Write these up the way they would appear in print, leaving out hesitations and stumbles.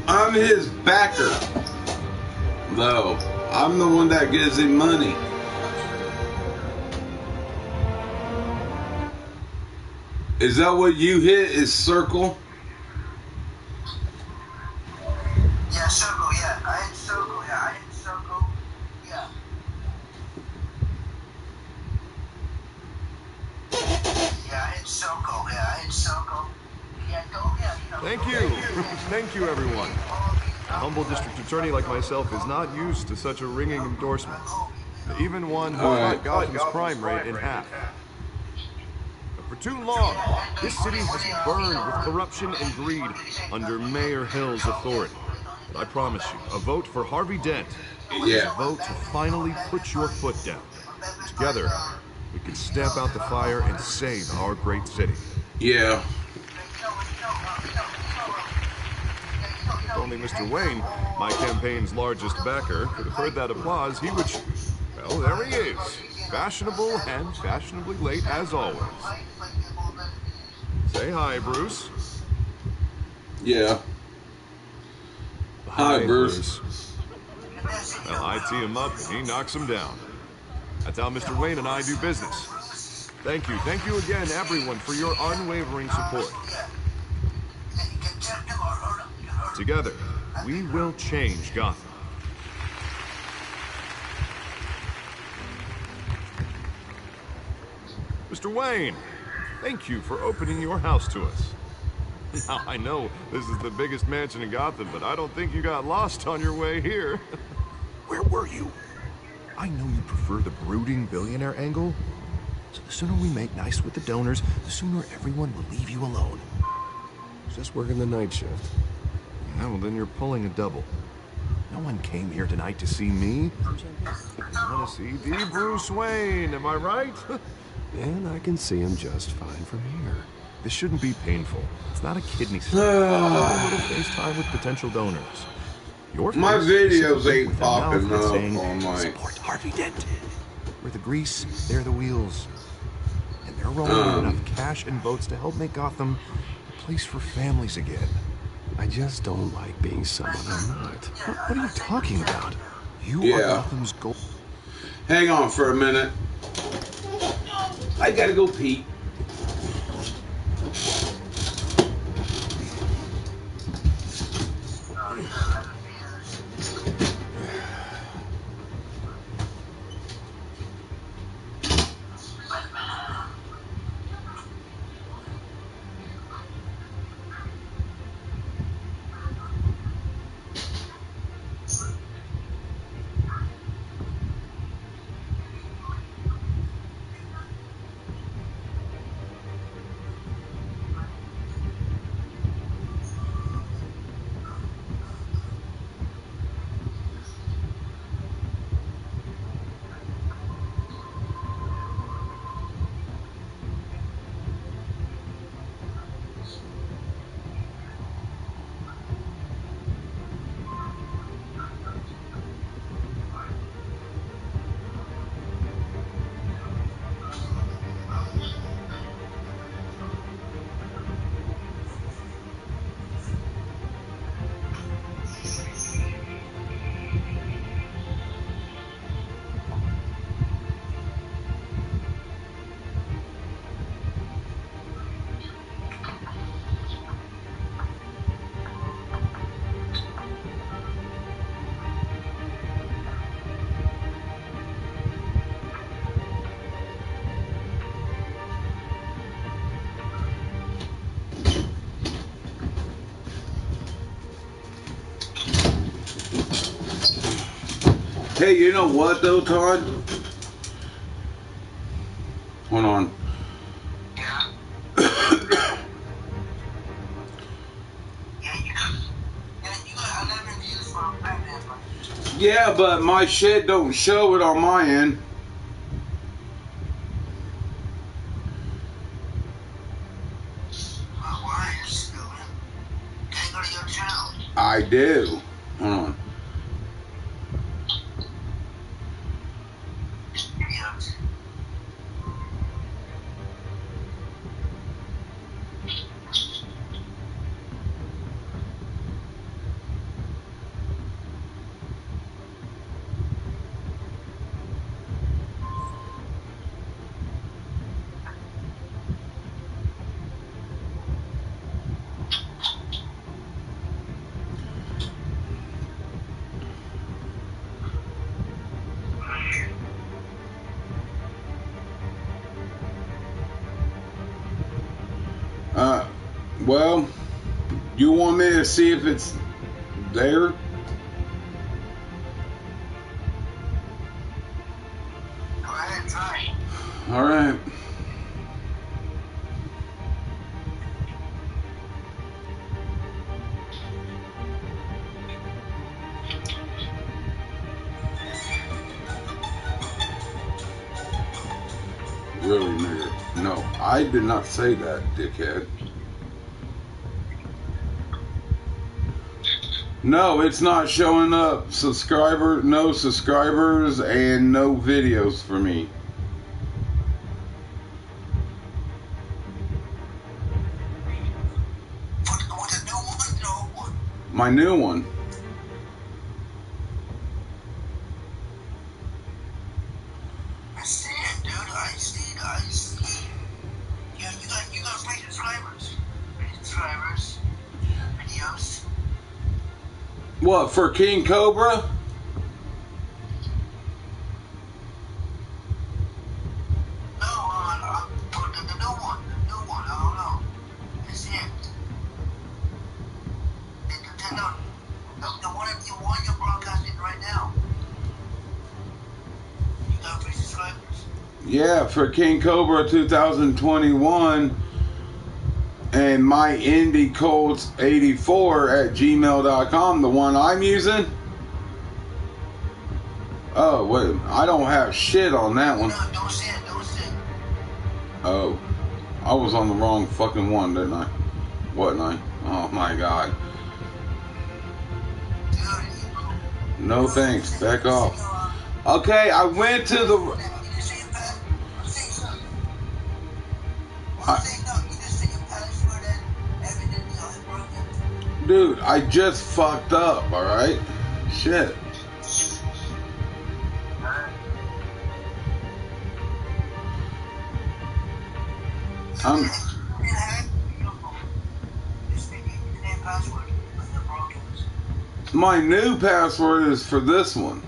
I'm his backer, though. I'm the one that gives him money. Is that what you hit? Is circle? Yeah, circle, yeah. I hit circle, yeah. I hit circle, yeah. Yeah, I hit circle, yeah. I hit circle. Yeah, go, yeah, you know. Thank you. Thank you, everyone. A humble district attorney like myself is not used to such a ringing endorsement. Even one who cut Gotham's crime rate in half. But for too long, this city has burned with corruption and greed under Mayor Hill's authority. But I promise you, a vote for Harvey Dent is a vote to finally put your foot down. Together, we can stamp out the fire and save our great city. Yeah. If only Mr. Wayne, my campaign's largest backer, could have heard that applause, he would... Well, there he is. Fashionable and fashionably late as always. Say hi, Bruce. Yeah. Hi, Bruce. Well, I tee him up and he knocks him down. That's how Mr. Wayne and I do business. Thank you again, everyone, for your unwavering support. Together, we will change Gotham. Mr. Wayne, thank you for opening your house to us. Now, I know this is the biggest mansion in Gotham, but I don't think you got lost on your way here. Where were you? I know you prefer the brooding billionaire angle, so the sooner we make nice with the donors, the sooner everyone will leave you alone. Just working the night shift. Yeah, well, then you're pulling a double. No one came here tonight to see me. I want to see the Bruce Wayne, am I right? And I can see him just fine from here. This shouldn't be painful. It's not a kidney stone. A little FaceTime with potential donors. My videos ain't popping up on my... Support Harvey Dent. We're the grease, they're the wheels. And they're rolling enough cash and votes to help make Gotham a place for families again. I just don't like being someone I'm not. What are you talking about? You are Gotham's goal. Hang on for a minute. I gotta go pee. Hey, you know what though, Todd? Hold on. Yeah, but my shit don't show it on my end. I do. Hold on. Well, you want me to see if it's there? Go ahead, try. All right. Really, nigga? No, I did not say that, dickhead. No, it's not showing up. No subscribers, and no videos for me. With the new one, the old one? My new one. I see it, dude. I see. Yeah, you got free subscribers. Free subscribers. Videos. What, for King Cobra? No, the new one. The new one. I don't know. I see it. The one you're broadcasting right now. You got free subscribers. Yeah, for King Cobra 2021 and my Indie Colts 84 at gmail.com, the one I'm using. Oh, wait, I don't have shit on that one. No, don't say it. Oh, I was on the wrong fucking one, didn't I? Wasn't I? Oh my god. No thanks, back off. Okay, I went to the... Dude, I just fucked up, alright? Shit. My new password is for this one.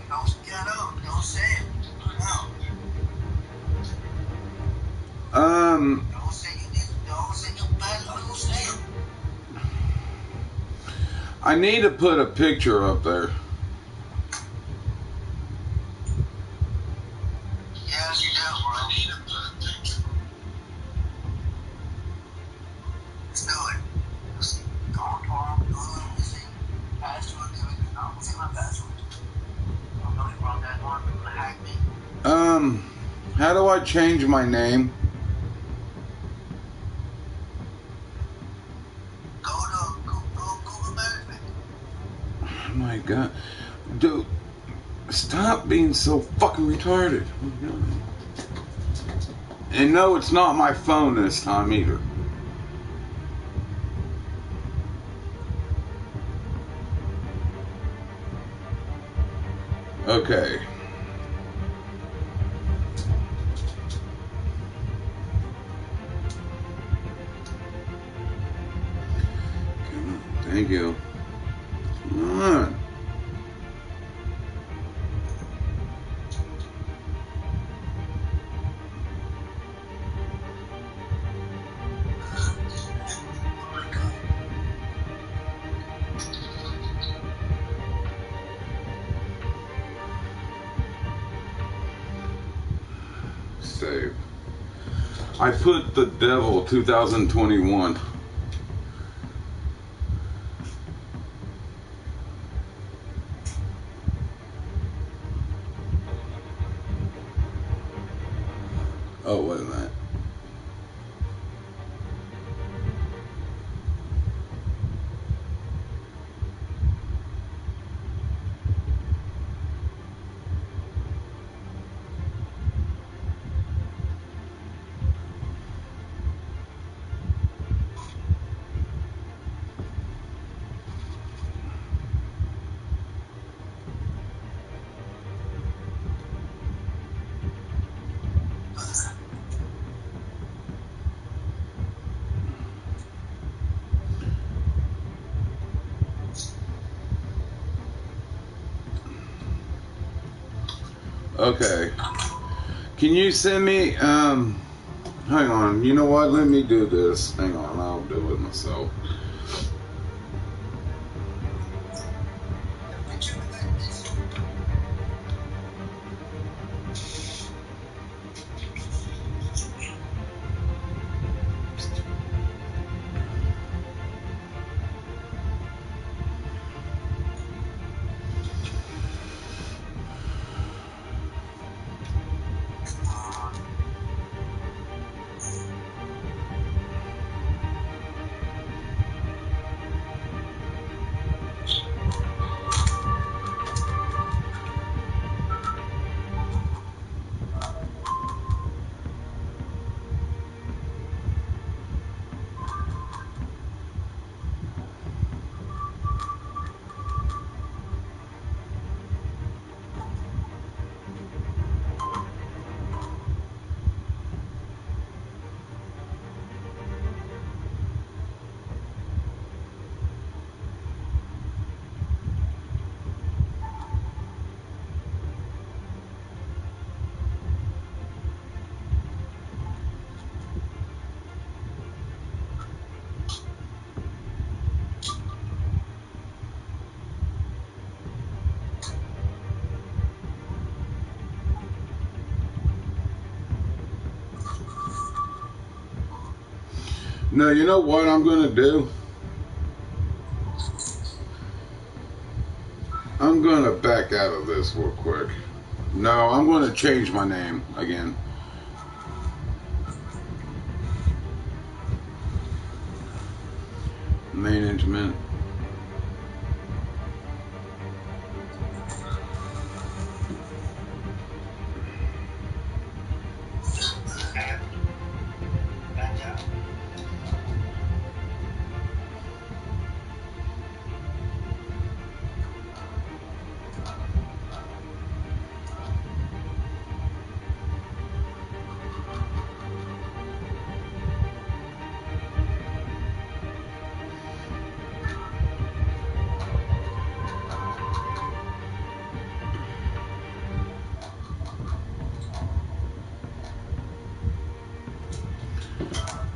Don't say it. No. Don't say it. I need to put a picture up there. Yes, you do, bro. I need to put a picture. Let's do it. Go on, password, I'll say my password. I'm going wrong that one. They're gonna hack me. How do I change my name? Go to Google Management. Oh my god. Dude, stop being so fucking retarded. Oh my god. And no, it's not my phone this time either. Okay. Come on. Thank you. Come on. Save. I put the devil 2021. Oh, wait a minute. Okay. Can you send me Hang on, you know what? Let me do this. Hang on, I'll do it myself. No, you know what I'm gonna do? I'm gonna back out of this real quick. No, I'm gonna change my name again. Management.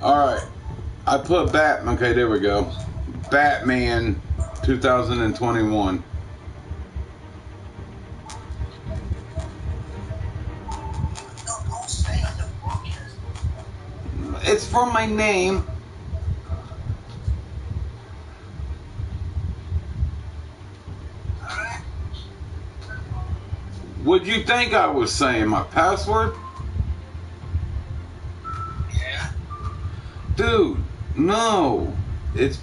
Alright. I put Batman. Okay, there we go. Batman 2021. It's from my name. Would you think I was saying my password? Yeah. Dude, no. It's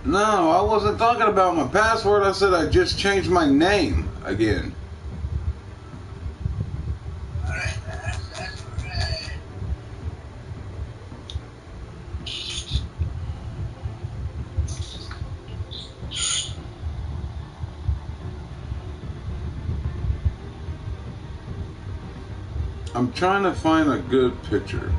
no, I wasn't talking about my password. I said I just changed my name again. I'm trying to find a good picture.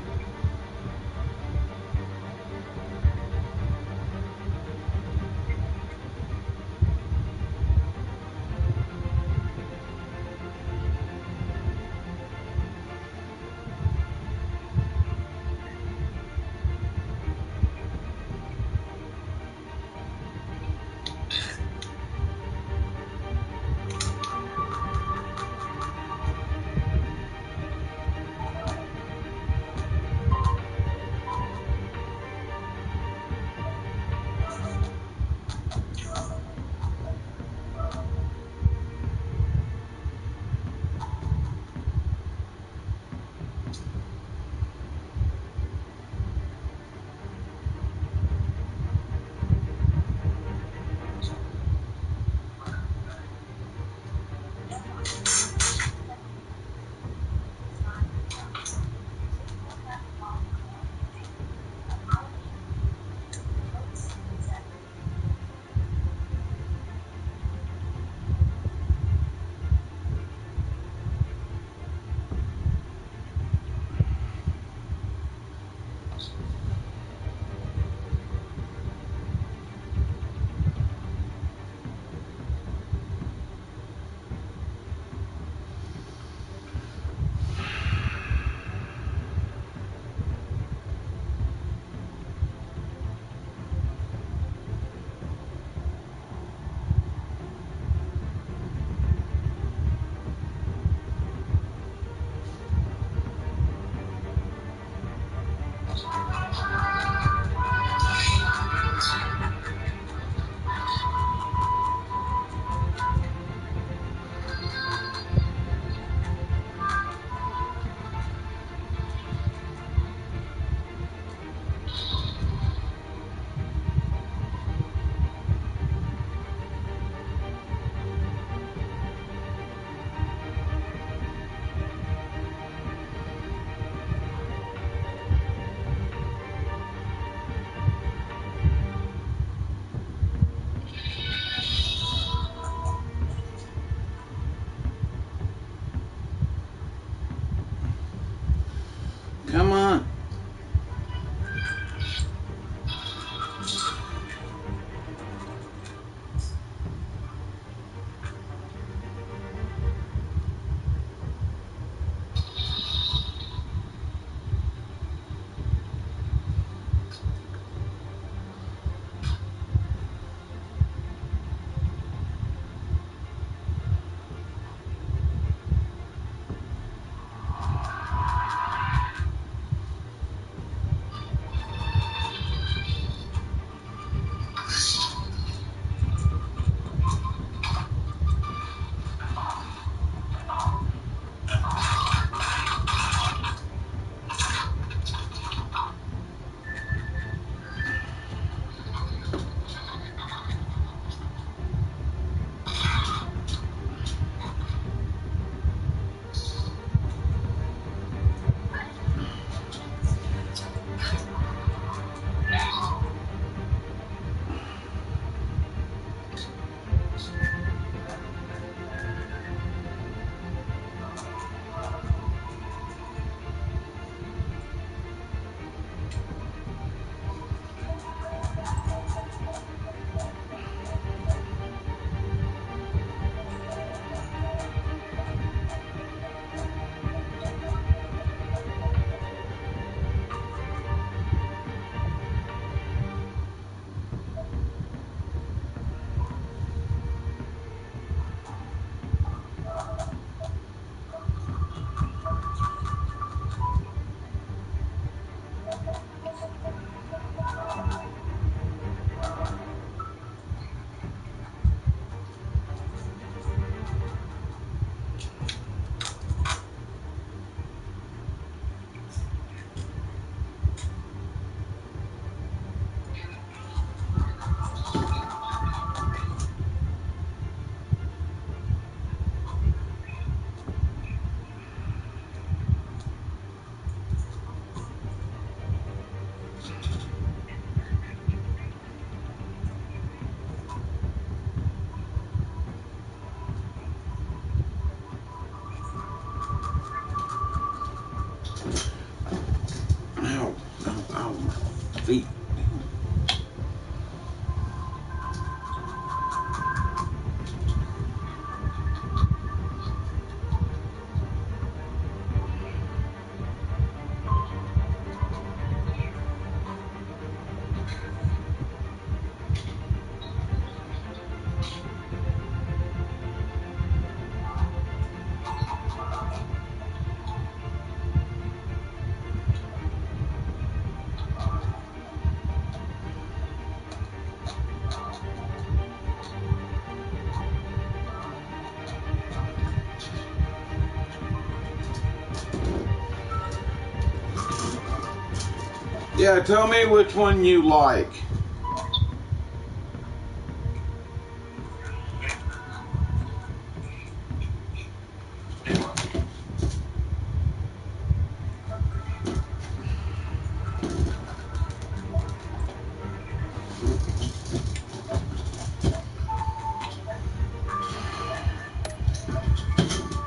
Yeah, tell me which one you like.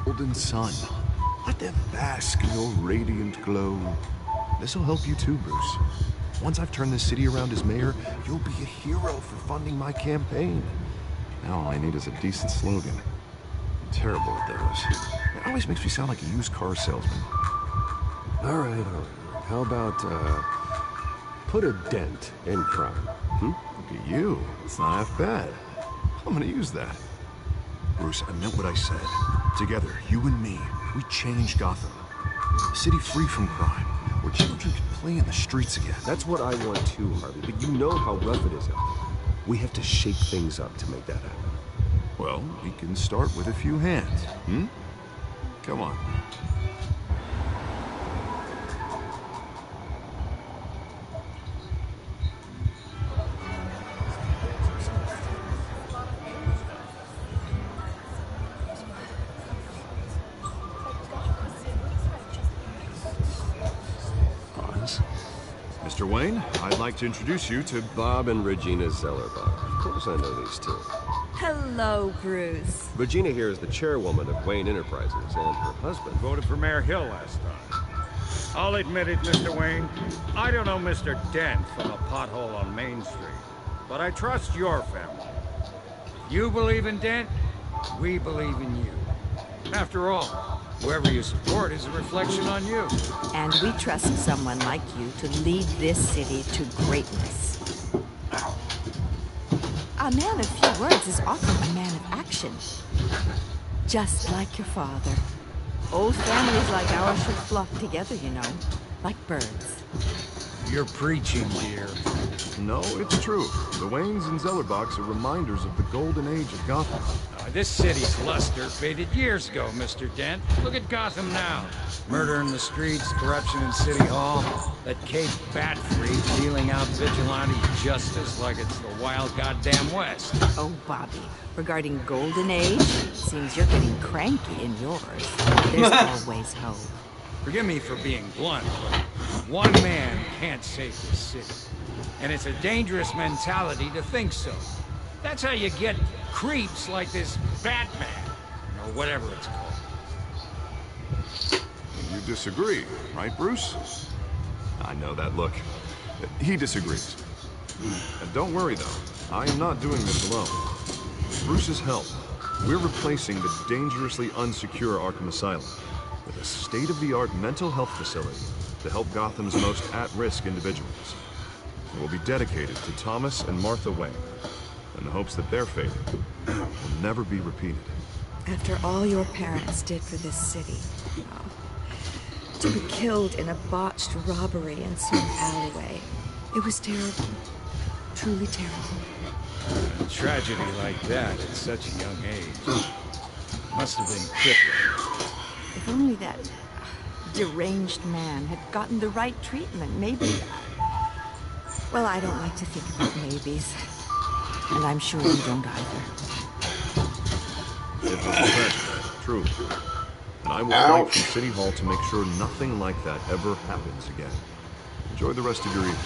Golden sun. Let them bask in your radiant glow. This'll help you too, Bruce. Once I've turned this city around as mayor, you'll be a hero for funding my campaign. Now all I need is a decent slogan. I'm terrible at those. It always makes me sound like a used car salesman. All right. How about, put a dent in crime? Look at you. It's not half bad. I'm gonna use that. Bruce, I meant what I said. Together, you and me, we change Gotham. A city free from crime, where children can play in the streets again. That's what I want too, Harvey, but you know how rough it is out there. We have to shake things up to make that happen. Well, we can start with a few hands, Come on. Mr. Wayne, I'd like to introduce you to Bob and Regina Zellerbach. Of course I know these two. Hello, Bruce. Regina here is the chairwoman of Wayne Enterprises, and her husband Voted for Mayor Hill last time. I'll admit it, Mr. Wayne. I don't know Mr. Dent from a pothole on Main Street, but I trust your family. If you believe in Dent, we believe in you. After all, whoever you support is a reflection on you. And we trust someone like you to lead this city to greatness. A man of few words is often a man of action. Just like your father. Old families like ours should flock together, you know. Like birds. You're preaching, dear. No, it's true. The Waynes and Zellerbachs are reminders of the golden age of Gotham. This city's luster faded years ago, Mr. Dent. Look at Gotham now. Murder in the streets, corruption in City Hall, that Cape Bat-Free dealing out vigilante justice like it's the wild goddamn West. Oh, Bobby, regarding Golden Age, seems you're getting cranky in yours. There's always hope. Forgive me for being blunt, but one man can't save this city. And it's a dangerous mentality to think so. That's how you get creeps like this Batman, or whatever it's called. You disagree, right, Bruce? I know that look. He disagrees. And don't worry, though. I am not doing this alone. With Bruce's help, we're replacing the dangerously unsecure Arkham Asylum with a state-of-the-art mental health facility to help Gotham's most at-risk individuals. It will be dedicated to Thomas and Martha Wayne, in the hopes that their fate will never be repeated. After all your parents did for this city, to be killed in a botched robbery in some alleyway, it was terrible. Truly terrible. A tragedy like that at such a young age must have been crippling. If only that deranged man had gotten the right treatment, maybe... Well, I don't like to think about maybes. And I'm sure you don't either. It was a tragedy, truly. And I will fight from City Hall to make sure nothing like that ever happens again. Enjoy the rest of your evening.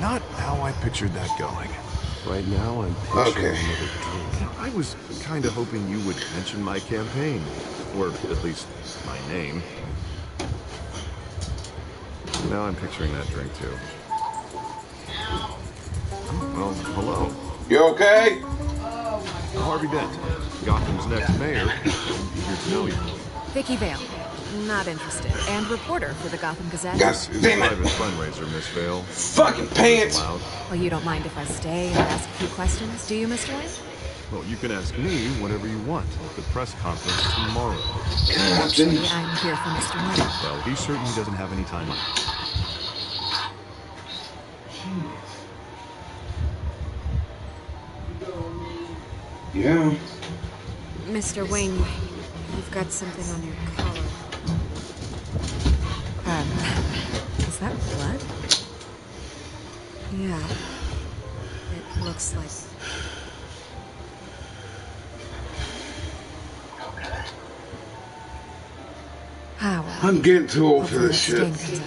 Not how I pictured that going. Right now, I'm picturing another drink. I was kind of hoping you would mention my campaign. Or at least my name. Now I'm picturing that drink too. Well, hello. You okay? Harvey Dent, Gotham's next mayor. Eager to know you. Vicky Vale. Not interested. And reporter for the Gotham Gazette. Yes, This is damn a it. private fundraiser, Miss Vale. Fucking pants. Loud. Well, you don't mind if I stay and ask a few questions, do you, Mr. Wayne? Well, you can ask me whatever you want at the press conference tomorrow. Actually, I'm here for Mr. Wayne. Well, he certainly doesn't have any time left. Yeah. Mr. Wayne, you've got something on your collar. Is that blood? Yeah. It looks like... Ah, well. I'm getting too old for Hopefully this that shit. stain comes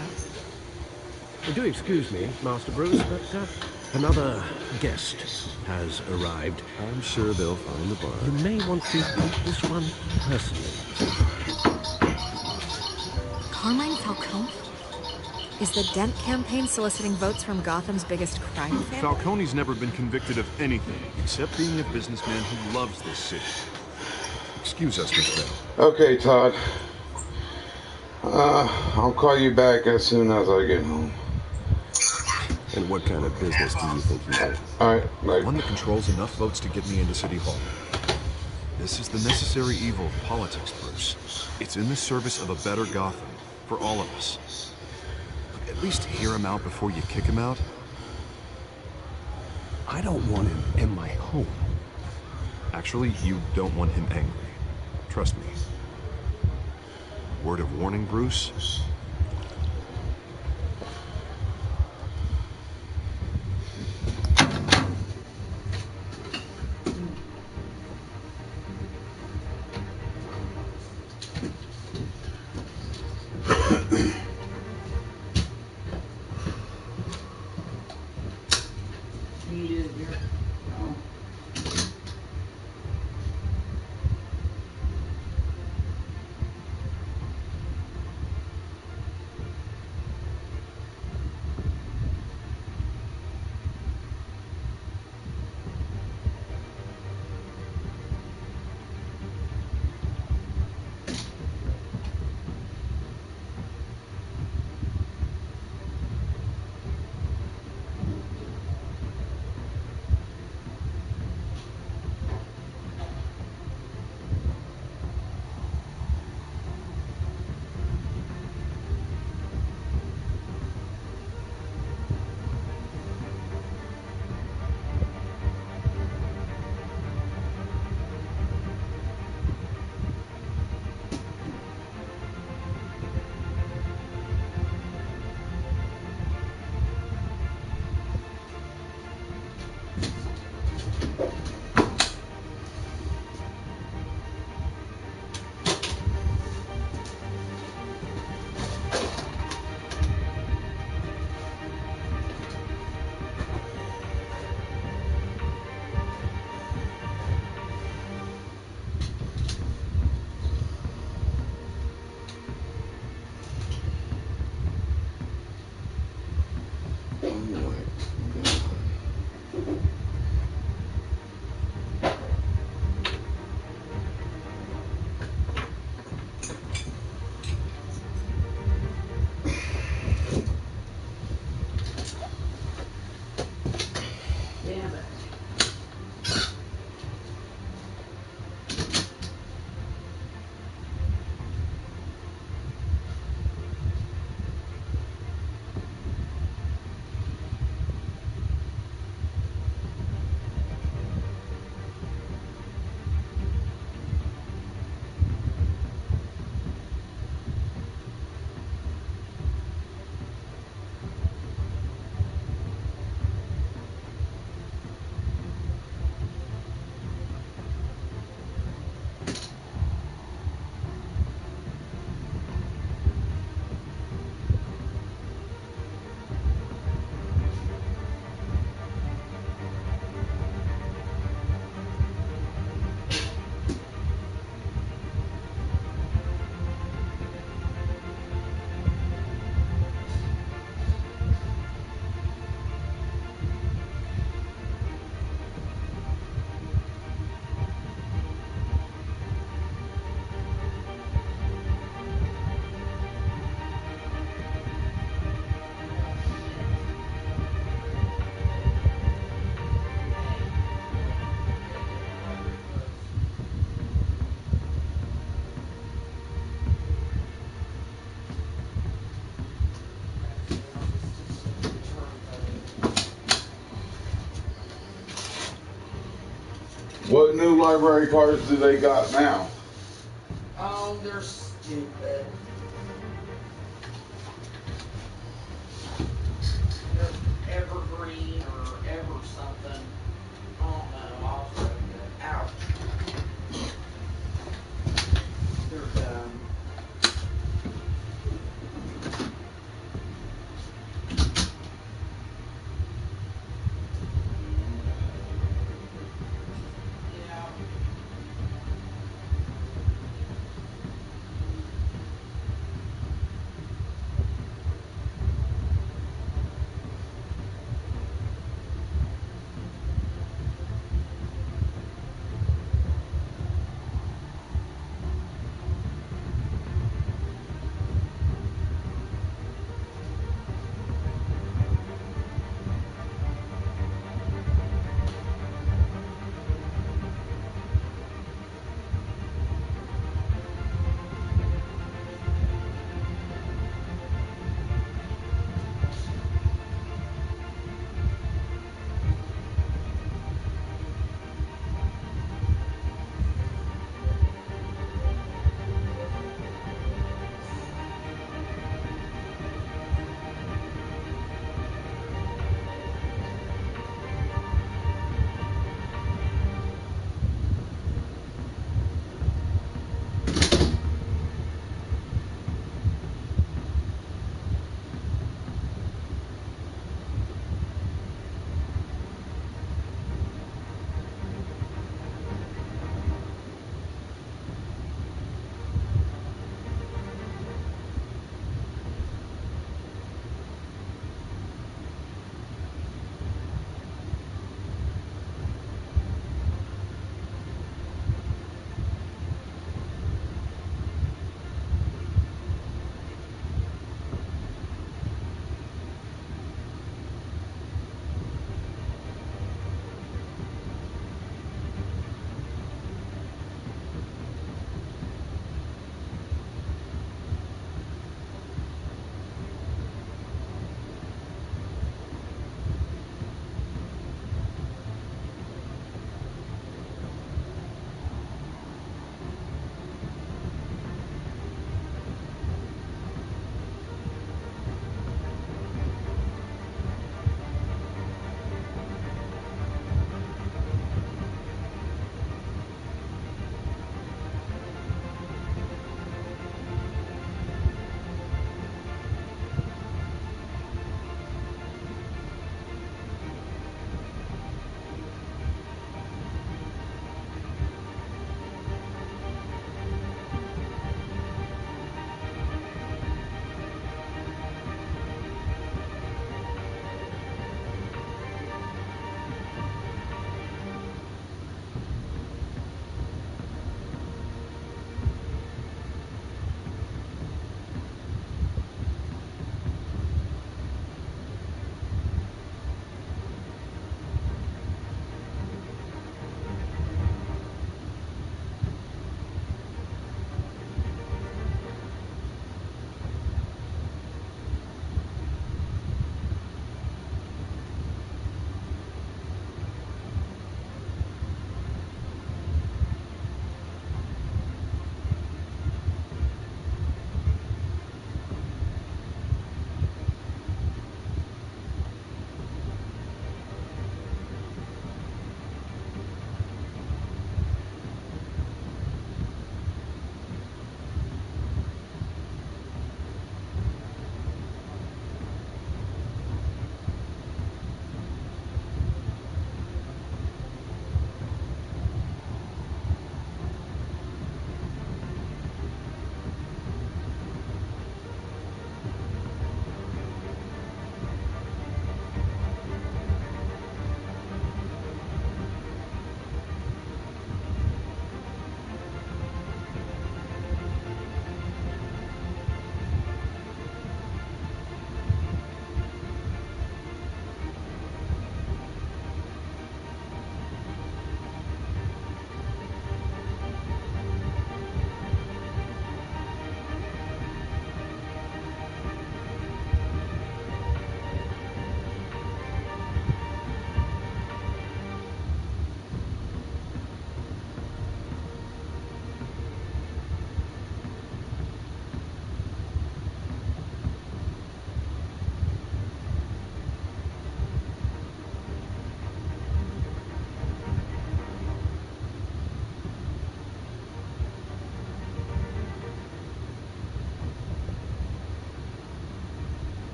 out. Do excuse me, Master Bruce, but another guest has arrived. I'm sure they'll find the bar. You may want to take this one personally. Carmine Falcone? Is the Dent campaign soliciting votes from Gotham's biggest crime family? Falcone's never been convicted of anything except being a businessman who loves this city. Excuse us, Miss Bell. Okay, Todd. I'll call you back as soon as I get home. And what kind of business do you think you do? Alright, bye. One that controls enough votes to get me into City Hall. This is the necessary evil of politics, Bruce. It's in the service of a better Gotham, for all of us. At least hear him out before you kick him out. I don't want him in my home. Actually, you don't want him angry. Trust me. Word of warning, Bruce? What new library cards do they got now? No, they're stupid. They're evergreen or ever something. Oh no, I'll show you. Ouch. They're dumb. Yeah.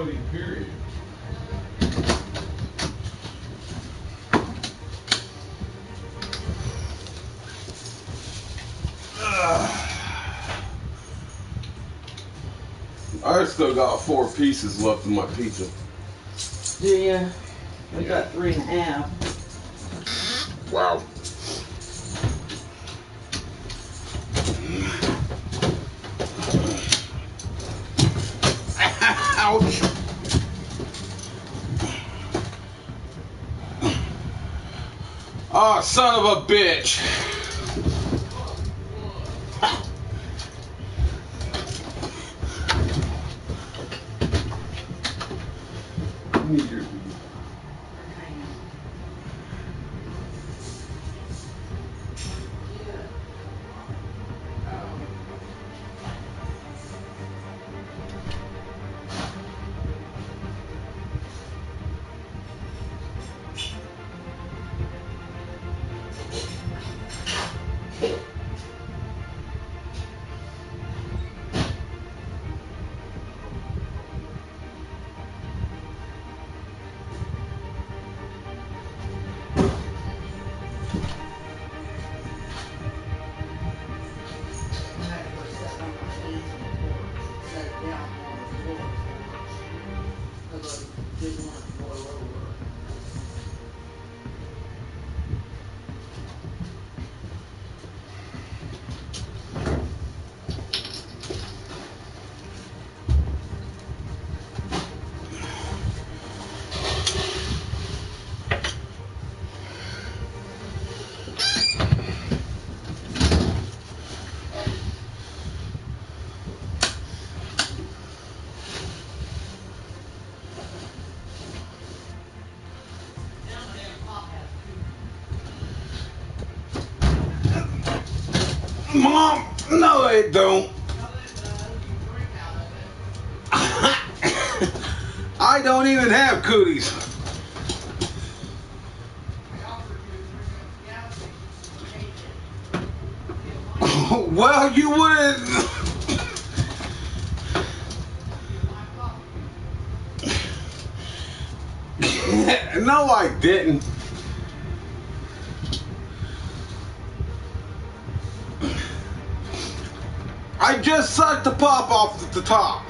Cody, period. I still got 4 pieces left of my pizza. Do you? We got 3.5. Wow. Ouch. Oh, son of a bitch. Mom, no they don't. I don't even have cooties. Well, you wouldn't. No, I didn't. I just sucked the pop off the top.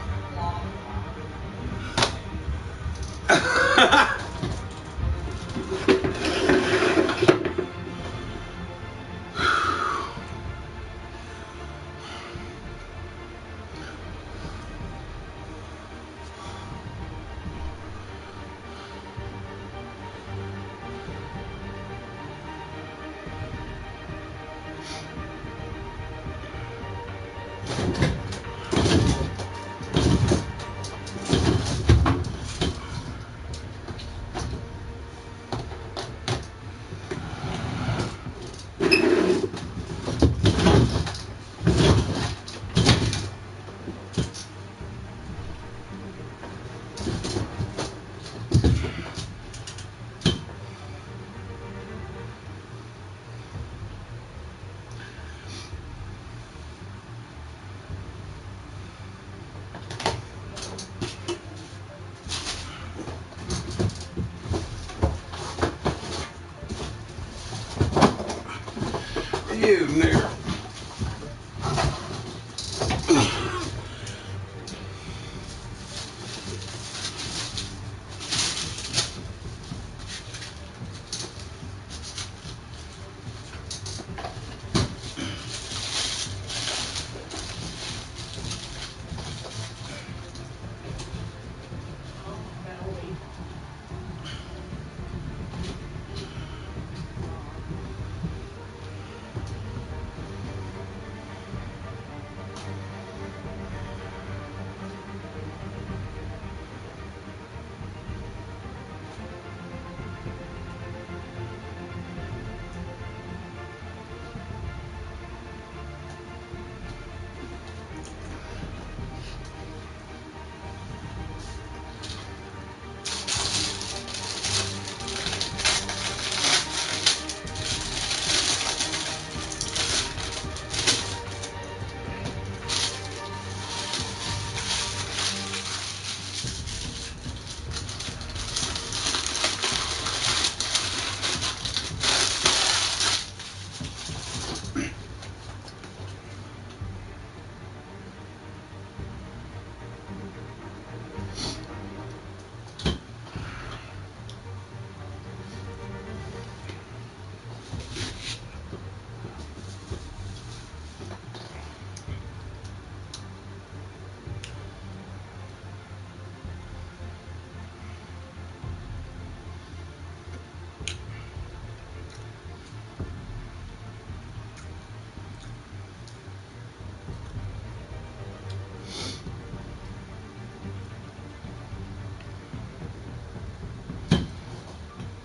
You nigger.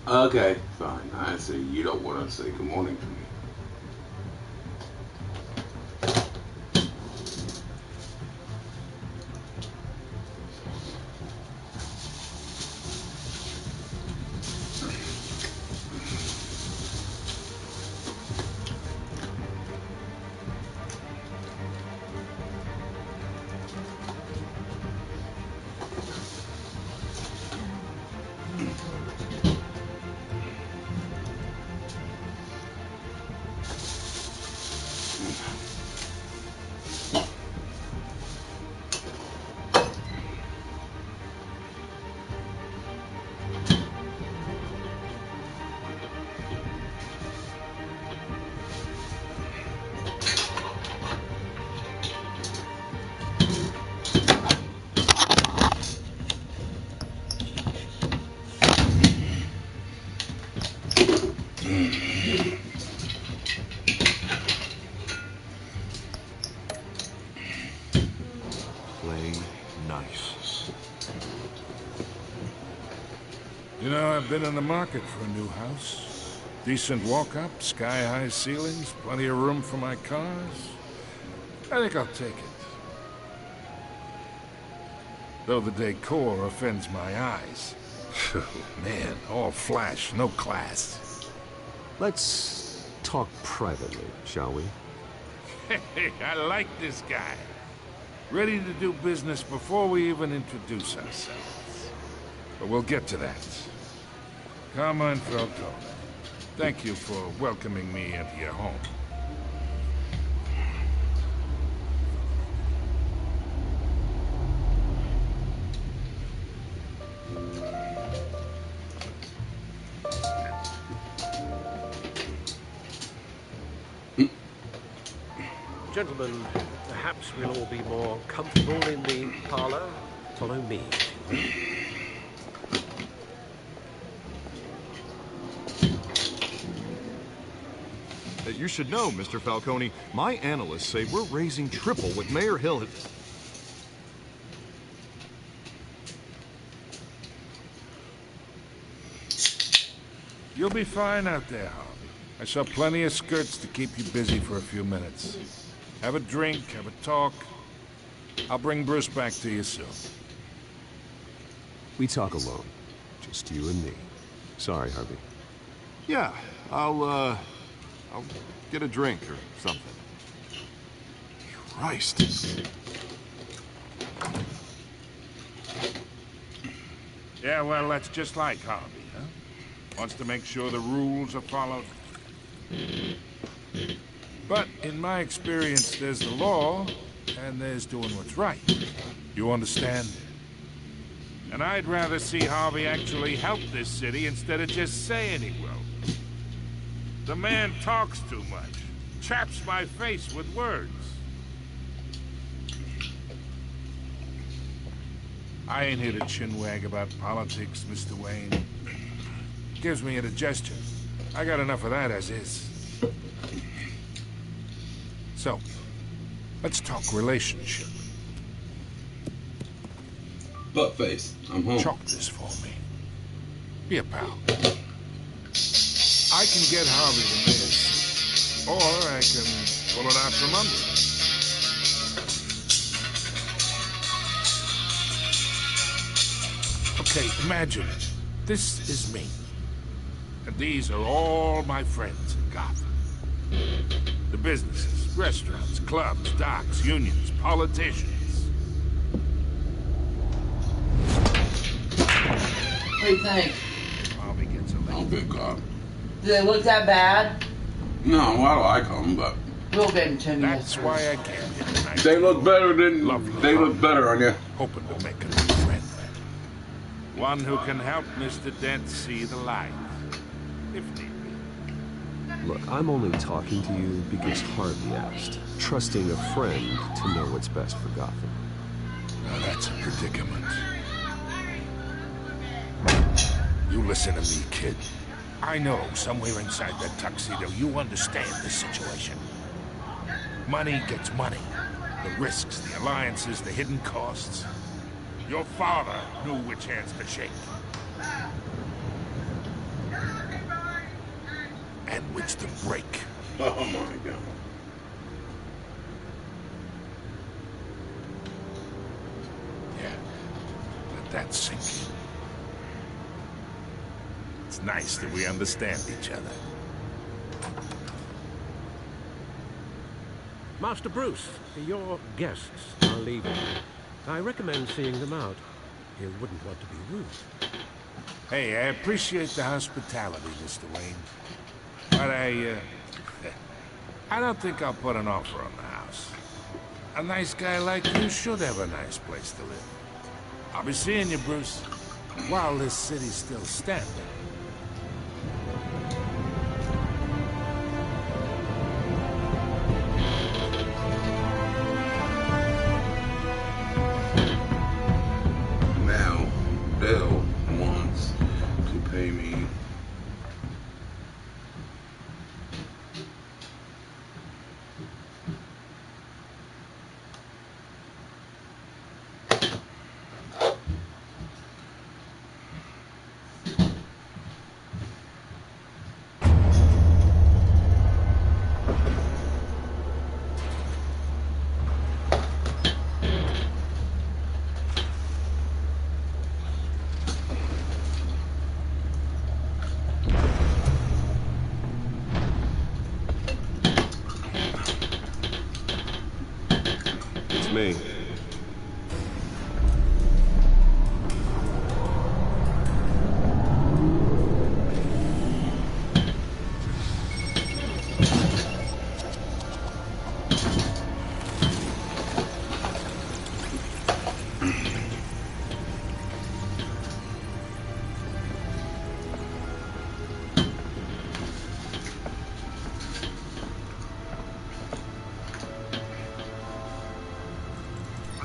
Okay, fine. I see. You don't want to say good morning to me. Play nice. You know, I've been in the market for a new house. Decent walk-up, sky-high ceilings, plenty of room for my cars. I think I'll take it. Though the decor offends my eyes. Man, all flash, no class. Let's talk privately, shall we? Hey, I like this guy. Ready to do business before we even introduce ourselves. But we'll get to that. Carmine Falcone, thank you for welcoming me into your home. Gentlemen, perhaps we'll all be more comfortable in the parlor. Follow me, if you will. You should know, Mr. Falcone, my analysts say we're raising triple what Mayor Hill has... You'll be fine out there, Harvey. I saw plenty of skirts to keep you busy for a few minutes. Have a drink, have a talk. I'll bring Bruce back to you soon. We talk alone. Just you and me. Sorry, Harvey. Yeah, I'll get a drink or something. Christ. Yeah, well, that's just like Harvey, huh? Wants to make sure the rules are followed. But in my experience, there's the law, and there's doing what's right. You understand? And I'd rather see Harvey actually help this city instead of just saying he will. The man talks too much. Chaps my face with words. I ain't here to chinwag about politics, Mr. Wayne. Gives me indigestion. I got enough of that as is. So, let's talk relationship. Buttface, I'm home. Chalk this for me. Be a pal. I can get Harvey the mayor's seat, or I can pull it out from under him. Okay, imagine it. This is me. And these are all my friends in Gotham. The businesses, restaurants, clubs, docks, unions, politicians. What do you think? Harvey gets a I'm a late. good cop. Do they look that bad? No, I like them, but We'll get into them. That's why I came here tonight. they look better than Lovely. they look better on you. Hoping to make a new friend. One who can help Mr. Dent see the light. If need be. Look, I'm only talking to you because Harvey asked, trusting a friend to know what's best for Gotham. Now that's a predicament. You listen to me, kid. I know somewhere inside that tuxedo you understand the situation. Money gets money. The risks, the alliances, the hidden costs. Your father knew which hands to shake. Oh my God. Yeah, let that sink in. It's nice that we understand each other. Master Bruce, your guests are leaving. I recommend seeing them out. You wouldn't want to be rude. Hey, I appreciate the hospitality, Mr. Wayne. But I don't think I'll put an offer on the house. A nice guy like you should have a nice place to live. I'll be seeing you, Bruce, while this city's still standing. Now, Bill wants to pay me. It's me.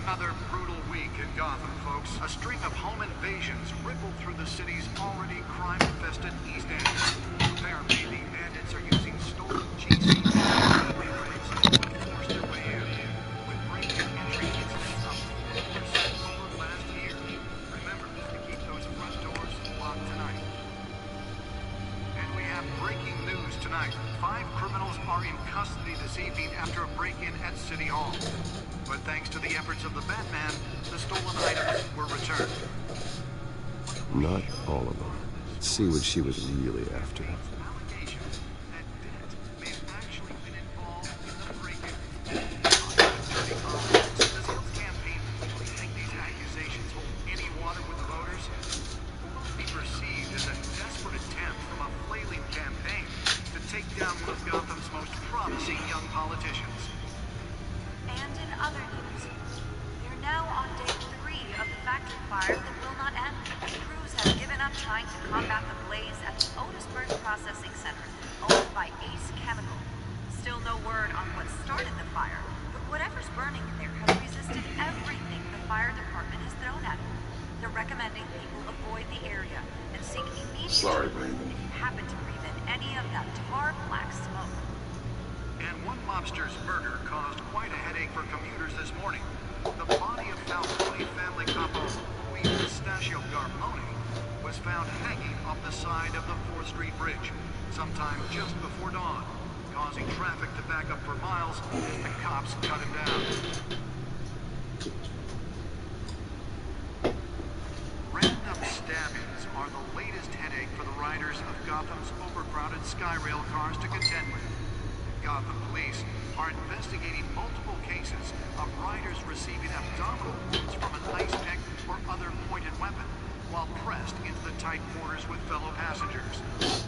Another brutal week in Gotham, folks. A string of home invasions rippled through the city's already crime-infested East End. Apparently, the bandits are using stolen GC to force their way in, with break-in entry incidents up 4% over last year. Remember to keep those front doors locked tonight. And we have breaking news tonight. 5 criminals are in custody this evening after a break-in at City Hall. But thanks to the efforts of the Batman, the stolen items were returned. Not all of them. Let's see what she was really after. Allegations that Dent may have actually been involved in the break-in. Does Hill's campaign really think these accusations hold any water with the voters? It must be perceived as a desperate attempt from a flailing campaign to take down one of Gotham's most promising young politicians. And in other news, we're now on day 3 of the factory fire that will not end. Crews have given up trying to combat the blaze at the Otisburg Processing Center, owned by Ace Chemical. Still no word on what started the fire, but whatever's burning in there has resisted everything the fire department has thrown at it. They're recommending people avoid the area and seek immediate Sorry, treatment baby. if you happen to breathe in any of that tar black smoke. And one mobster's murder caused quite a headache for commuters this morning. The body of Falcone family couple Louis Pistachio Garmoni was found hanging off the side of the 4th Street Bridge sometime just before dawn, causing traffic to back up for miles as the cops cut him down. Random stabbings are the latest headache for the riders of Gotham's overcrowded Skyrail cars to contend with. Gotham police are investigating multiple cases of riders receiving abdominal wounds from an ice pick or other pointed weapon while pressed into the tight quarters with fellow passengers.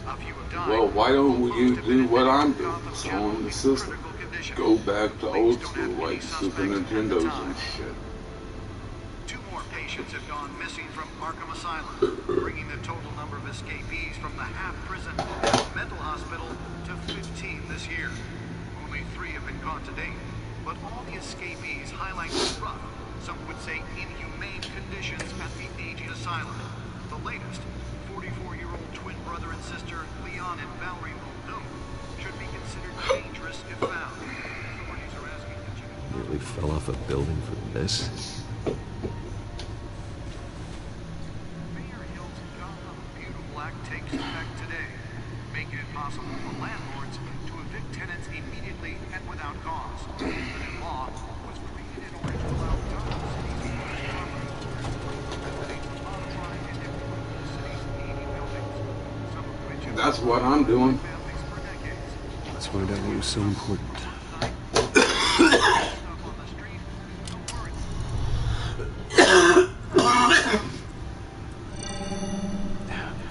A few have died. Well, why don't Most you have do been what I'm admitted to doing? Gotham's It's on the in system. critical condition. Go back to Police old don't school have any like Super suspects at the Nintendos time. and shit. 2 more patients have gone missing from Arkham Asylum, bringing the total number of escapees from the half-prison mental hospital to 15 this year. Only 3 have been caught to date, but all the escapees highlight the rough, some would say inhumane conditions at the aging asylum. The latest, 44-year-old twin brother and sister Leon and Valerie Muldoon, should be considered dangerous if found. Authorities are asking that you... Nearly fell off a building for this. Mayor Hill's Gotham Beautiful Act takes effect today, making it possible for landlords to evict tenants That's what I'm doing. Let's find out what was so important.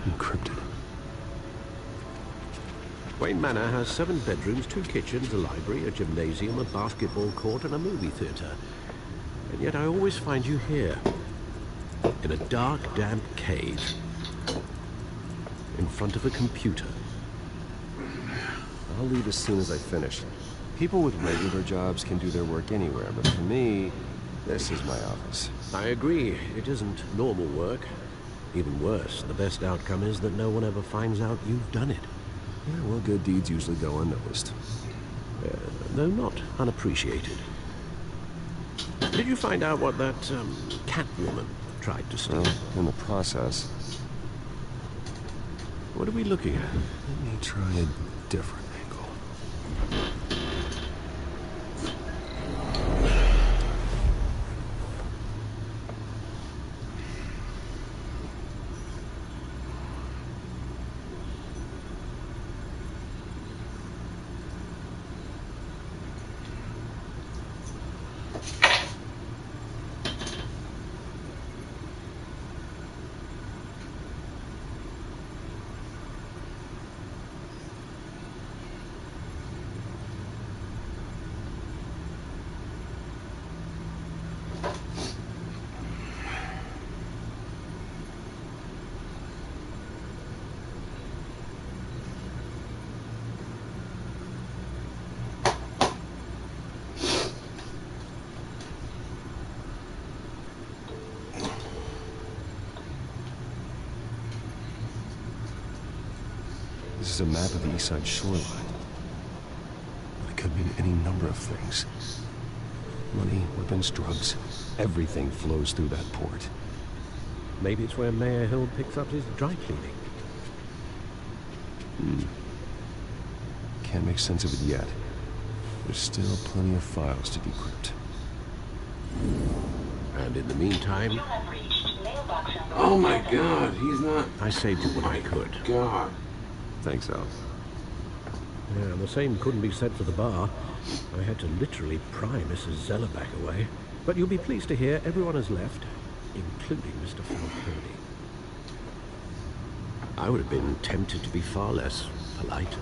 Encrypted. Wayne Manor has 7 bedrooms, 2 kitchens, a library, a gymnasium, a basketball court, and a movie theater. And yet I always find you here, in a dark, damp cave, in front of a computer. I'll leave as soon as I finish. People with regular jobs can do their work anywhere, but for me, this is my office. I agree, it isn't normal work. Even worse, the best outcome is that no one ever finds out you've done it. Yeah, well, good deeds usually go unnoticed. Though not unappreciated. Did you find out what that, Catwoman tried to steal? Well, in the process. What are we looking at? Let me try a different angle. This is a map of the East Side shoreline. It could mean any number of things. Money, weapons, drugs, everything flows through that port. Maybe it's where Mayor Hill picks up his dry cleaning. Can't make sense of it yet. There's still plenty of files to decrypt. And in the meantime... Oh my God, he's not... I saved you what I could. God. Thanks, Al. Yeah, the same couldn't be said for the bar. I had to literally pry Mrs. Zellerback away. But you'll be pleased to hear everyone has left, including Mr. Falcone. I would have been tempted to be far less polite.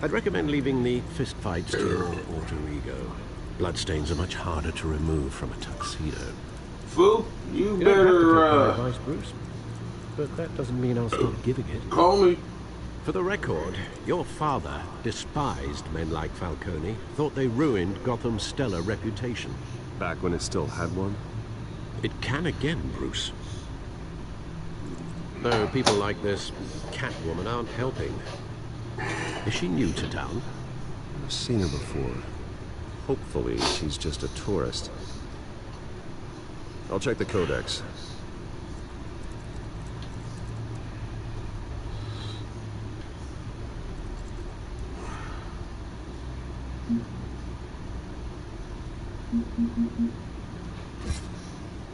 I'd recommend leaving the fistfights to your alter ego. Bloodstains are much harder to remove from a tuxedo. Fool, you You don't have to better, take my advice, Bruce. But that doesn't mean I'll stop giving it. call me. For the record, your father despised men like Falcone, thought they ruined Gotham's stellar reputation. Back when it still had one? It can again, Bruce. Though people like this Catwoman aren't helping. Is she new to town? I've seen her before. Hopefully, she's just a tourist. I'll check the codex.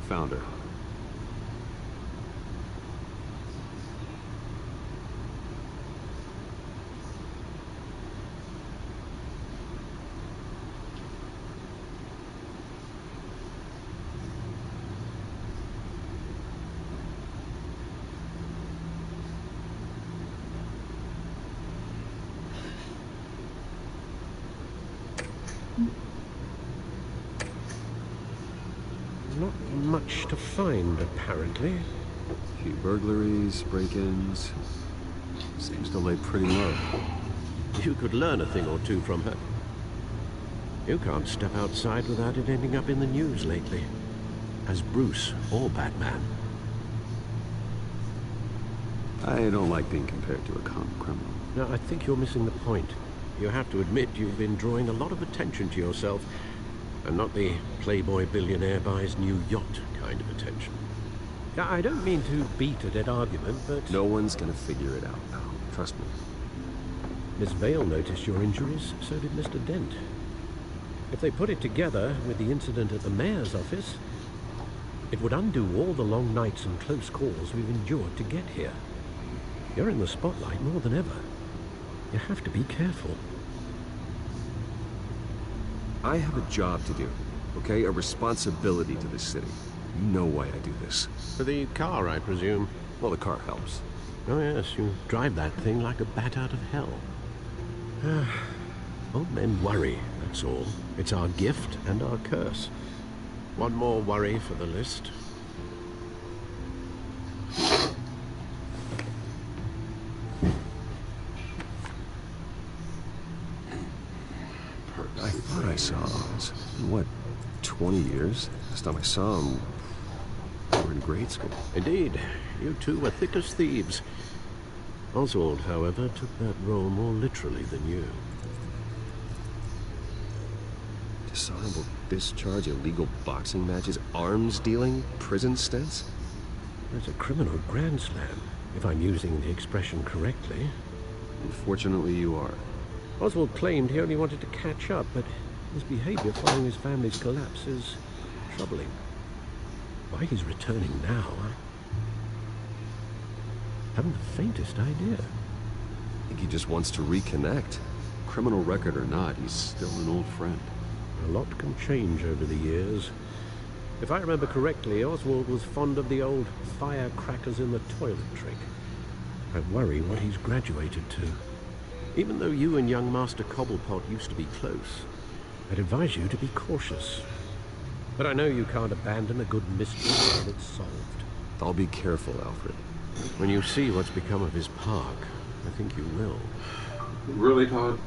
Found her. Not much to find, apparently. A few burglaries, break-ins. Seems to lay pretty low. You could learn a thing or two from her. You can't step outside without it ending up in the news lately. As Bruce or Batman. I don't like being compared to a common criminal. Now, I think you're missing the point. You have to admit you've been drawing a lot of attention to yourself, and not the playboy billionaire buys new yacht kind of attention. Now, I don't mean to beat a dead argument, but... No one's gonna figure it out, pal. Trust me. Miss Vale noticed your injuries, so did Mr. Dent. If they put it together with the incident at the mayor's office, it would undo all the long nights and close calls we've endured to get here. You're in the spotlight more than ever. You have to be careful. I have a job to do, okay? A responsibility to this city. You know why I do this. For the car, I presume. Well, the car helps. Oh yes, you drive that thing like a bat out of hell. Old men worry, that's all. It's our gift and our curse. One more worry for the list. I thought I saw Oz. In what, 20 years? Last time I saw him, we were in grade school. Indeed, you two were thick as thieves. Oswald, however, took that role more literally than you. Dishonorable discharge, illegal boxing matches, arms dealing, prison stints? There's a criminal grand slam, if I'm using the expression correctly. Unfortunately, you are. Oswald claimed he only wanted to catch up, but his behavior following his family's collapse is troubling. Why he's returning now, I haven't the faintest idea. I think he just wants to reconnect. Criminal record or not, he's still an old friend. A lot can change over the years. If I remember correctly, Oswald was fond of the old firecrackers in the toilet trick. I worry what he's graduated to. Even though you and young Master Cobblepot used to be close, I'd advise you to be cautious. But I know you can't abandon a good mystery until it's solved. I'll be careful, Alfred. When you see what's become of his park, I think you will. Really, Todd?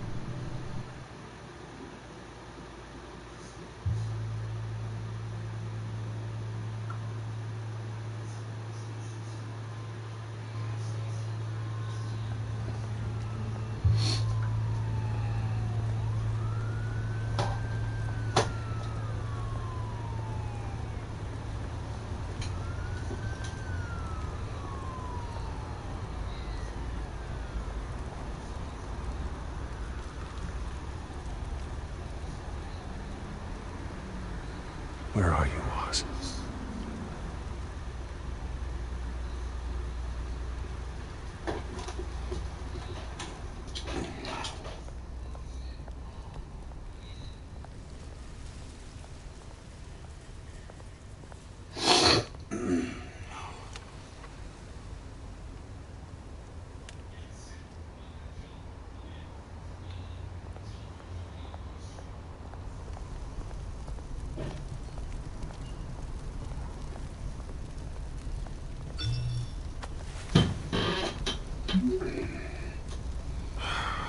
Where are you, Oz?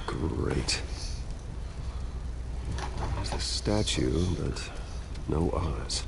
Great. There's the statue, but no Oz.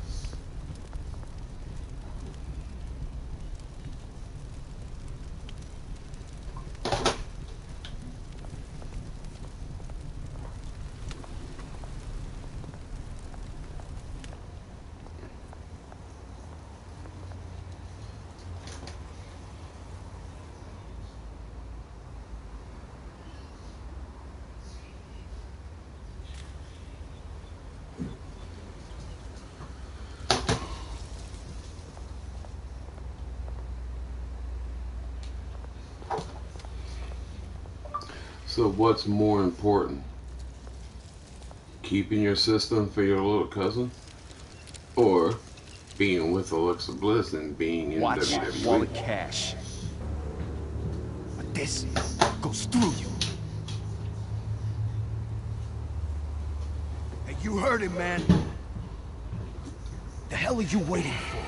So what's more important? Keeping your system for your little cousin? Or being with Alexa Bliss and being in Watch WWE? wall of cash. But this goes through you. Hey, you heard him, man. The hell are you waiting for?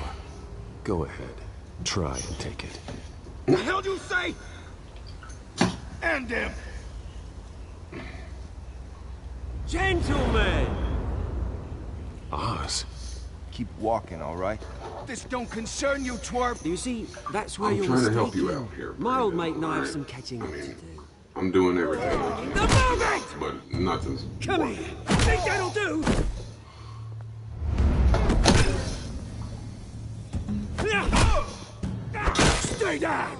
Go ahead. Try and take it. The hell do you say? End him! Gentlemen! Oz. Keep walking, all right? This don't concern you, twerp! You see, that's where I'm you're trying to mistaken. help you out here, My old Brandon, mate and I have alright? some catching up to do. I'm doing everything I can. The movement! But nothing's Come working. here! Think that'll do? Stay down!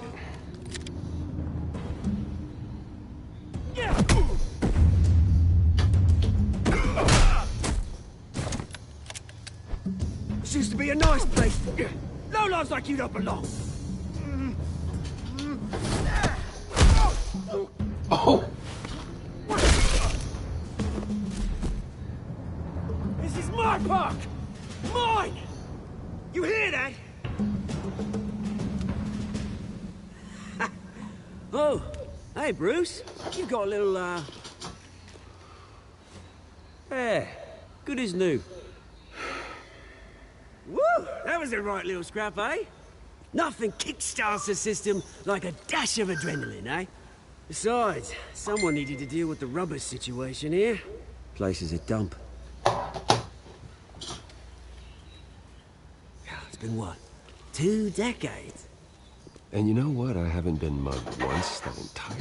This used to be a nice place. Lowlifes like you don't belong. Oh! This is my park! Mine! You hear that? Oh, hey, Bruce. You got a little, Yeah, good as new. Woo! That was a right little scrap, eh? Nothing kickstarts the system like a dash of adrenaline, eh? Besides, someone needed to deal with the rubber situation here. Place is a dump. It's been what? 2 decades? And you know what? I haven't been mugged once that entire...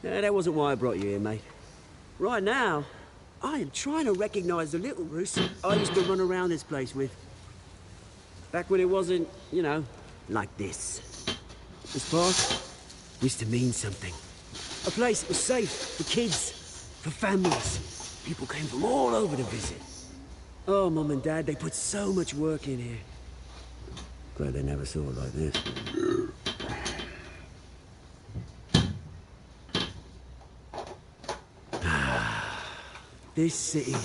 Yeah, that wasn't why I brought you here, mate. Right now, I am trying to recognize the little Bruce I used to run around this place with. Back when it wasn't, you know, like this. This park used to mean something. A place that was safe for kids, for families. People came from all over to visit. Oh, Mum and Dad, they put so much work in here. Glad they never saw it like this. This city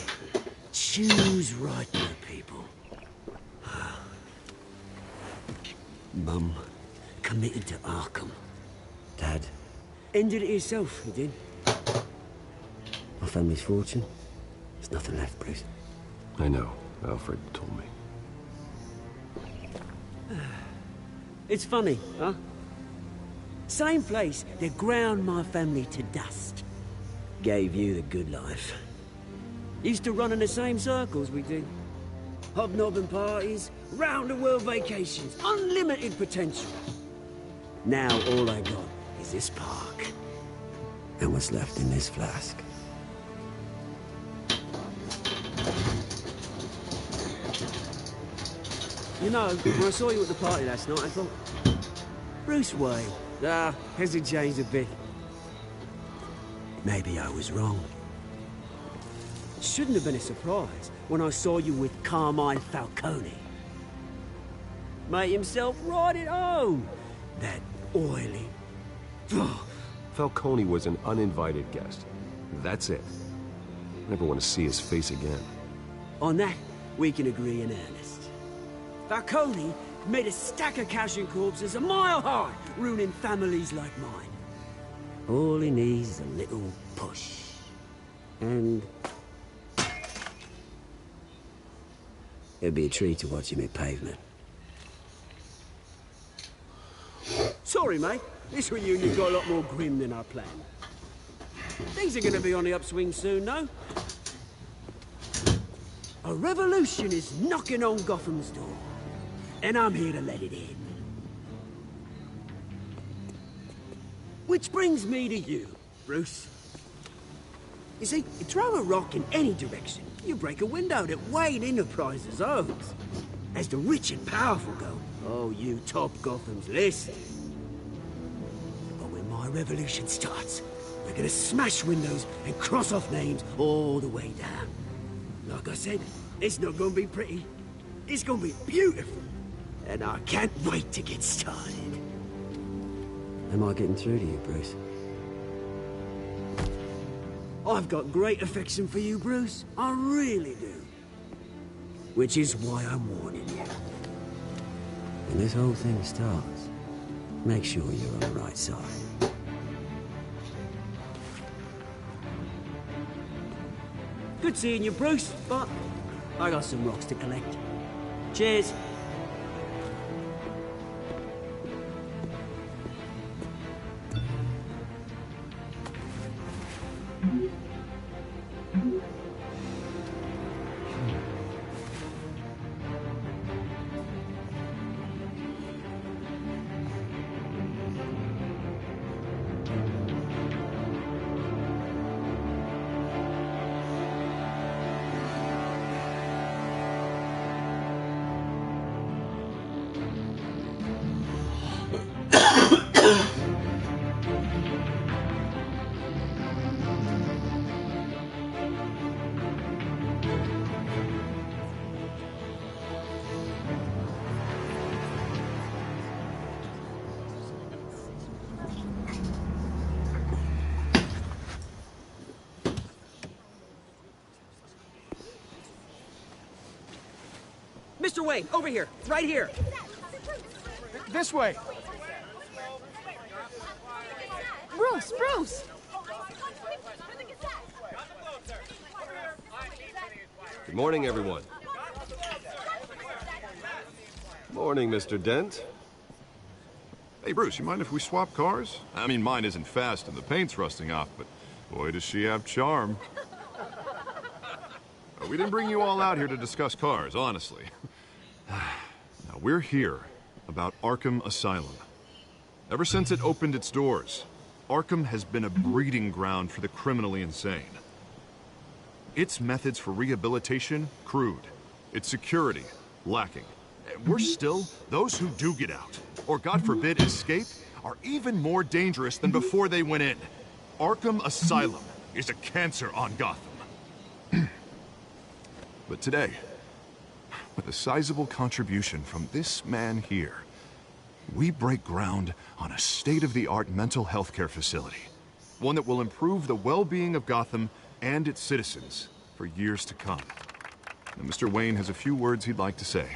chews right through people. Mum committed to Arkham. Dad ended it himself, he did. My family's fortune, there's nothing left, Bruce. I know. Alfred told me. It's funny, huh? Same place that ground my family to dust. Gave you the good life. Used to run in the same circles we did. Hobnobbing parties, round-the-world vacations, unlimited potential. Now all I got is this park. And what's left in this flask. You know, when I saw you at the party last night, I thought... Bruce Wayne. Hasn't changed a bit. Maybe I was wrong. Shouldn't have been a surprise when I saw you with Carmine Falcone. Made himself right at home. That oily... Falcone was an uninvited guest. That's it. Never want to see his face again. On that, we can agree in earnest. Falcone made a stack of cash and corpses a mile high, ruining families like mine. All he needs is a little push. And... it'd be a treat to watch him hit pavement. Sorry, mate. This reunion got a lot more grim than I planned. Things are gonna be on the upswing soon, no? A revolution is knocking on Gotham's door. And I'm here to let it in. Which brings me to you, Bruce. You see, you throw a rock in any direction, you break a window that Wayne Enterprises owns. As the rich and powerful go, oh, you top Gotham's list. But when my revolution starts, we're gonna smash windows and cross off names all the way down. Like I said, it's not gonna be pretty. It's gonna be beautiful. And I can't wait to get started. Am I getting through to you, Bruce? I've got great affection for you, Bruce. I really do. Which is why I'm warning you. When this whole thing starts, make sure you're on the right side. Good seeing you, Bruce, but I got some rocks to collect. Cheers. Mr. Wayne, over here, right here. This way. Bruce, Bruce! Good morning, everyone. Morning, Mr. Dent. Hey, Bruce, you mind if we swap cars? I mean, mine isn't fast and the paint's rusting off, but boy, does she have charm. We didn't bring you all out here to discuss cars, honestly. Now, we're here about Arkham Asylum. Ever since it opened its doors, Arkham has been a breeding ground for the criminally insane. Its methods for rehabilitation, crude. Its security, lacking. Worse still, those who do get out, or God forbid escape, are even more dangerous than before they went in. Arkham Asylum is a cancer on Gotham. But today, with a sizable contribution from this man here, we break ground on a state-of-the-art mental health care facility. One that will improve the well-being of Gotham and its citizens for years to come. Now, Mr. Wayne has a few words he'd like to say.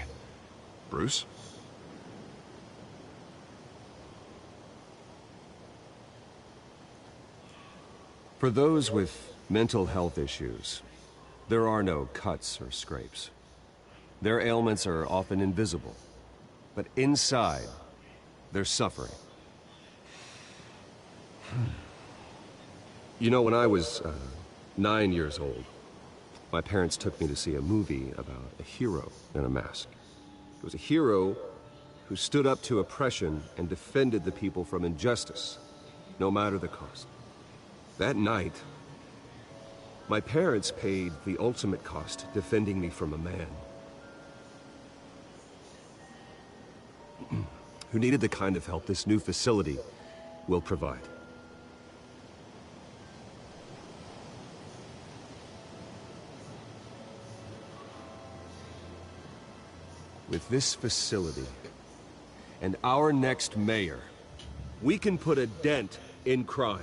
Bruce? For those with mental health issues, there are no cuts or scrapes. Their ailments are often invisible, but inside, they're suffering. You know, when I was 9 years old, my parents took me to see a movie about a hero in a mask. It was a hero who stood up to oppression and defended the people from injustice, no matter the cost. That night, my parents paid the ultimate cost defending me from a man who needed the kind of help this new facility will provide. With this facility and our next mayor, we can put a dent in crime.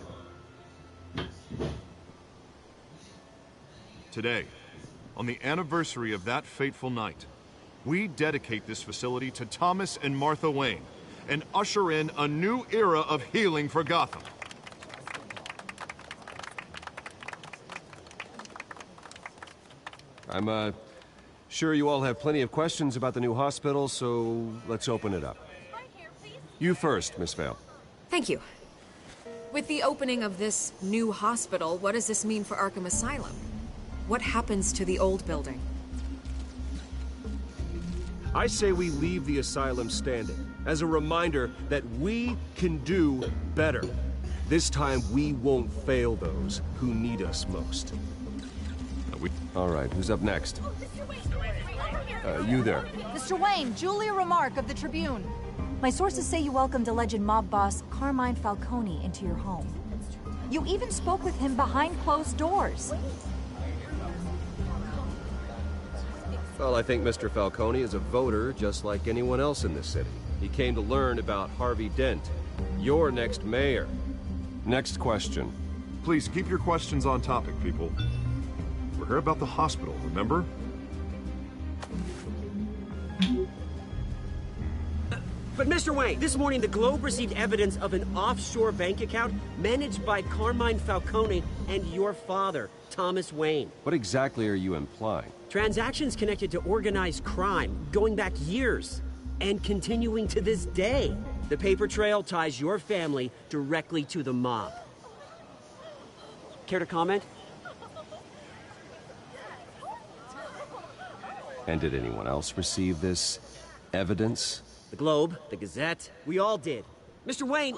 Today, on the anniversary of that fateful night, we dedicate this facility to Thomas and Martha Wayne and usher in a new era of healing for Gotham. I'm sure you all have plenty of questions about the new hospital, so let's open it up. You first, Miss Vale. Thank you. With the opening of this new hospital, what does this mean for Arkham Asylum? What happens to the old building? I say we leave the asylum standing as a reminder that we can do better. This time we won't fail those who need us most. All right, who's up next? You there. Mr. Wayne, Julia Remark of the Tribune. My sources say you welcomed alleged mob boss Carmine Falcone into your home. You even spoke with him behind closed doors. Well, I think Mr. Falcone is a voter just like anyone else in this city. He came to learn about Harvey Dent, your next mayor. Next question. Please keep your questions on topic, people. We're here about the hospital, remember? But Mr. Wayne, this morning the Globe received evidence of an offshore bank account managed by Carmine Falcone and your father, Thomas Wayne. What exactly are you implying? Transactions connected to organized crime, going back years, and continuing to this day. The paper trail ties your family directly to the mob. Care to comment? And did anyone else receive this evidence? The Globe, the Gazette, we all did. Mr. Wayne,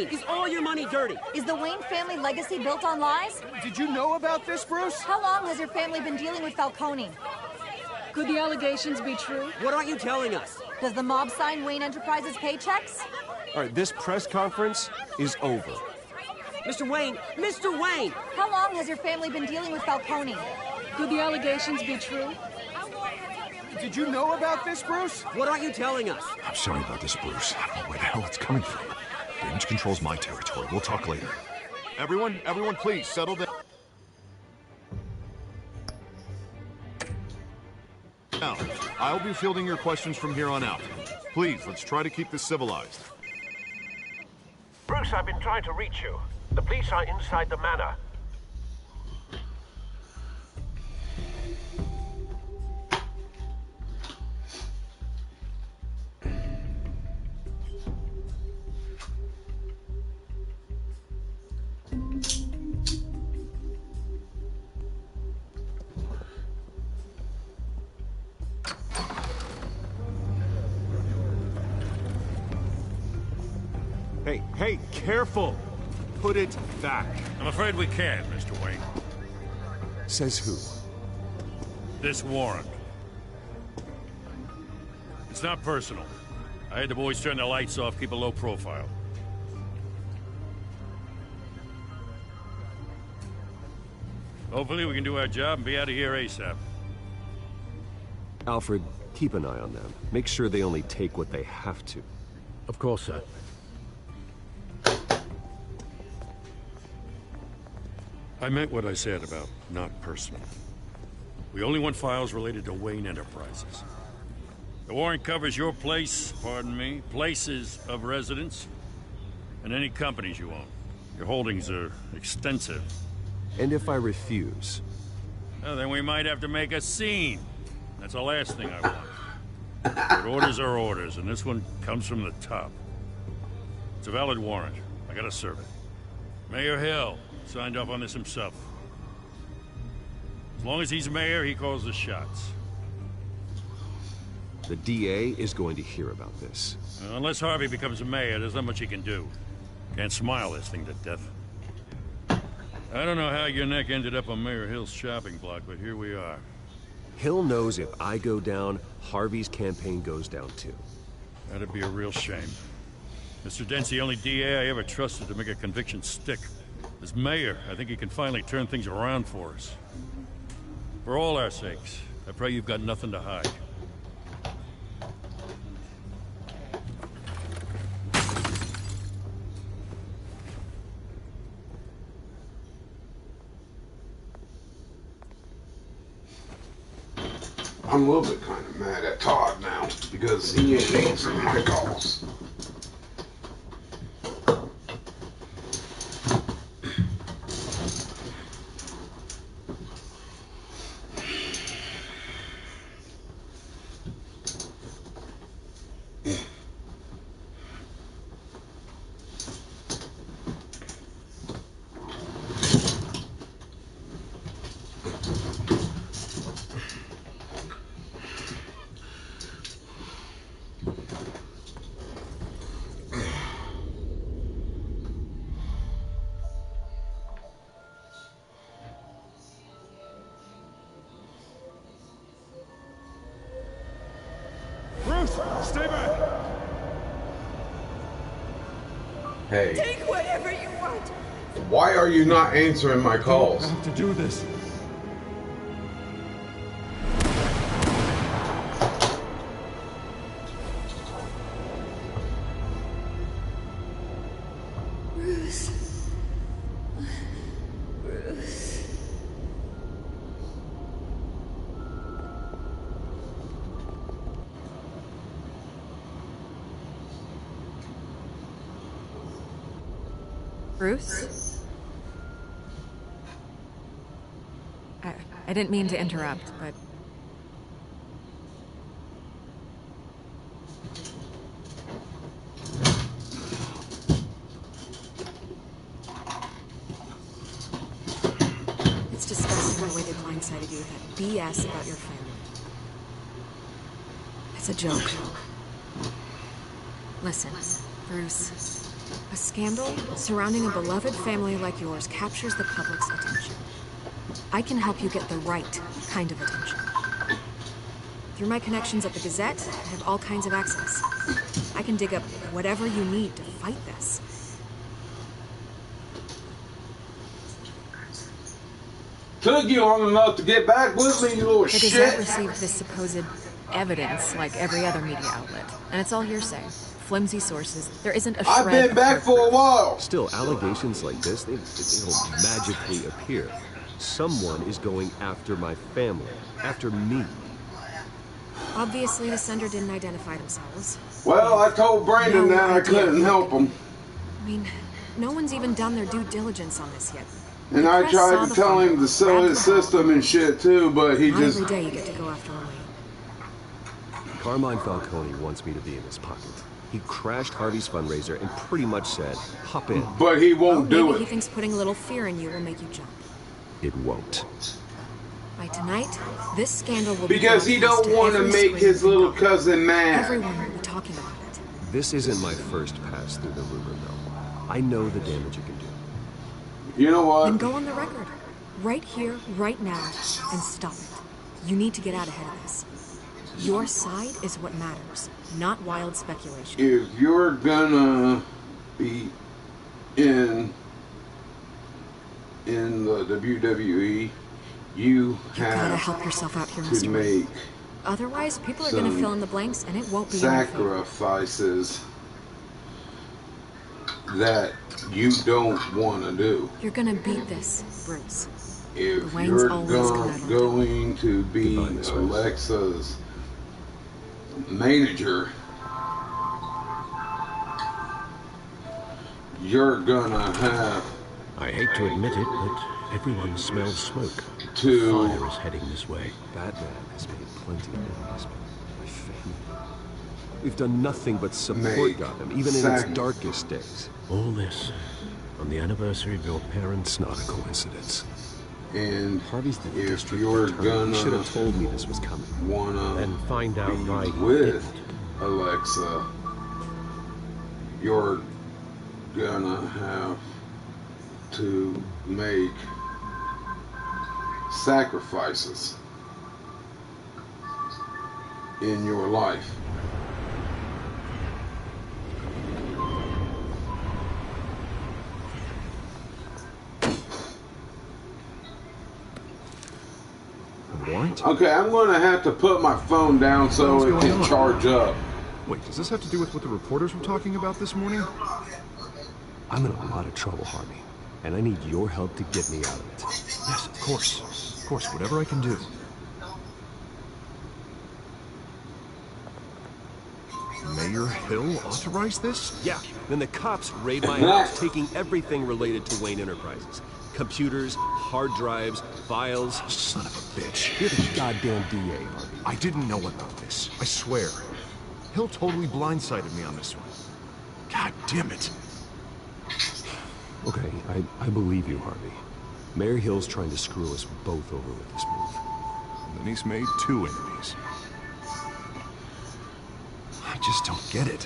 is all your money dirty? Is the Wayne family legacy built on lies? Did you know about this, Bruce? How long has your family been dealing with Falcone? Could the allegations be true? What aren't you telling us? Does the mob sign Wayne Enterprises paychecks? All right, this press conference is over. Mr. Wayne! How long has your family been dealing with Falcone? Could the allegations be true? Did you know about this, Bruce? What aren't you telling us? I'm sorry about this, Bruce. I don't know where the hell it's coming from. Damage control's my territory. We'll talk later. Everyone, please, settle down. Now, I'll be fielding your questions from here on out. Please, let's try to keep this civilized. Bruce, I've been trying to reach you. The police are inside the manor. Hey, careful! Put it back. I'm afraid we can't, Mr. Wayne. Says who? This warrant. It's not personal. I had the boys turn the lights off, keep a low profile. Hopefully we can do our job and be out of here ASAP. Alfred, keep an eye on them. Make sure they only take what they have to. Of course, sir. I meant what I said about not personal. We only want files related to Wayne Enterprises. The warrant covers your place, pardon me, places of residence, and any companies you own. Your holdings are extensive. And if I refuse? Well, then we might have to make a scene. That's the last thing I want. But orders are orders, and this one comes from the top. It's a valid warrant. I gotta serve it. Mayor Hill signed off on this himself. As long as he's mayor, he calls the shots. The DA is going to hear about this. Unless Harvey becomes mayor, there's not much he can do. Can't smile this thing to death. I don't know how your neck ended up on Mayor Hill's shopping block, but here we are. Hill knows if I go down, Harvey's campaign goes down too. That'd be a real shame. Mr. Dent's the only DA I ever trusted to make a conviction stick. As mayor, I think he can finally turn things around for us. For all our sakes, I pray you've got nothing to hide. I'm a little bit kind of mad at Todd now because he ain't answering my calls. Stay back! Hey. Take whatever you want. Why are you not answering my calls? I have to do this. Bruce. Bruce. Bruce? I didn't mean to interrupt, but... It's disgusting the way they blindsided you with that BS about your family. It's a joke. Listen, Bruce. A scandal surrounding a beloved family like yours captures the public's attention. I can help you get the right kind of attention. Through my connections at the Gazette, I have all kinds of access. I can dig up whatever you need to fight this. Took you long enough to get back with me, you little The shit. Gazette received this supposed evidence like every other media outlet, and it's all hearsay. Flimsy sources. There isn't a shred I've been of back for a while. Still, allegations like this, they don't magically appear. Someone is going after my family, after me. Obviously, the sender didn't identify themselves. Well, I told Brandon No that I idea. couldn't help him. I mean, no one's even done their due diligence on this yet. And The I press saw tried to the tell him fumble, to sell grabbed his the ball. system and shit too, but he Not just... every day you get to go after a Wayne. Carmine Falcone wants me to be in his pocket. He crashed Harvey's fundraiser and pretty much said, hop in. But he won't do Maybe it. he thinks putting a little fear in you will make you jump. It won't. By tonight, this scandal will be Because he don't broadcast want to every make screen his you little go. cousin mad. Everyone will be talking about it. This isn't my first pass through the rumor mill. I know the damage it can do. You know what? Then go on the record. Right here, right now, and stop it. You need to get out ahead of this. Your side is what matters, not wild speculation. If you're gonna be in the WWE, you gotta have help yourself out here, to Mr. Wayne. make Otherwise, people are gonna some fill in the blanks, and it won't be in your favor. sacrifices that you don't want to do. You're gonna beat this, Bruce. If The Waynes you're always come out on top. going to be Goodbye, Miss Wayne. Alexa's manager, you're gonna have I hate to admit it, but everyone smells smoke. to Fire is heading this way. Batman has made plenty of enemies. My family. We've done nothing but support Make Gotham, even in its sac- darkest days. All this on the anniversary of your parents' It's not a coincidence. and Harvey's the if district you're attorney. He should gonna have told me this was coming. wanna Then find out be why he with didn't. Alexa, you're gonna have to make sacrifices in your life. What? Okay, I'm gonna have to put my phone down so What's it going can on? charge up. Wait, does this have to do with what the reporters were talking about this morning? I'm in a lot of trouble, Harvey. And I need your help to get me out of it. Yes, of course. Of course, whatever I can do. Mayor Hill authorized this? Yeah, then the cops raid my house, taking everything related to Wayne Enterprises. Computers, hard drives, files. Son of a bitch. You're the goddamn DA, Harvey. I didn't know about this. I swear. Hill totally blindsided me on this one. God damn it. Okay, I believe you, Harvey. Mayor Hill's trying to screw us both over with this move. And then he's made 2 enemies. I just don't get it.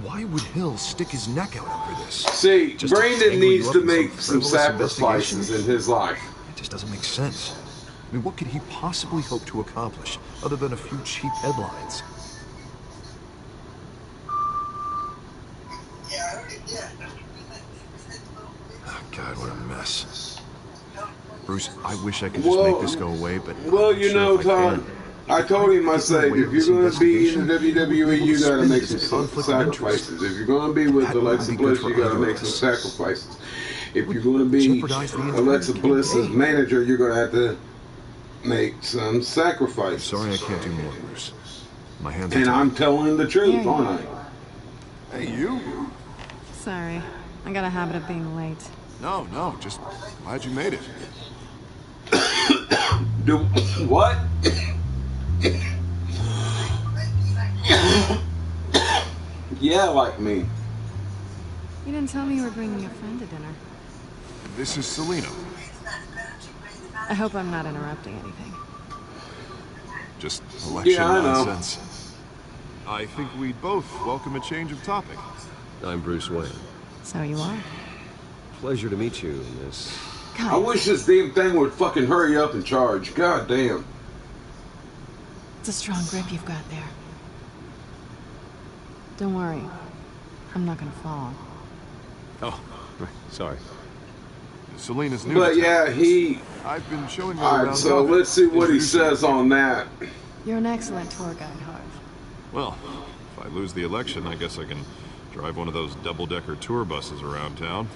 Why would Hill stick his neck out over this? See, Just to Brandon tangle you needs up to in make some some frivolous sacrifices in his life. It just doesn't make sense. I mean, what could he possibly hope to accomplish other than a few cheap headlines? Oh, God, what a mess. Bruce, I wish I could just make this go away, but Well, I'm not you sure know, if I can. Todd, I told him, I said, away if with you're this going to be in investigation, the WWE, you got to spin make it as a some conflict of interest. sacrifices. If you're going to be with That wouldn't Alexa be good Bliss, for you got to either of make some us. sacrifices. If you're going to be Jeopardize the entire Alexa Bliss's campaign. manager, you're going to have to make some sacrifices. Sorry I can't do more, Bruce. My hands are And tied. I'm telling the truth, Yeah. aren't I? Hey, you? Sorry. I got a habit of being late. No, just glad you made it. Do what? Yeah, like me. You didn't tell me you were bringing a friend to dinner. This is Selena. I hope I'm not interrupting anything. Just election Yeah, I know. nonsense. I think we'd both welcome a change of topic. I'm Bruce Wayne. So you are. Pleasure to meet you, Miss... I wish this damn thing would fucking hurry up and charge. God damn. It's a strong grip you've got there. Don't worry. I'm not gonna fall. Oh, right, sorry. Selena's new. But to town. yeah, he... I've been showing her Alright, around so Gotham, let's see what he introducing her. says on that. You're an excellent tour guide, Harv. Well, if I lose the election, I guess I can drive one of those double-decker tour buses around town.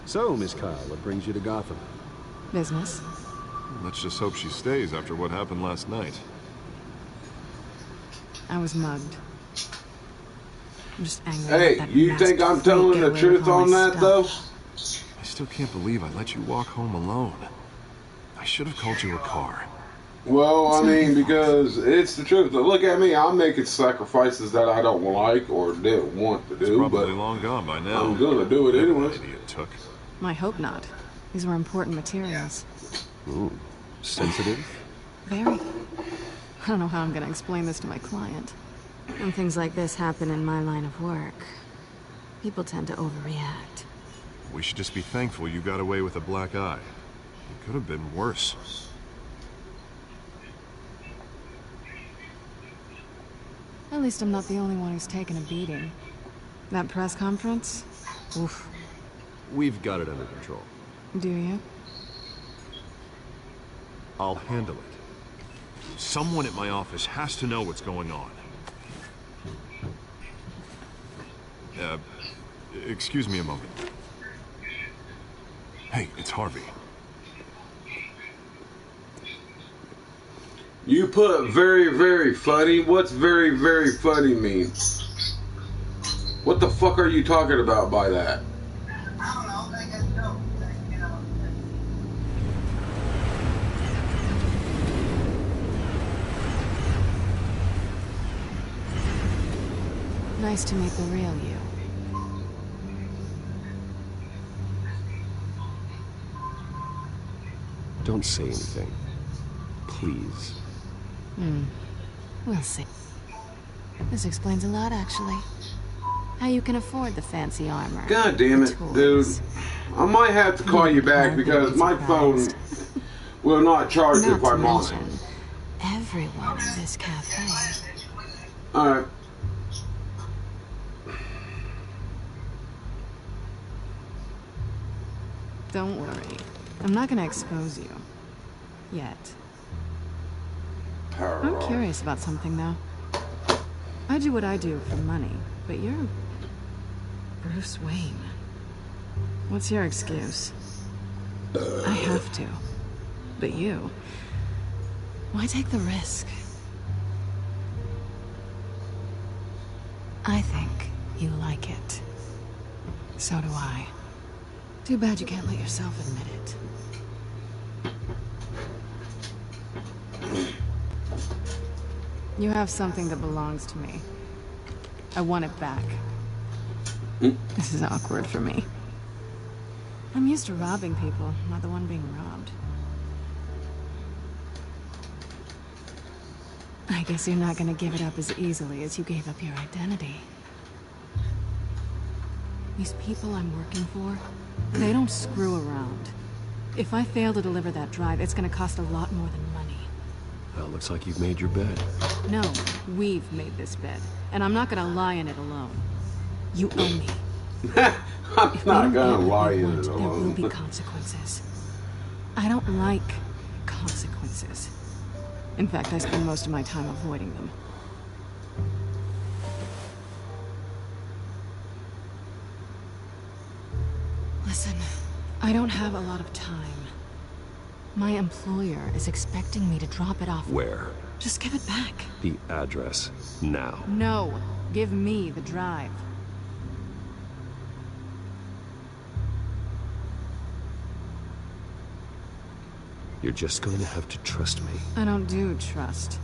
So, Miss Kyle, what brings you to Gotham? Business. Let's just hope she stays after what happened last night. I was mugged. I'm just angry. Hey, you think I'm telling the truth on that, though? I still can't believe I let you walk home alone. I should have called you a car. Well, I mean, because it's the truth. Look at me. I'm making sacrifices that I don't like or didn't want to do. It's probably but long gone by now. I'm going to do it anyway. Idiot took. I hope not. These were important materials. Ooh, sensitive? Very. I don't know how I'm going to explain this to my client. When things like this happen in my line of work, people tend to overreact. We should just be thankful you got away with a black eye. It could have been worse. At least I'm not the only one who's taken a beating. That press conference? Oof. We've got it under control. Do you? I'll handle it. Someone at my office has to know what's going on. Excuse me a moment. Hey, it's Harvey. You put very, very funny. What's very, very funny mean? What the fuck are you talking about by that? Nice to meet the real you. Don't say anything. Please. We'll see. This explains a lot, actually. How you can afford the fancy armor. God damn it, dude. I might have to call you back because my phone will not charge if I'm on it. Everyone in this cafe. Alright. Don't worry. I'm not gonna expose you. Yet. I'm curious about something, though. I do what I do for money, but you're Bruce Wayne. What's your excuse? I have to. But you... why take the risk? I think you like it. So do I. Too bad you can't let yourself admit it. You have something that belongs to me. I want it back. This is awkward for me. I'm used to robbing people, not the one being robbed. I guess you're not gonna give it up as easily as you gave up your identity. These people I'm working for, they don't screw around. If I fail to deliver that drive, it's gonna cost a lot more than money. Well, looks like you've made your bed. No, we've made this bed, and I'm not gonna lie in it alone. You owe me. I'm not gonna lie in it There will alone. be consequences. I don't like consequences. In fact, I spend most of my time avoiding them. Listen, I don't have a lot of time. My employer is expecting me to drop it off. Where? Just give it back. The address. Now. No, give me the drive. You're just going to have to trust me. I don't do trust.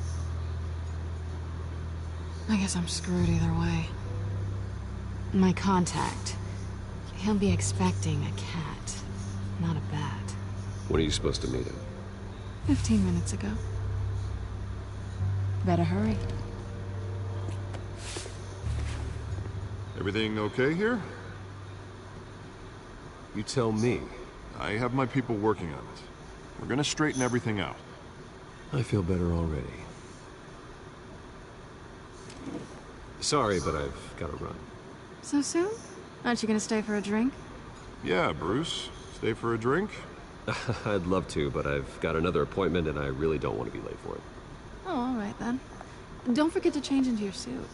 I guess I'm screwed either way. My contact. He'll be expecting a cat, not a bat. When are you supposed to meet him? 15 minutes ago. Better hurry. Everything okay here? You tell me. I have my people working on it. We're gonna straighten everything out. I feel better already. Sorry, but I've got to run. So soon? Aren't you gonna stay for a drink? Yeah, Bruce. Stay for a drink? I'd love to, but I've got another appointment and I really don't want to be late for it. Oh, all right then. Don't forget to change into your suit.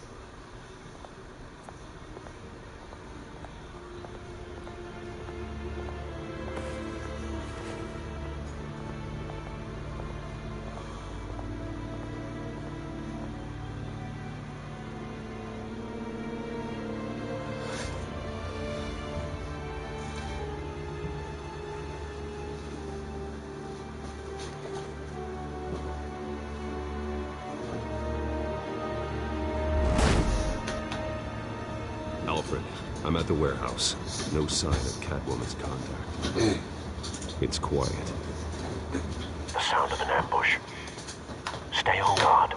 I'm at the warehouse. No sign of Catwoman's contact. It's quiet. The sound of an ambush. Stay on guard.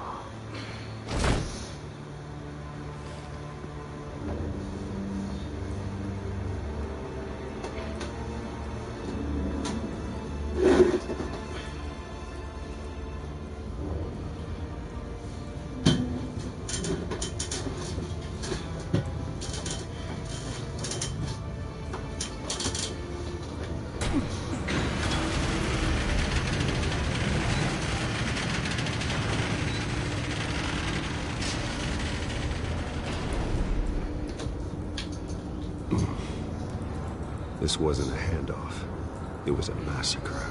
This wasn't a handoff. It was a massacre.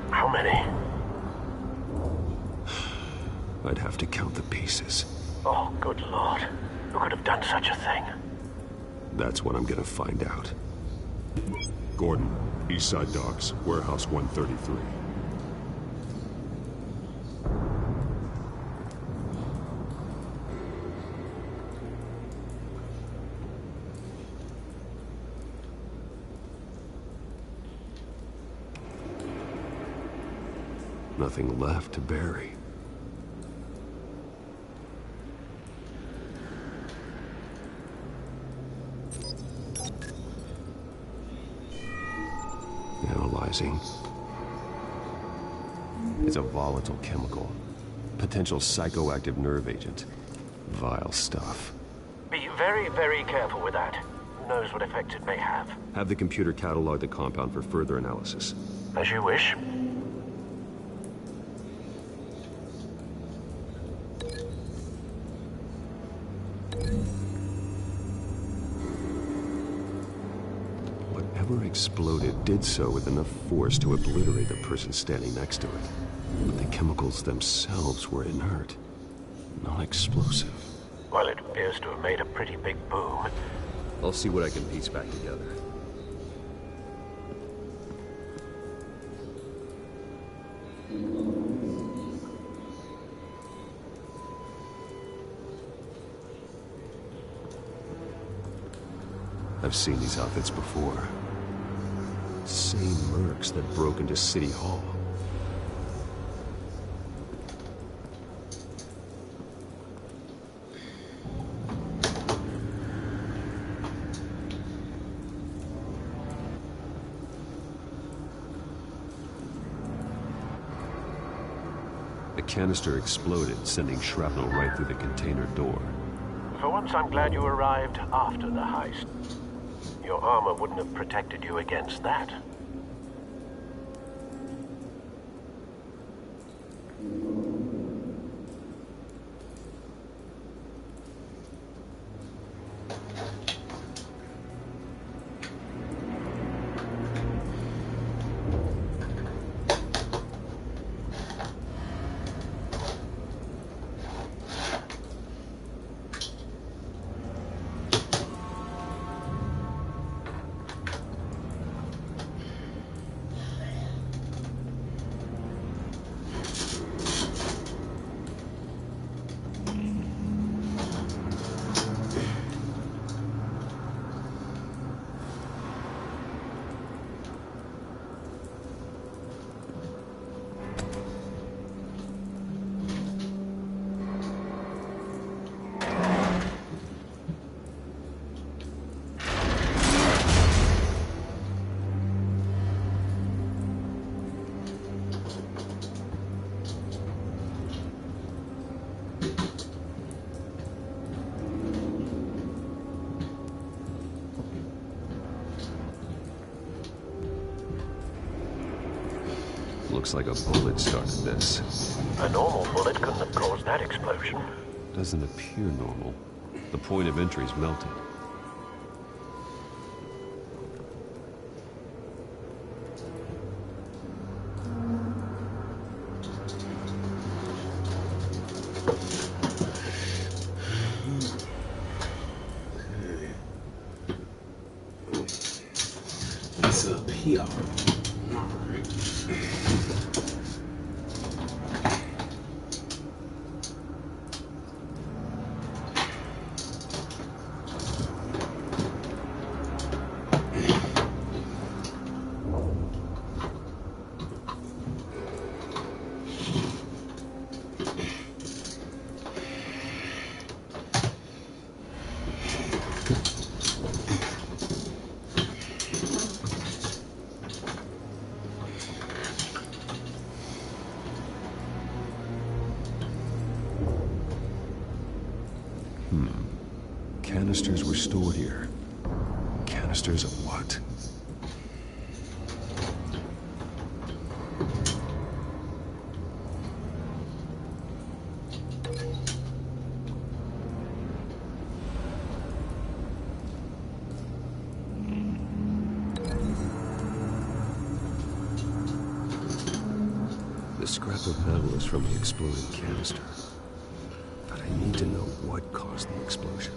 How many? I'd have to count the pieces. Oh, good Lord. Who could have done such a thing? That's what I'm gonna find out. Gordon, Eastside Docks, Warehouse 133. Nothing left to bury. Analyzing. It's a volatile chemical. Potential psychoactive nerve agent. Vile stuff. Be very, very careful with that. Who knows what effect it may have. Have the computer catalog the compound for further analysis. As you wish. Whatever exploded did so with enough force to obliterate the person standing next to it. But the chemicals themselves were inert, non-explosive. Well, it appears to have made a pretty big boom. I'll see what I can piece back together. I've seen these outfits before. Same mercs that broke into City Hall. The canister exploded, sending shrapnel right through the container door. For once, I'm glad you arrived after the heist. Your armor wouldn't have protected you against that. Looks like a bullet started this. A normal bullet couldn't have caused that explosion. Doesn't appear normal. The point of entry's melted. It's up here. Canisters were stored here. Canisters of what? The scrap of metal is from the exploding canister. But I need to know what caused the explosion.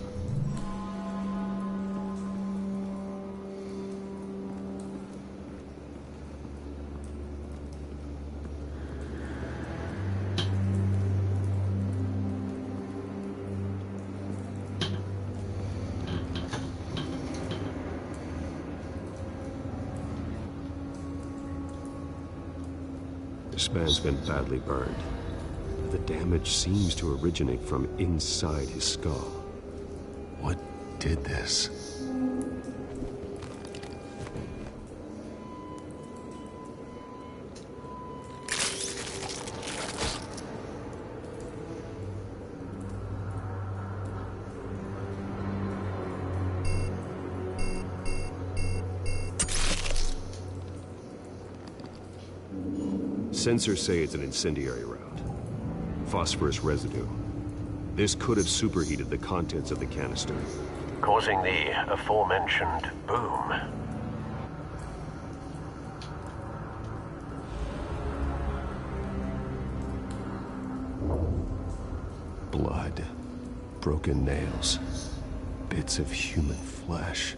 This man's been badly burned. The damage seems to originate from inside his skull. What did this? Sensors say it's an incendiary round. Phosphorus residue. This could have superheated the contents of the canister, causing the aforementioned boom. Blood, broken nails, bits of human flesh.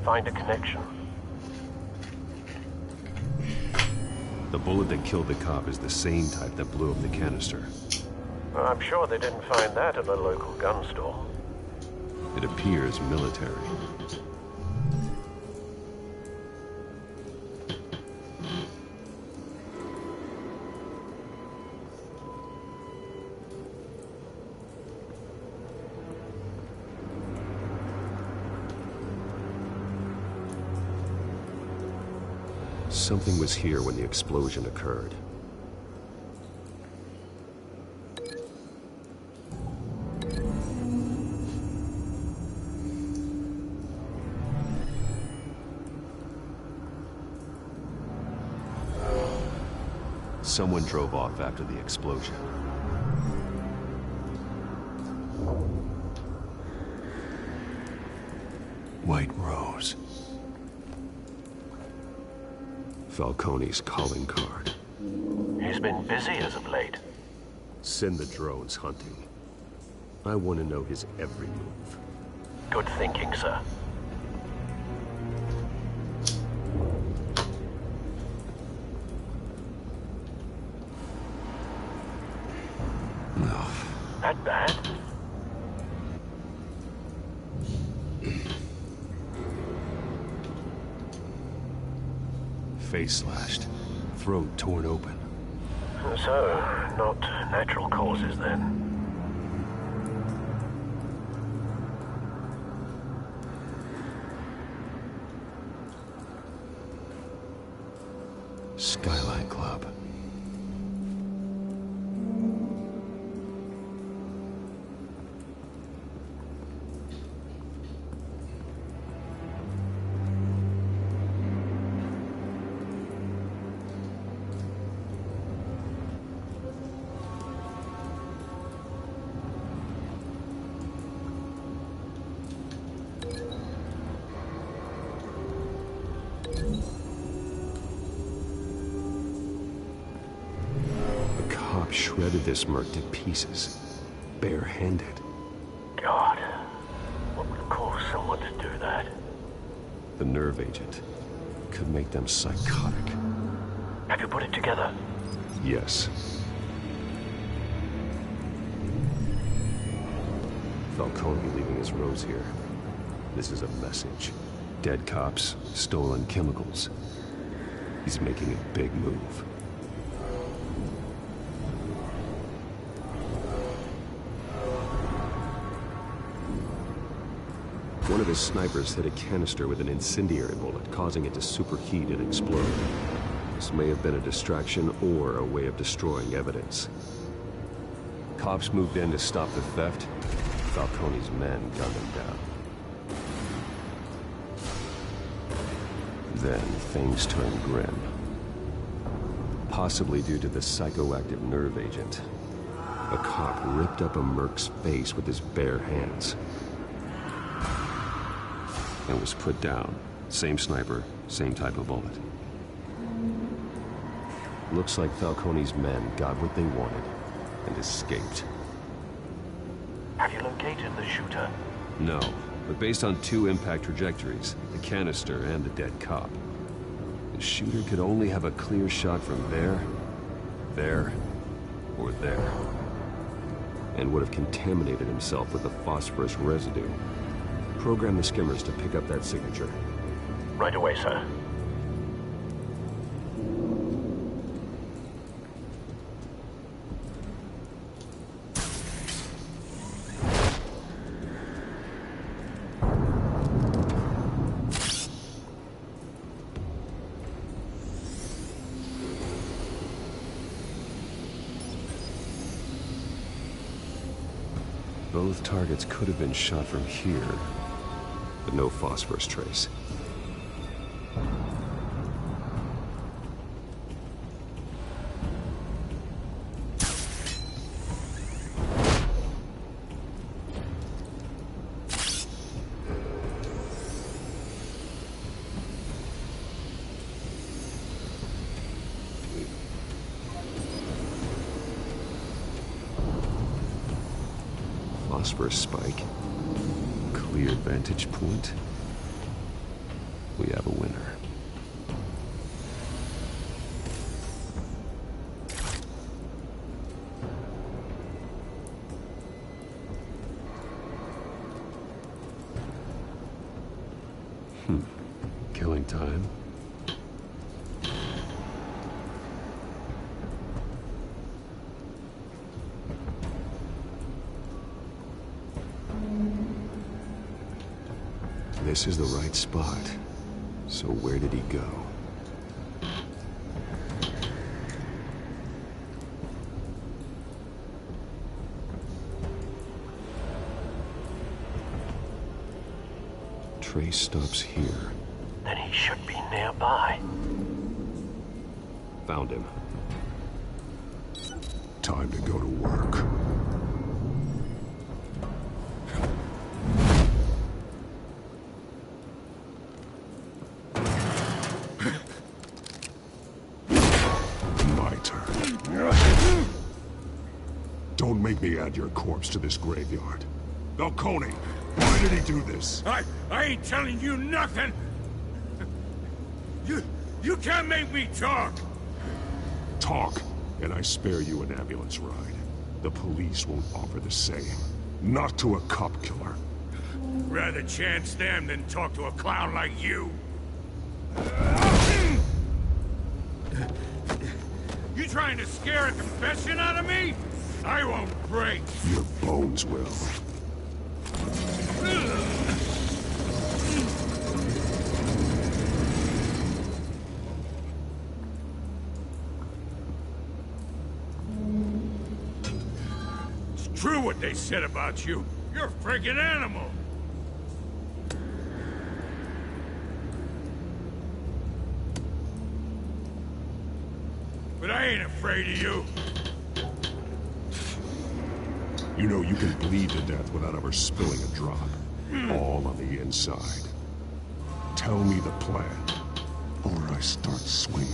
Find a connection. The bullet that killed the cop is the same type that blew up the canister. Well, I'm sure they didn't find that at a local gun store. It appears military. Something was here when the explosion occurred. Someone drove off after the explosion. White Rose. Falcone's calling card. He's been busy as of late. Send the drones hunting. I want to know his every move. Good thinking, sir. No. That bad? Face slashed, throat torn open. So, not natural causes then. Skyline Club. shredded this merc to pieces, barehanded. God, what would cause someone to do that? The nerve agent could make them psychotic. Have you put it together? Yes. Falcone leaving his rose here. This is a message. Dead cops, stolen chemicals. He's making a big move. One of his snipers hit a canister with an incendiary bullet, causing it to superheat and explode. This may have been a distraction or a way of destroying evidence. Cops moved in to stop the theft. Falcone's men gunned him down. Then things turned grim. Possibly due to the psychoactive nerve agent. A cop ripped up a merc's face with his bare hands. And was put down. Same sniper, same type of bullet. Looks like Falcone's men got what they wanted and escaped. Have you located the shooter? No, but based on 2 impact trajectories, the canister and the dead cop, the shooter could only have a clear shot from there, or there, and would have contaminated himself with the phosphorus residue. Program the skimmers to pick up that signature. Right away, sir. Both targets could have been shot from here, but no phosphorus trace. Phosphorus spike. Clear vantage point. We have a winner. Killing time. This is the right spot. So where did he go? Trace stops here. Then he should be nearby. Found him. Time to go to work. Don't make me add your corpse to this graveyard. Falcone, why did he do this? I ain't telling you nothing! You can't make me talk! Talk, and I spare you an ambulance ride. The police won't offer the same. Not to a cop killer. Rather chance them than talk to a clown like you. You trying to scare a confession out of me? I won't break. Your bones will. It's true what they said about you. You're a freaking animal. But I ain't afraid of you. You know you can bleed to death without ever spilling a drop. All on the inside. Tell me the plan, or I start swinging.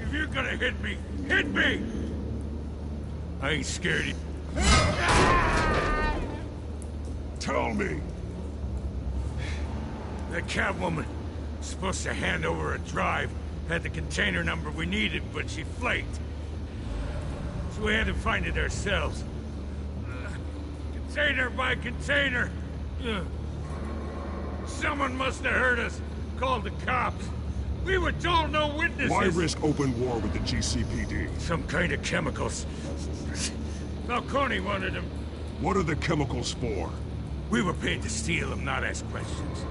If you're gonna hit me! Hit me! I ain't scared of you. Tell me! The Catwoman supposed to hand over a drive, had the container number we needed, but she flaked. So we had to find it ourselves. Container by container. Someone must have heard us, called the cops. We were told no witnesses. Why risk open war with the GCPD? Some kind of chemicals. Falcone wanted them. What are the chemicals for? We were paid to steal them, not ask questions.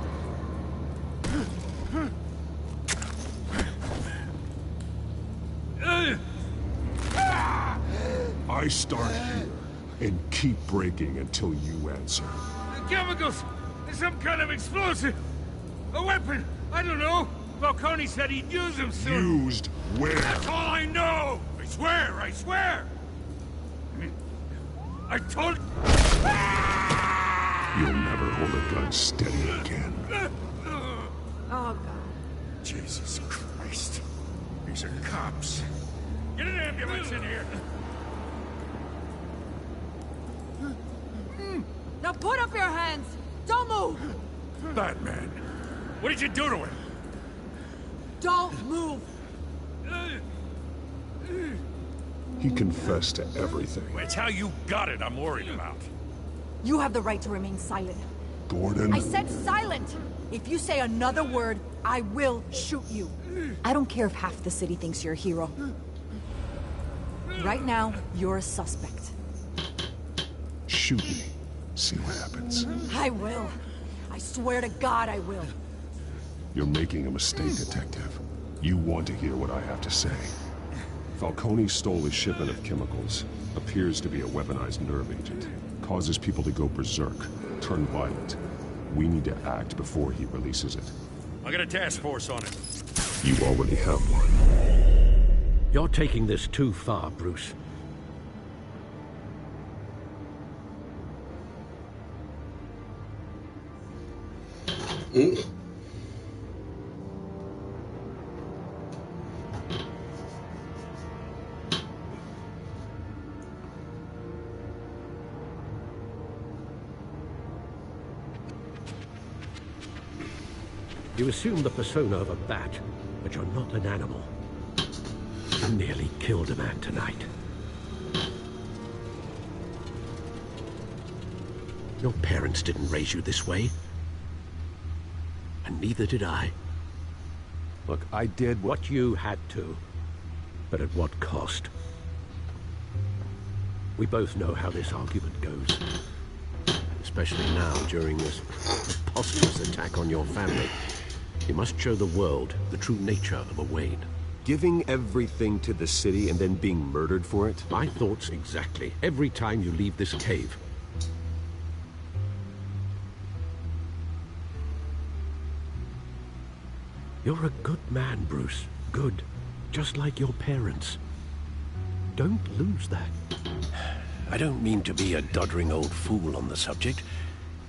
I start here and keep breaking until you answer. The chemicals! Some kind of explosive! A weapon! I don't know! Falcone said he'd use them soon. Used where? That's all I know! I swear! I swear! I told... You'll never hold a gun steady again. Oh, God. Jesus Christ. These are cops. Get an ambulance in here! Now put up your hands! Don't move! Batman, what did you do to him? Don't move! He confessed to everything. It's how you got it I'm worried about. You have the right to remain silent. Gordon? I said silent! If you say another word, I will shoot you. I don't care if half the city thinks you're a hero. Right now, you're a suspect. Shoot me. See what happens. I will. I swear to God I will. You're making a mistake, Detective. You want to hear what I have to say. Falcone stole a shipment of chemicals. Appears to be a weaponized nerve agent. Causes people to go berserk, turn violent. We need to act before he releases it. I got a task force on it. You already have one. You're taking this too far, Bruce. You assume the persona of a bat, but you're not an animal. You nearly killed a man tonight. Your parents didn't raise you this way. And neither did I. Look, I did what you had to. But at what cost? We both know how this argument goes. Especially now, during this preposterous attack on your family. You must show the world the true nature of a Wayne. Giving everything to the city and then being murdered for it? My thoughts exactly. Every time you leave this cave. You're a good man, Bruce. Good. Just like your parents. Don't lose that. I don't mean to be a doddering old fool on the subject,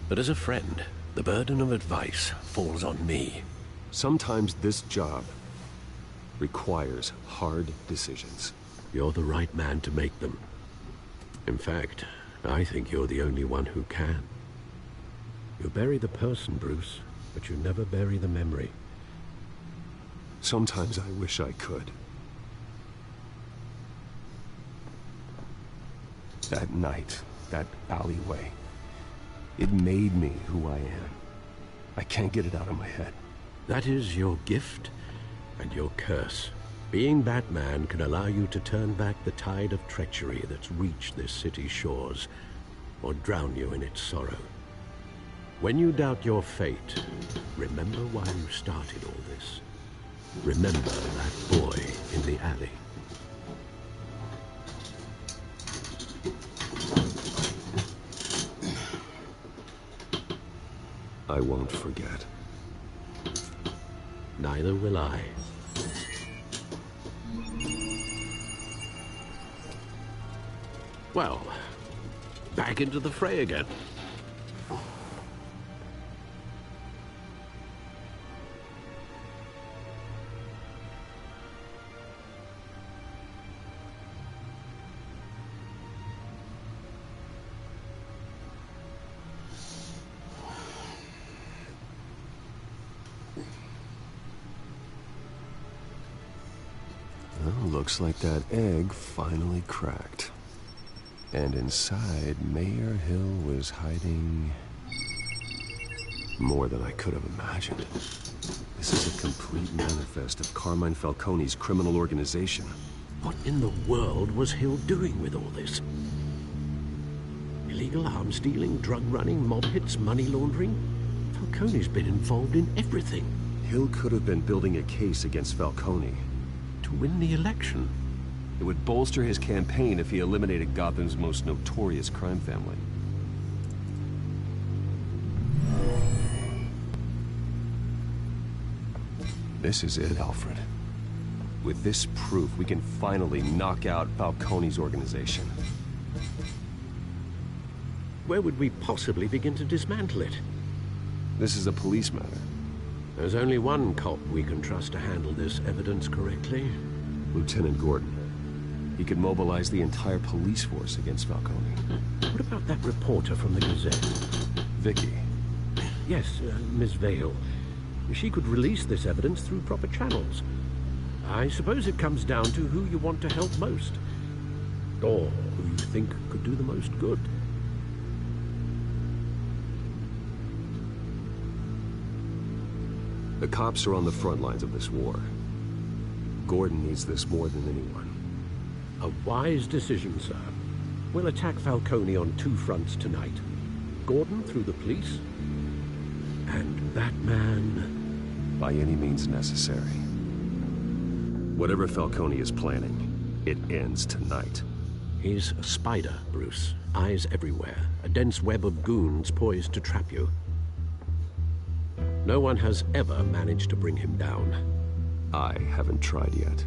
but as a friend, the burden of advice falls on me. Sometimes this job requires hard decisions. You're the right man to make them. In fact, I think you're the only one who can. You bury the person, Bruce, but you never bury the memory. Sometimes I wish I could. That night, that alleyway, it made me who I am. I can't get it out of my head. That is your gift and your curse. Being Batman can allow you to turn back the tide of treachery that's reached this city's shores, or drown you in its sorrow. When you doubt your fate, remember why you started all this. Remember that boy in the alley. I won't forget. Neither will I. Well, back into the fray again. Looks like that egg finally cracked. And inside, Mayor Hill was hiding more than I could have imagined. This is a complete manifest of Carmine Falcone's criminal organization. What in the world was Hill doing with all this? Illegal arms dealing, drug running, mob hits, money laundering? Falcone's been involved in everything. Hill could have been building a case against Falcone. To win the election? It would bolster his campaign if he eliminated Gotham's most notorious crime family. This is it, Alfred. With this proof, we can finally knock out Falcone's organization. Where would we possibly begin to dismantle it? This is a police matter. There's only one cop we can trust to handle this evidence correctly. Lieutenant Gordon. He could mobilize the entire police force against Falcone. What about that reporter from the Gazette? Vicky. Yes, Miss Vale. She could release this evidence through proper channels. I suppose it comes down to who you want to help most. Or who you think could do the most good. The cops are on the front lines of this war. Gordon needs this more than anyone. A wise decision, sir. We'll attack Falcone on two fronts tonight. Gordon through the police, and Batman... by any means necessary. Whatever Falcone is planning, it ends tonight. He's a spider, Bruce. Eyes everywhere. A dense web of goons poised to trap you. No one has ever managed to bring him down. I haven't tried yet.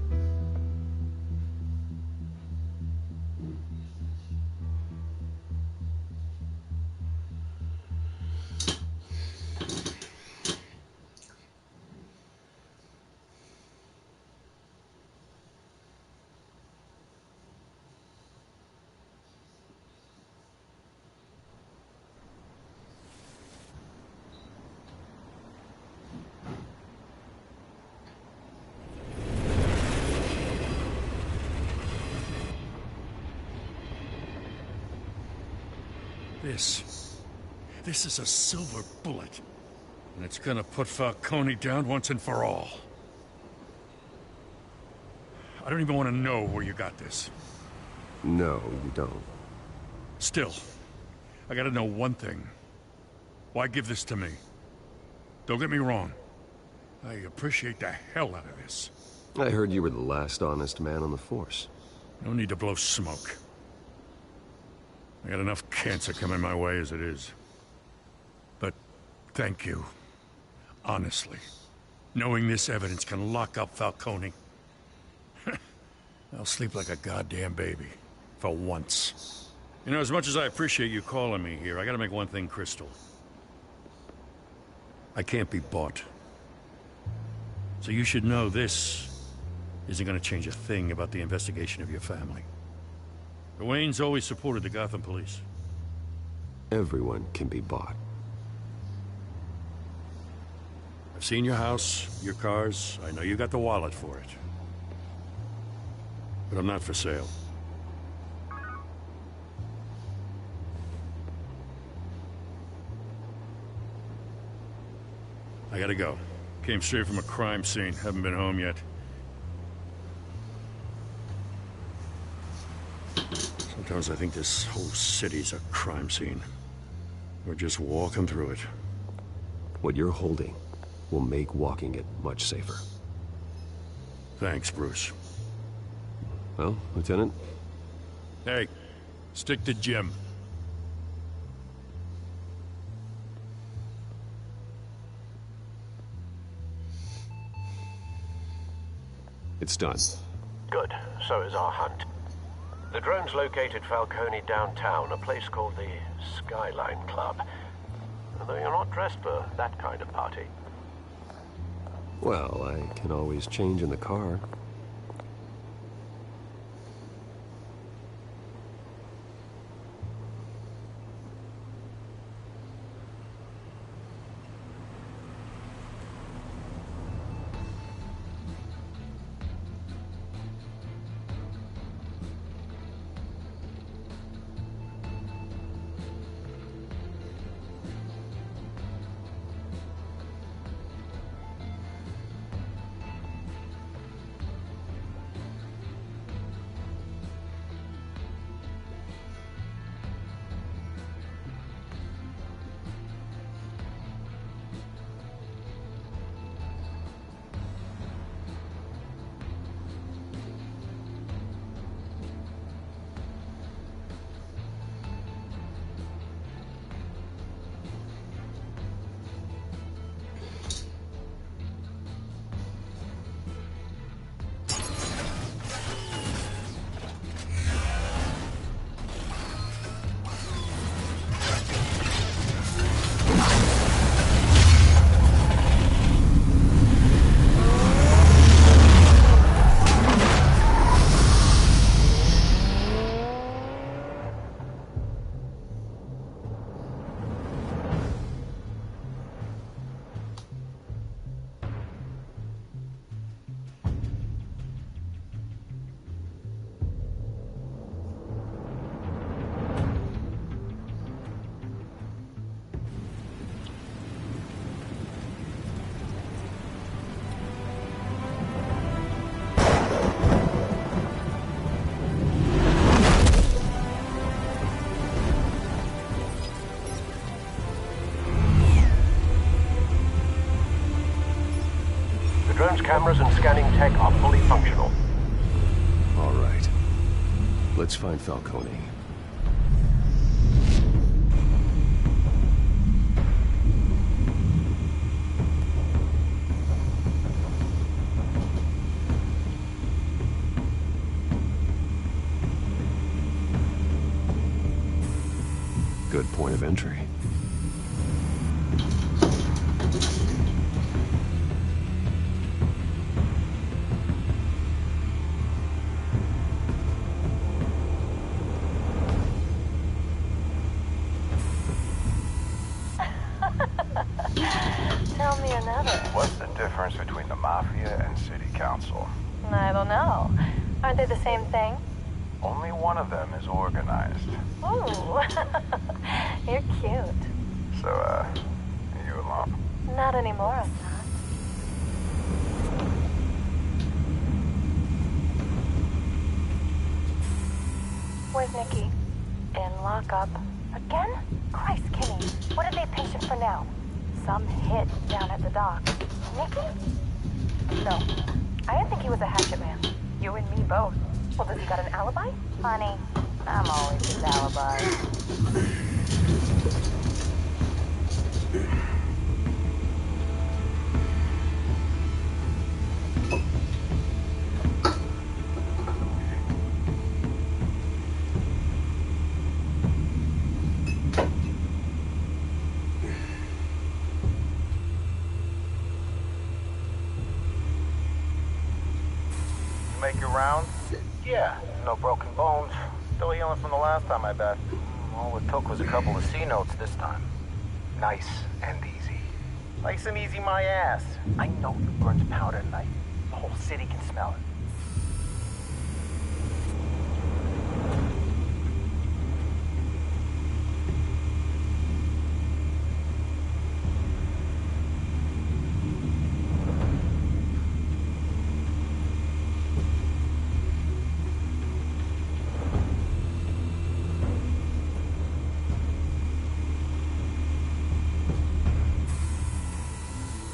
This is a silver bullet. And it's gonna put Falcone down once and for all. I don't even want to know where you got this. No, you don't. Still, I gotta know one thing. Why give this to me? Don't get me wrong. I appreciate the hell out of this. I heard you were the last honest man on the force. No need to blow smoke. I got enough cancer coming my way as it is. But thank you. Honestly. Knowing this evidence can lock up Falcone. I'll sleep like a goddamn baby. For once. You know, as much as I appreciate you calling me here, I gotta make one thing crystal. I can't be bought. So you should know this isn't gonna change a thing about the investigation of your family. The Waynes always supported the Gotham police. Everyone can be bought. I've seen your house, your cars. I know you got the wallet for it. But I'm not for sale. I gotta go. Came straight from a crime scene. Haven't been home yet. Sometimes I think this whole city's a crime scene. We're just walking through it. What you're holding will make walking it much safer. Thanks, Bruce. Well, Lieutenant? Hey, stick to Jim. It's done. Good. So is our hunt. The drones located Falcone downtown, a place called the Skyline Club. Though you're not dressed for that kind of party. Well, I can always change in the car. cameras and scanning tech are fully functional. All right. Let's find Falcone. Good point of entry. Tell me another. What's the difference between the Mafia and City Council? I don't know. Aren't they the same thing? Only one of them is organized. Ooh, you're cute. So, you alone? Not anymore, I'm not. Where's Nikki? In lockup. Again? Christ, Kenny. What did they pinch him for now? Some hit down at the dock. Nikki? No. I didn't think he was a hatchet man. You and me both. Well, does he got an alibi? Honey, I'm always his alibi. Make your round? Yeah, no broken bones. Still healing from the last time I bet. All it took was a couple of C notes this time. Nice and easy. Nice and easy my ass. I know he burns powder at night. The whole city can smell it.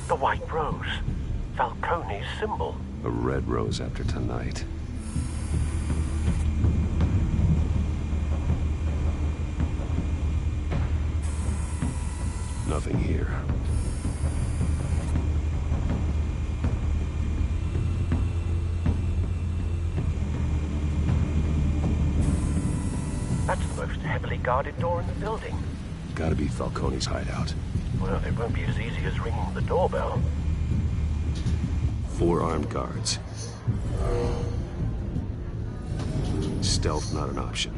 The white rose. Falcone's symbol. A red rose after tonight. Nothing here. That's the most heavily guarded door in the building. Gotta be Falcone's hideout. Well, it won't be as easy as ringing the doorbell. 4 armed guards. Stealth not an option.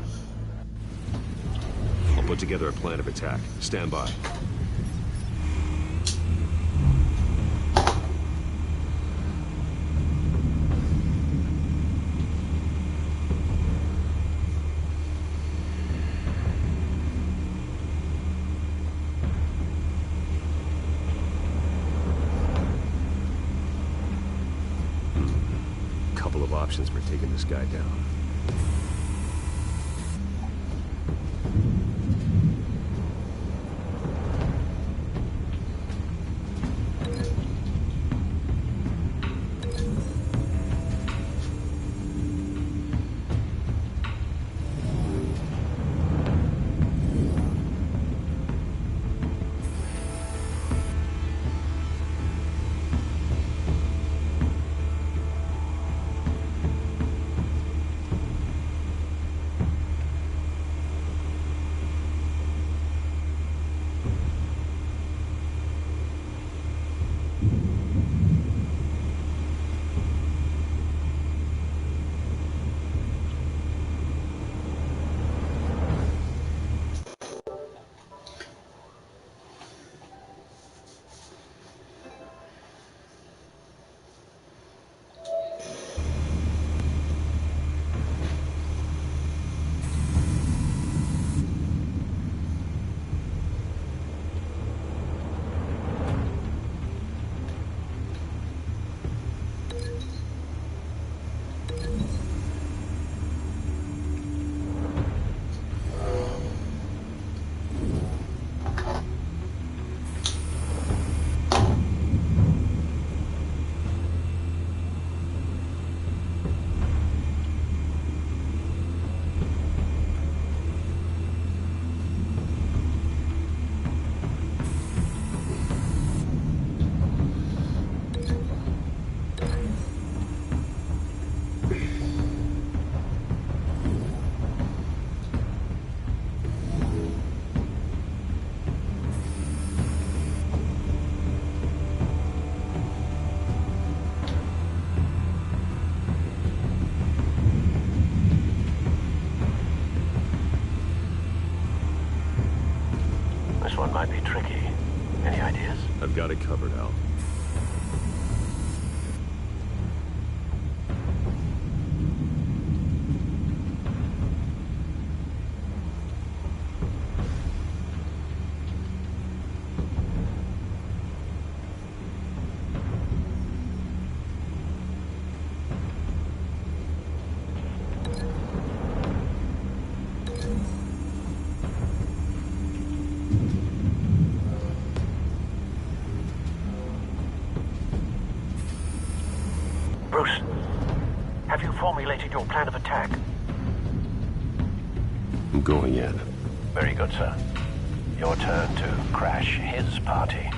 I'll put together a plan of attack. Stand by. Couple of options for taking this guy down. got it covered, Al. Bruce, have you formulated your plan of attack? I'm going in. Very good, sir. Your turn to crash his party.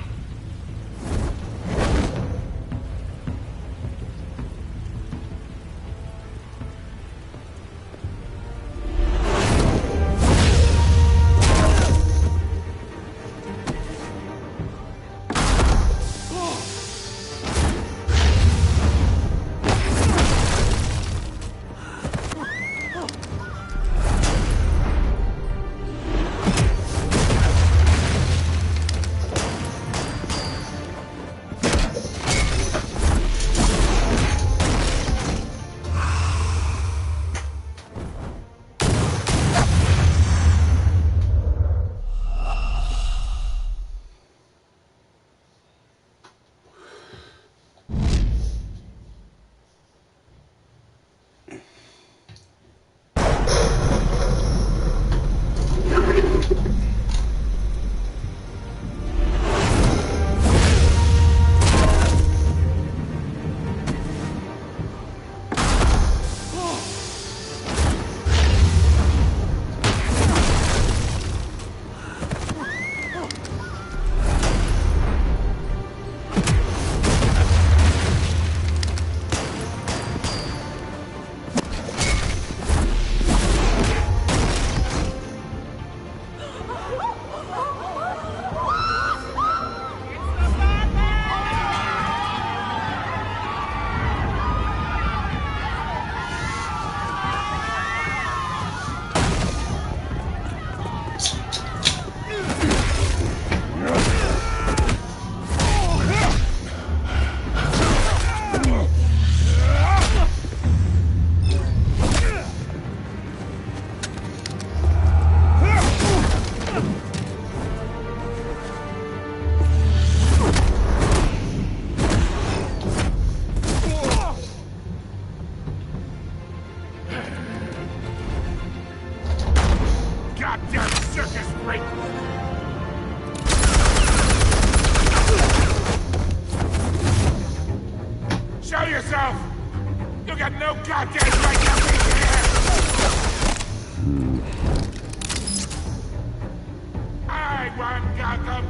Show yourself! You got no goddamn right to be here! I want Gotham!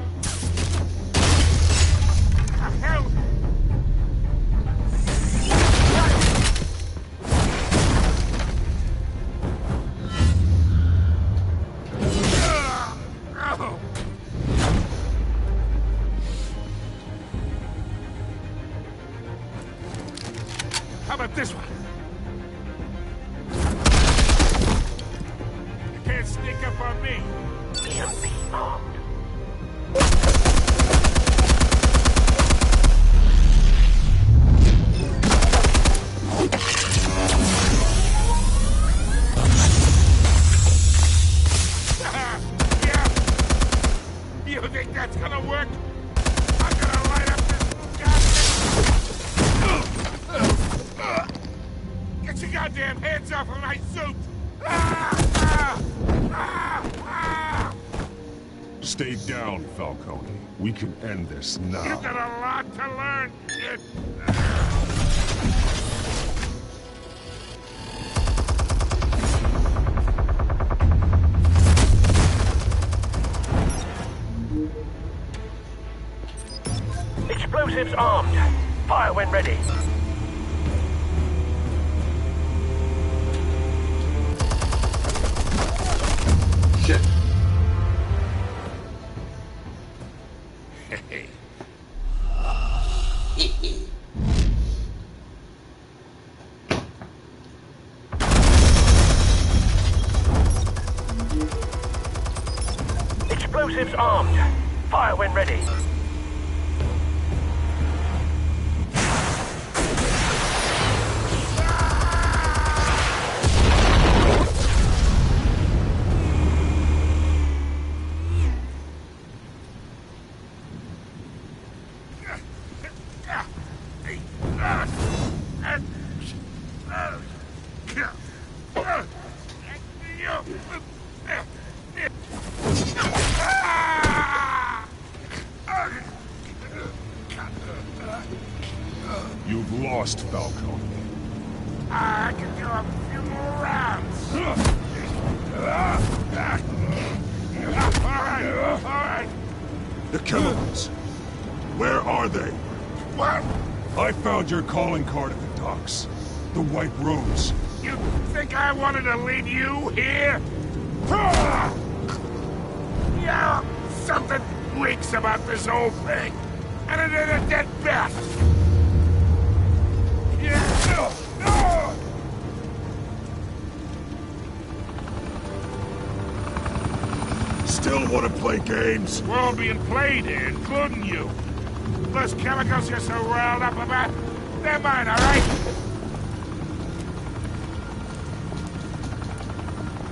The hell? How about this one? You can't sneak up on me. EMP armed. Yeah. You think that's gonna work? I'm gonna light up this goddamn... Get your goddamn hands off of my suit! Stay down, Falcone. We can end this now. You got a lot to learn, kid. Explosives armed. Fire when ready. Shit. Explosives armed. Fire when ready. You've lost, Falcone. I can do a few more rounds. All right. The chemicals. Where are they? What? I found your calling card at the docks. The White Rose. You think I wanted to leave you here? Yeah, something reeks about this whole thing. And it ain't a dead bat. Yeah. No. Still want to play games? We're all being played here, including you. Those chemicals you're so riled up about, they're mine, all right?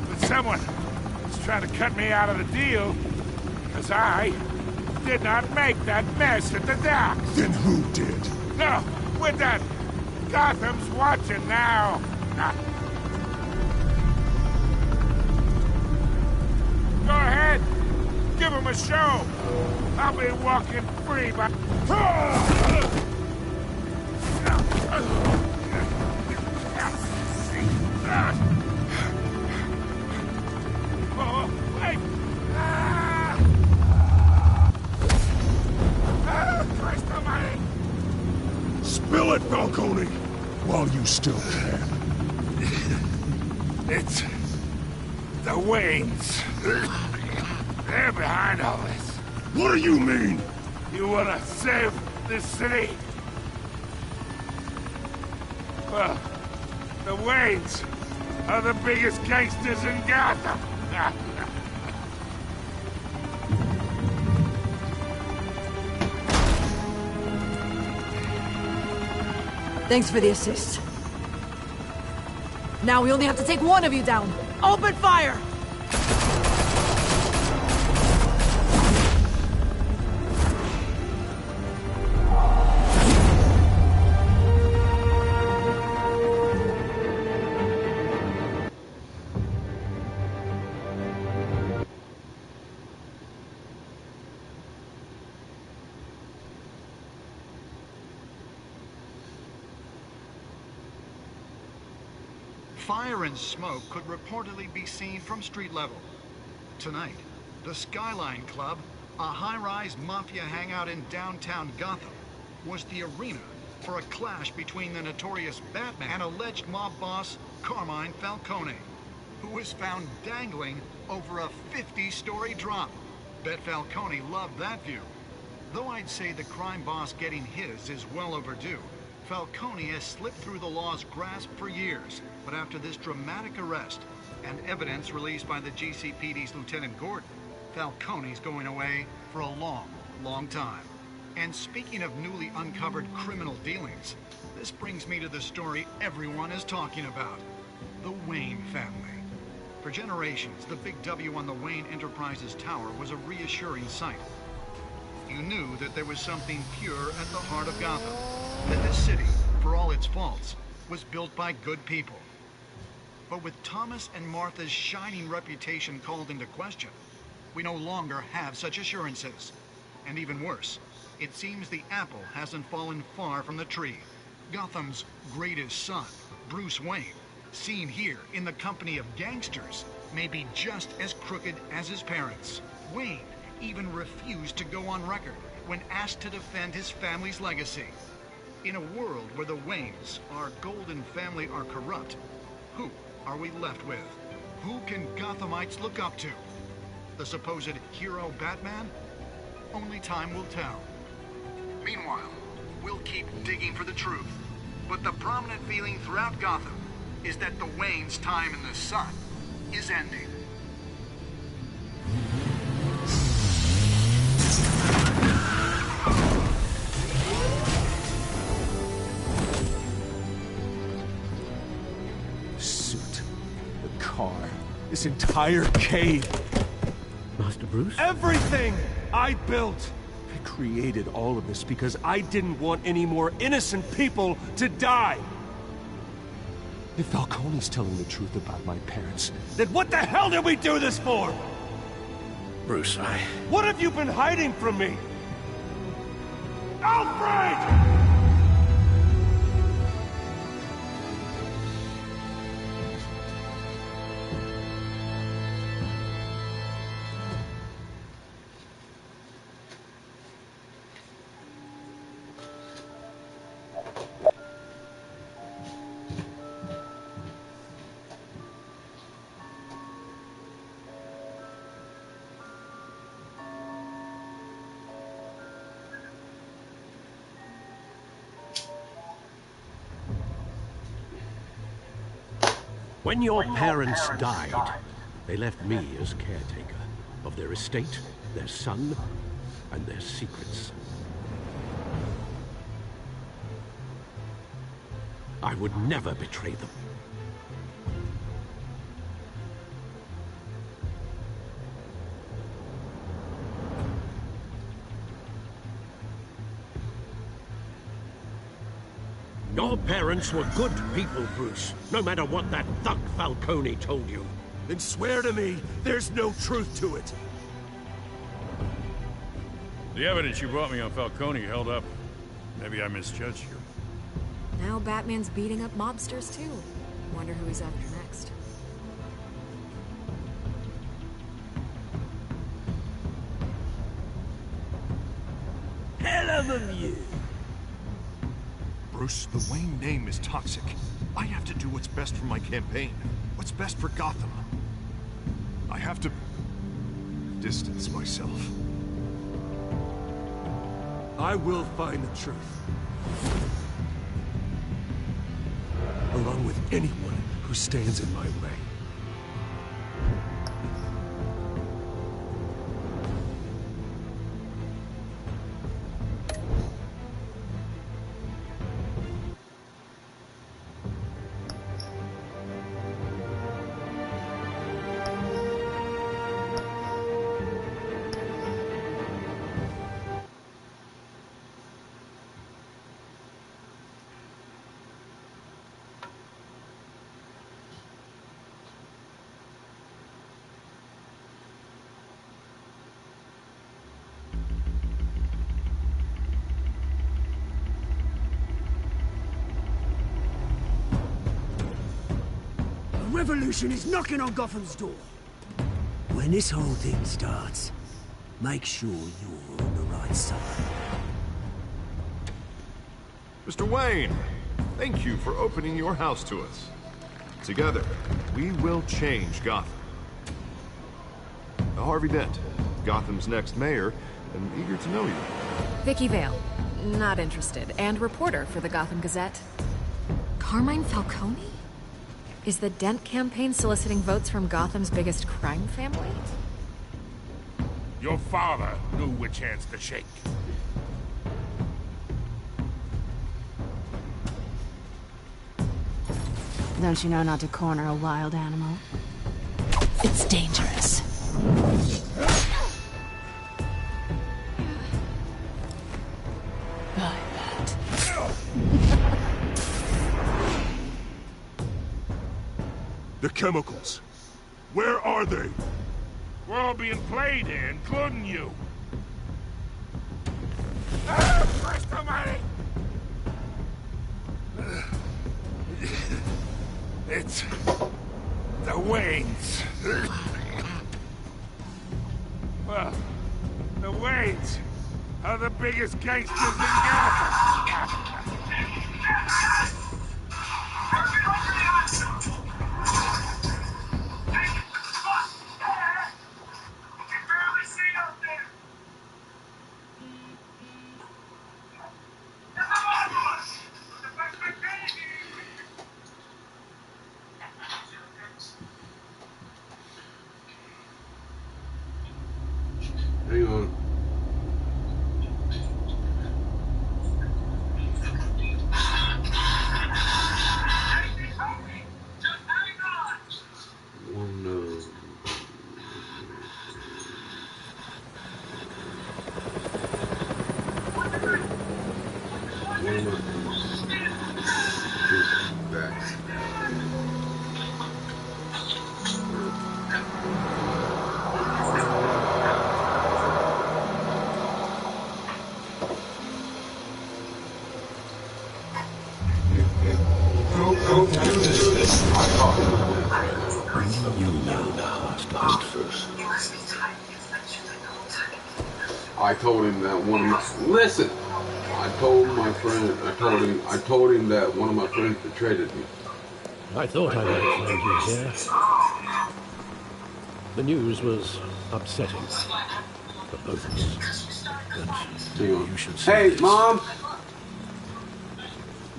But someone is trying to cut me out of the deal, because I did not make that mess at the docks. Then who did? No, we're done. Gotham's watching now. Go ahead. Give him a show. I'll be walking free by... Oh, wait! Christ almighty! Spill it, Falcone, while you still can. It's... the Waynes. They're behind all this. What do you mean? You wanna save this city? Well, the Waynes are the biggest gangsters in Gotham. Thanks for the assist. Now we only have to take one of you down. Open fire! Fire and smoke could reportedly be seen from street level. Tonight, the Skyline Club, a high-rise mafia hangout in downtown Gotham, was the arena for a clash between the notorious Batman and alleged mob boss Carmine Falcone, who was found dangling over a 50-story drop. Bet Falcone loved that view. Though I'd say the crime boss getting his is well overdue, Falcone has slipped through the law's grasp for years. But after this dramatic arrest and evidence released by the GCPD's Lieutenant Gordon, Falcone's going away for a long, long time. And speaking of newly uncovered criminal dealings, this brings me to the story everyone is talking about. The Wayne family. For generations, the big W on the Wayne Enterprises Tower was a reassuring sight. You knew that there was something pure at the heart of Gotham. That this city, for all its faults, was built by good people. But with Thomas and Martha's shining reputation called into question, we no longer have such assurances. And even worse, it seems the apple hasn't fallen far from the tree. Gotham's greatest son, Bruce Wayne, seen here in the company of gangsters, may be just as crooked as his parents. Wayne even refused to go on record when asked to defend his family's legacy. In a world where the Waynes, our golden family, are corrupt, who are we left with? Who can Gothamites look up to? The supposed hero Batman? Only time will tell. Meanwhile, we'll keep digging for the truth. But the prominent feeling throughout Gotham is that the Waynes' time in the sun is ending. This entire cave. Master Bruce? Everything I built. I created all of this because I didn't want any more innocent people to die. If Falcone's telling the truth about my parents, Then what the hell did we do this for? Bruce, What have you been hiding from me? Alfred! When your parents died, they left me as caretaker of their estate, their son, and their secrets. I would never betray them. Your parents were good people, Bruce, no matter what that thug Falcone told you. Then swear to me there's no truth to it. The evidence you brought me on Falcone held up. Maybe I misjudged you. Now Batman's beating up mobsters too. Wonder who he's after next. Hell of a view. Bruce, the Wayne name is toxic. I have to do what's best for my campaign. What's best for Gotham. I have to distance myself. I will find the truth. along with anyone who stands in my way. Revolution is knocking on Gotham's door. When this whole thing starts, make sure you're on the right side. Mr. Wayne, thank you for opening your house to us. Together, we will change Gotham. Harvey Dent, Gotham's next mayor, and eager to know you. Vicky Vale, not interested, and reporter for the Gotham Gazette. Carmine Falcone? Is the Dent campaign soliciting votes from Gotham's biggest crime family? Your father knew which hands to shake. Don't you know not to corner a wild animal? It's dangerous. The chemicals. Where are they? We're all being played here, including you. Christ almighty! It's the Waynes. Well, the Waynes are the biggest gangsters in Gotham. Hang on. I told him that one. Listen, I told my friend. I told him that one of my friends betrayed me. I thought I might find you here. The news was upsetting for both of us. But you should see Hey, this. Mom.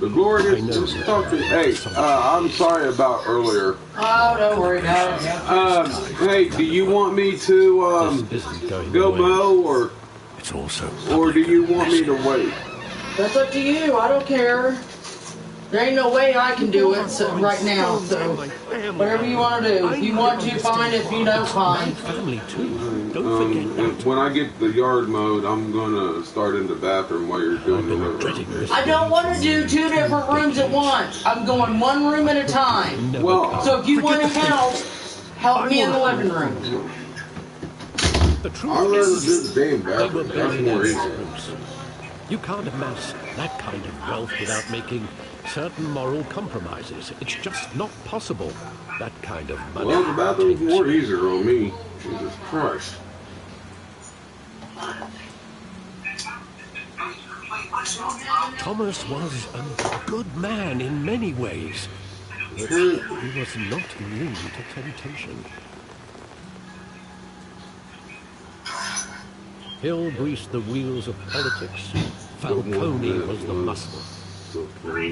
The glory is talking. Hey, I'm sorry about earlier. Oh, don't worry about it. Hey, do you want me to go mow, or do you want me to wait? That's up to you. I don't care. There ain't no way I can do it right now, so whatever you want to do. If you want to, fine. If you don't, fine. When I get the yard mowed, I'm gonna start in the bathroom while you're doing the living room. I don't want to do 2 different rooms at once. I'm going 1 room at a time. Well, so if you want to help me in the living room. The truth I'd rather is, do the damn bathroom. That's more easy. You can't amass that kind of wealth without making certain moral compromises. It's just not possible. That kind of money. Well, the bathroom's more easier on me. Jesus Christ. Thomas was a good man in many ways, but he was not immune to temptation. Hill greased the wheels of politics. Falcone was the muscle.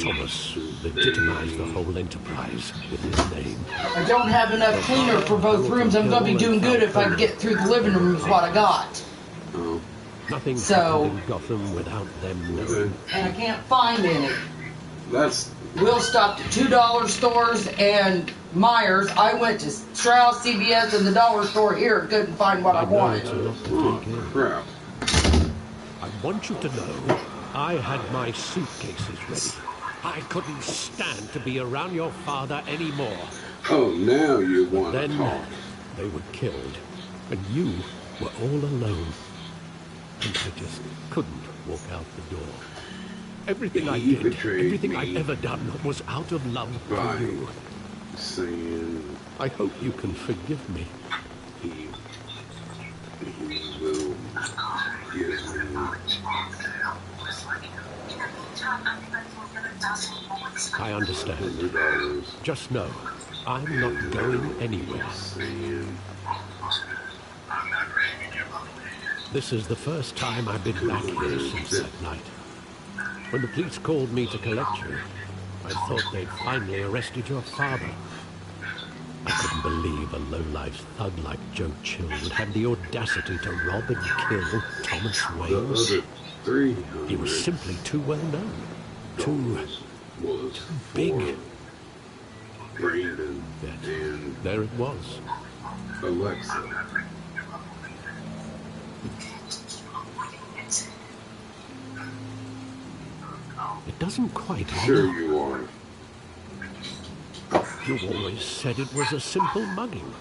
Thomas legitimized the whole enterprise with his name. I don't have enough cleaner for both rooms. I'm going to be doing good if I can get through the living room with what I got. Nothing happened in Gotham without them knowing. And I can't find any. That's... Will stopped at $2 stores and Myers. I went to Strauss, CVS, and the dollar store here and couldn't find what I wanted. Crap. I want you to know I had my suitcases ready. I couldn't stand to be around your father anymore. Oh, now you want to Then talk. they were killed, and you were all alone. And I just couldn't walk out the door. Everything I did, everything I've ever done was out of love for you. I hope you can forgive me. He will give me... I understand. Just know, I'm not going anywhere. This is the first time I've been back here since that night. When the police called me to collect you, I thought they'd finally arrested your father. I couldn't believe a low-life thug like Joe Chill would have the audacity to rob and kill Thomas Wayne. He was simply too well known. Too big. Brandon. Yet, there it was. Alexa. It doesn't quite Sure you are. You always said it was a simple mugging.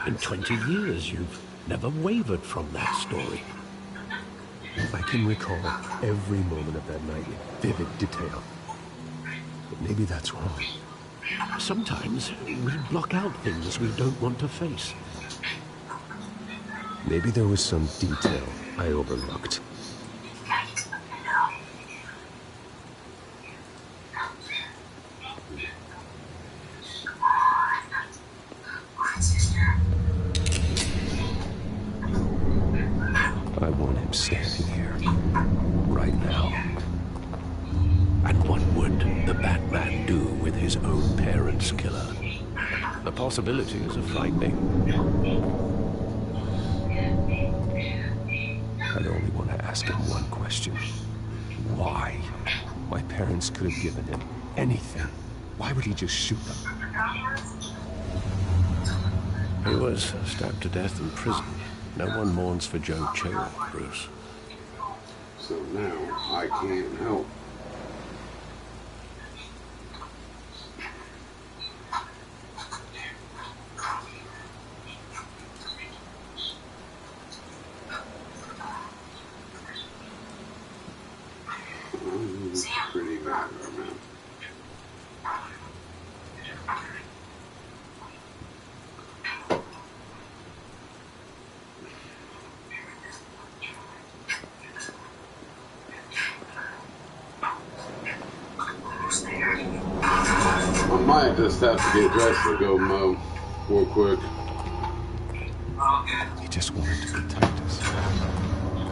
In 20 years, you've never wavered from that story. I can recall every moment of that night in vivid detail. But maybe that's wrong. Sometimes we block out things we don't want to face. Maybe there was some detail I overlooked. I want him standing here, right now. And what would the Batman do with his own parents' killer? The possibilities are frightening. I'd only want to ask him one question. Why? My parents could have given him anything. Why would he just shoot them? He was stabbed to death in prison. No one mourns for Joe Chill, Bruce. So now I can't help. I'm pretty mad right now. I might just have to get dressed and go mow real quick. He just wanted to protect us.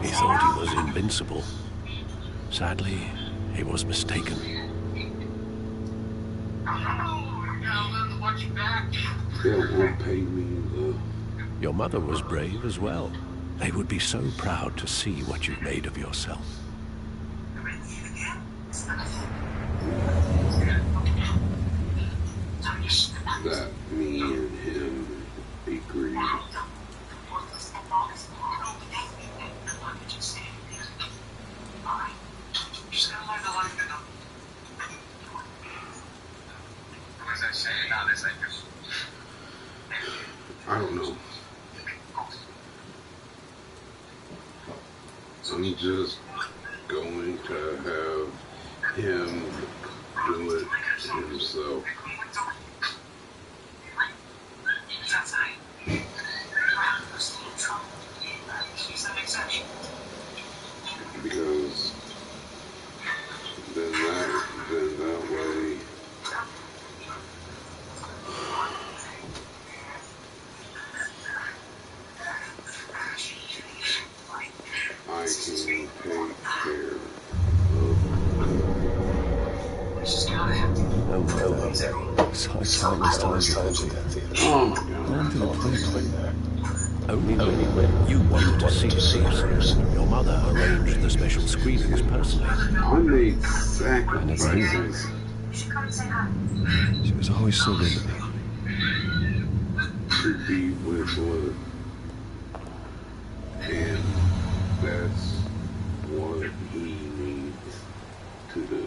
He thought he was invincible. Sadly, he was mistaken. They won't pay me though. Your mother was brave as well. They would be so proud to see what you've made of yourself. That me and him agreed. I don't know. I'm just going to have him do it himself. Because then that way I can take care So I countless times at that theater. Oh my God. Gone to the play there. Only when you wanted to see Bruce, your mother arranged the special screenings personally. I made sacrifices. She was always so good to me. To be with Blood. And that's what he needs to do.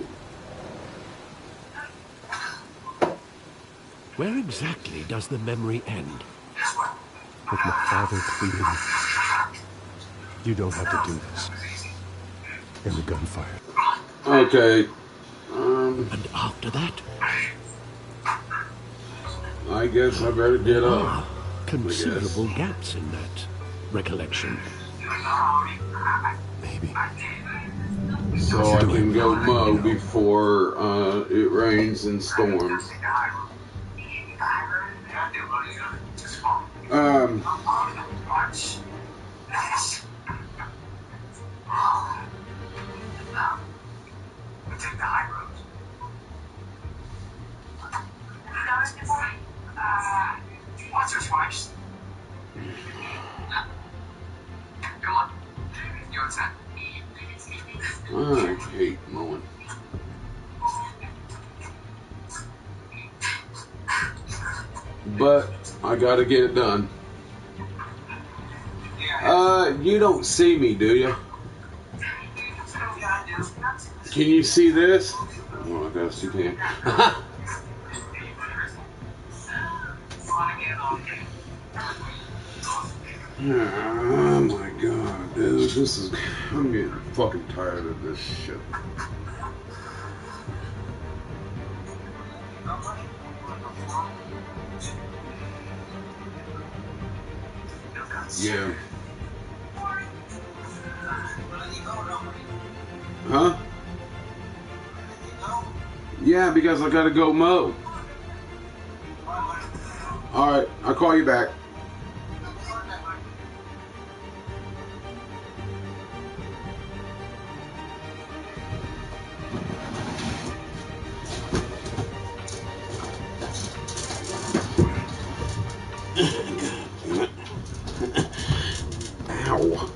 Where exactly does the memory end? With my father pleading, you don't have to do this. And the gunfire. Okay. And after that? I guess I better get up. Considerable gaps in that recollection. Maybe. So I can go mow before it rains and storms. What's your spice? Come on. You want that? I hate mowing. But I gotta get it done. You don't see me, do you? Can you see this? Well, I guess you can. Oh my God, dude, I'm getting fucking tired of this shit. Yeah. Huh? Yeah, because I gotta go mow. Alright, I'll call you back. Ow.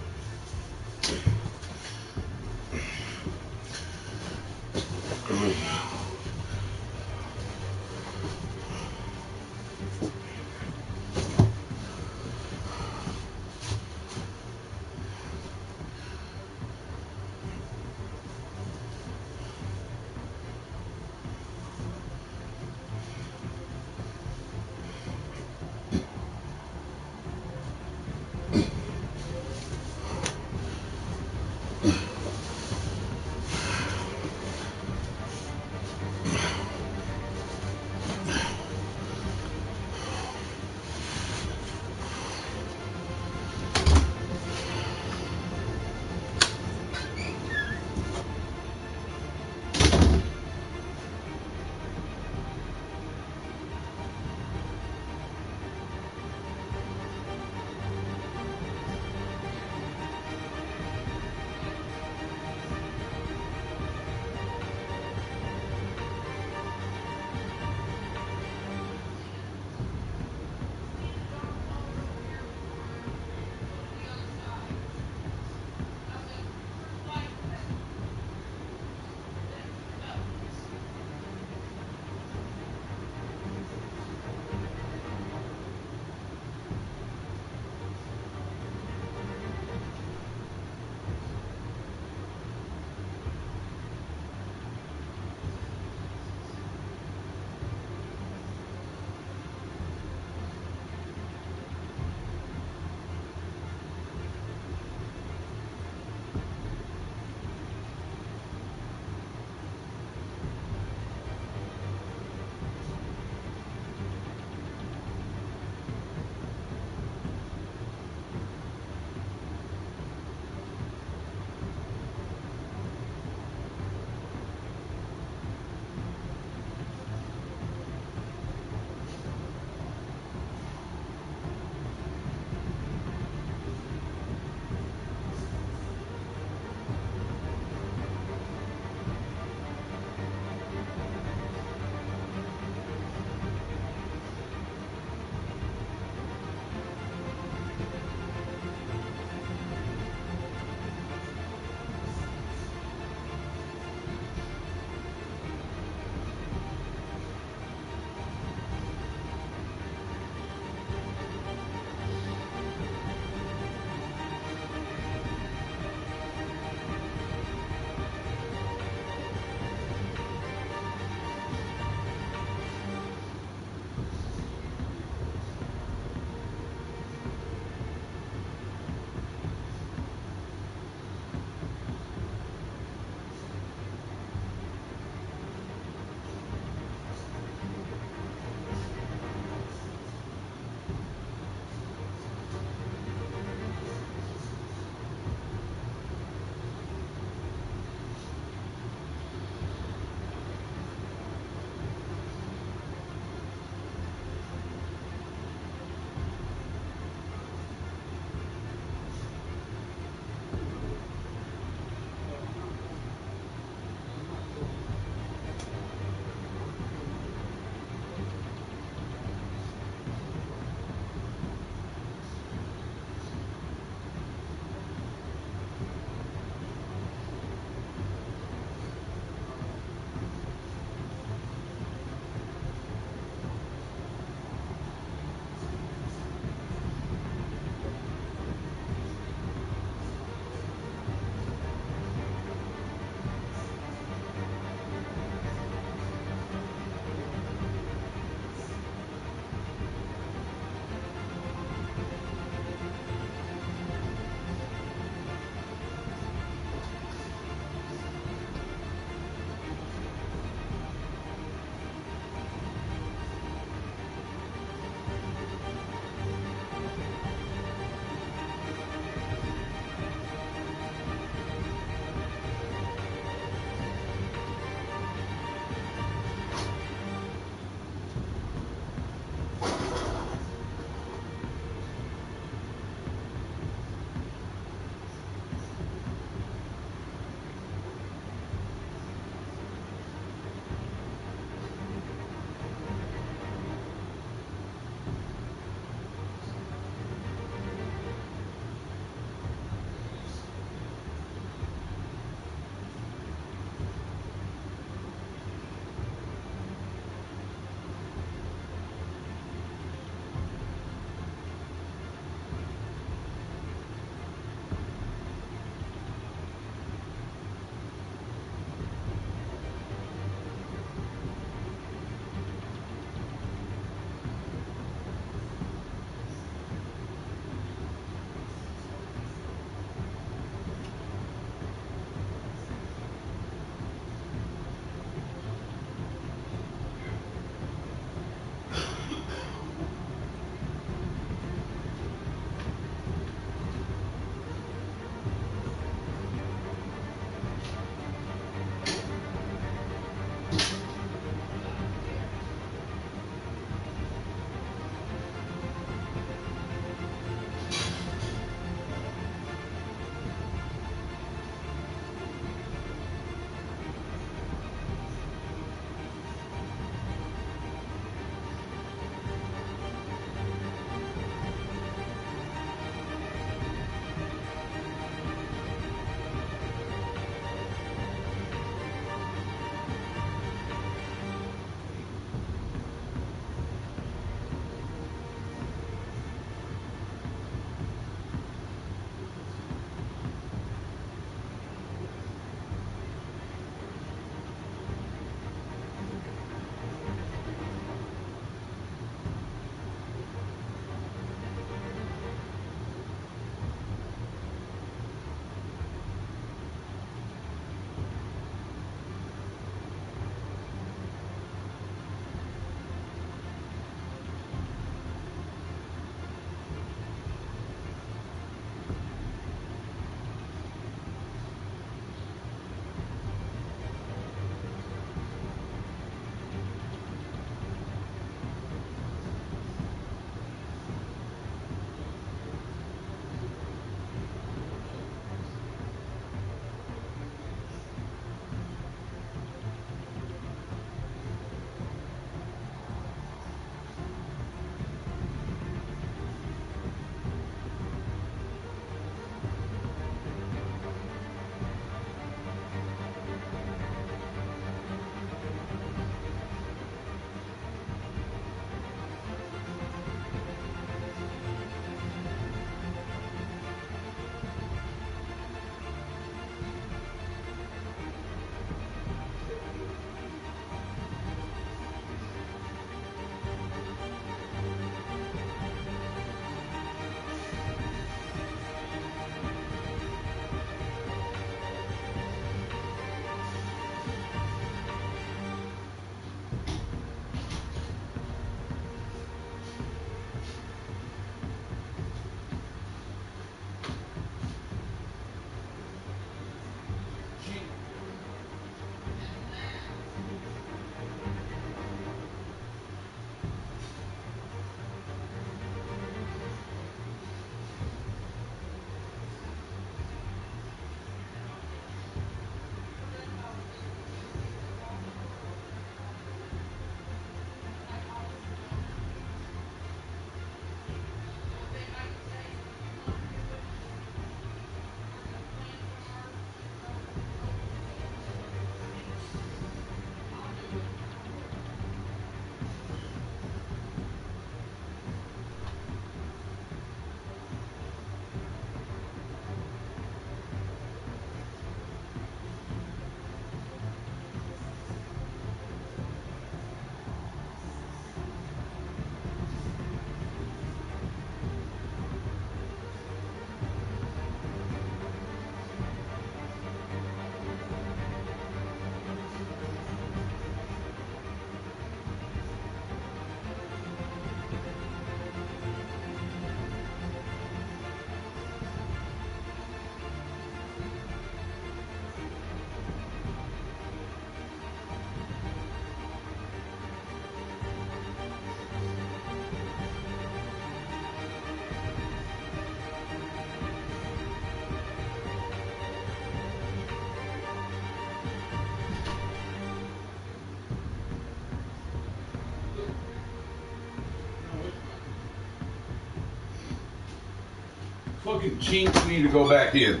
fucking chinks need to go back in.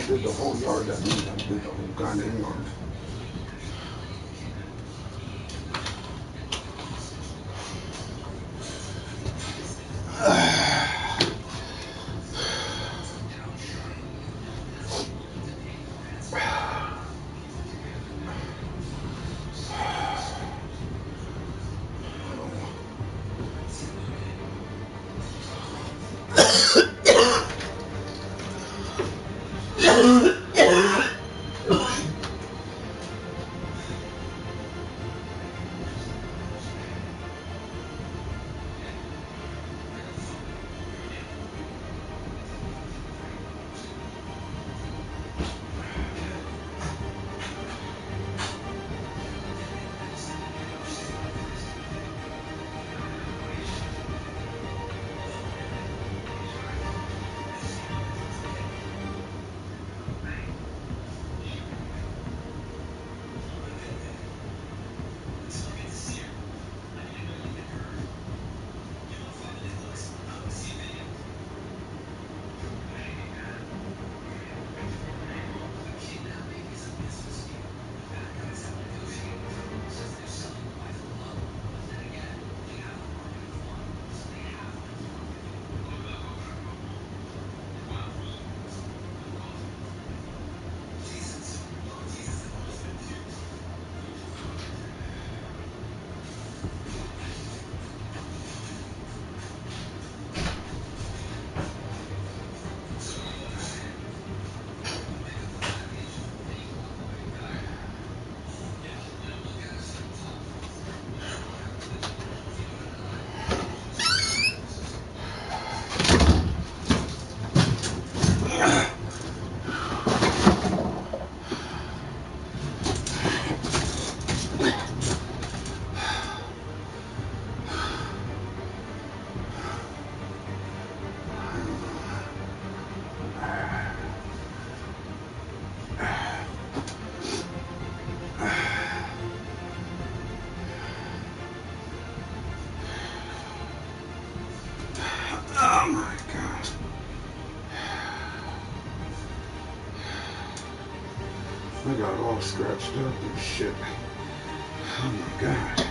did the whole yard. That means I did the whole goddamn yard. Oh my God. I got all scratched up and shit. Oh my God.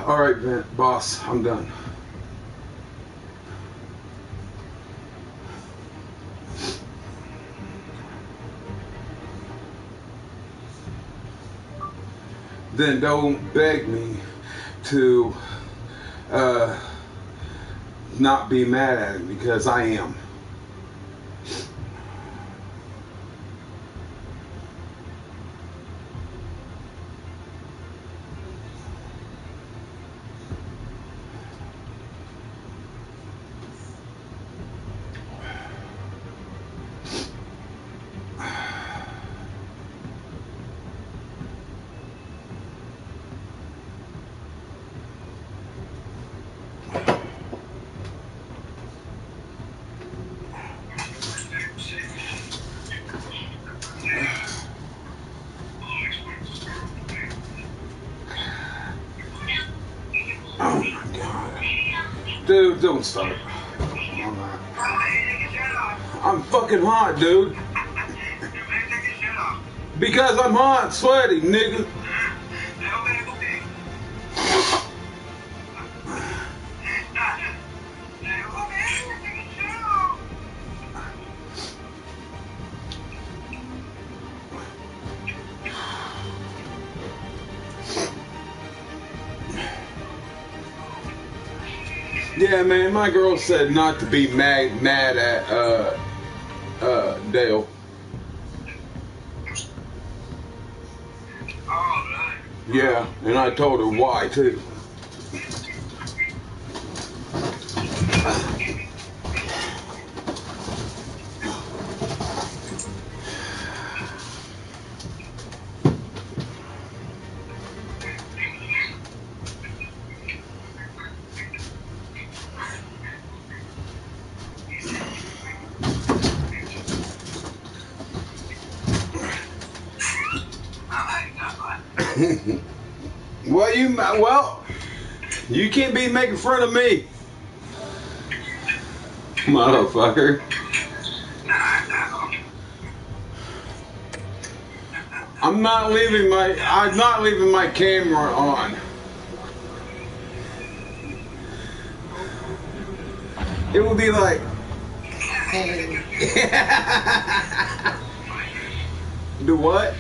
All right, Vent, boss, I'm done. Then don't beg me to not be mad at it, because I am. Oh my God. Dude, don't start. I'm fucking hot, dude. Because I'm hot, sweaty, nigga. Yeah, man, my girl said not to be mad at Dale. Yeah, and I told her why too. Well, you can't be making fun of me, motherfucker. I'm not leaving my camera on. It will be like, do what?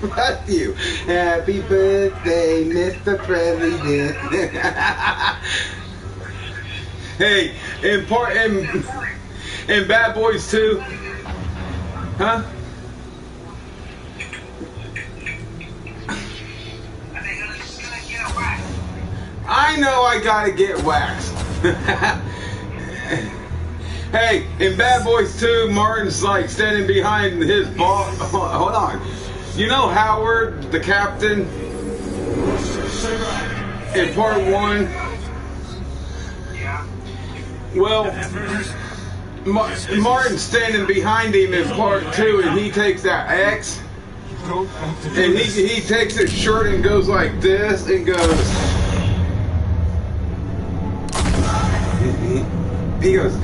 Fuck you. Happy birthday, Mr. President. Hey, in Bad Boys 2, huh? I know I gotta get waxed. Hey, in Bad Boys 2, Martin's like standing behind his boss. Hold on. You know Howard, the captain? In part 1? Well, Martin's standing behind him in part 2, and he takes that axe, and he takes his shirt and goes like this, and goes, he goes,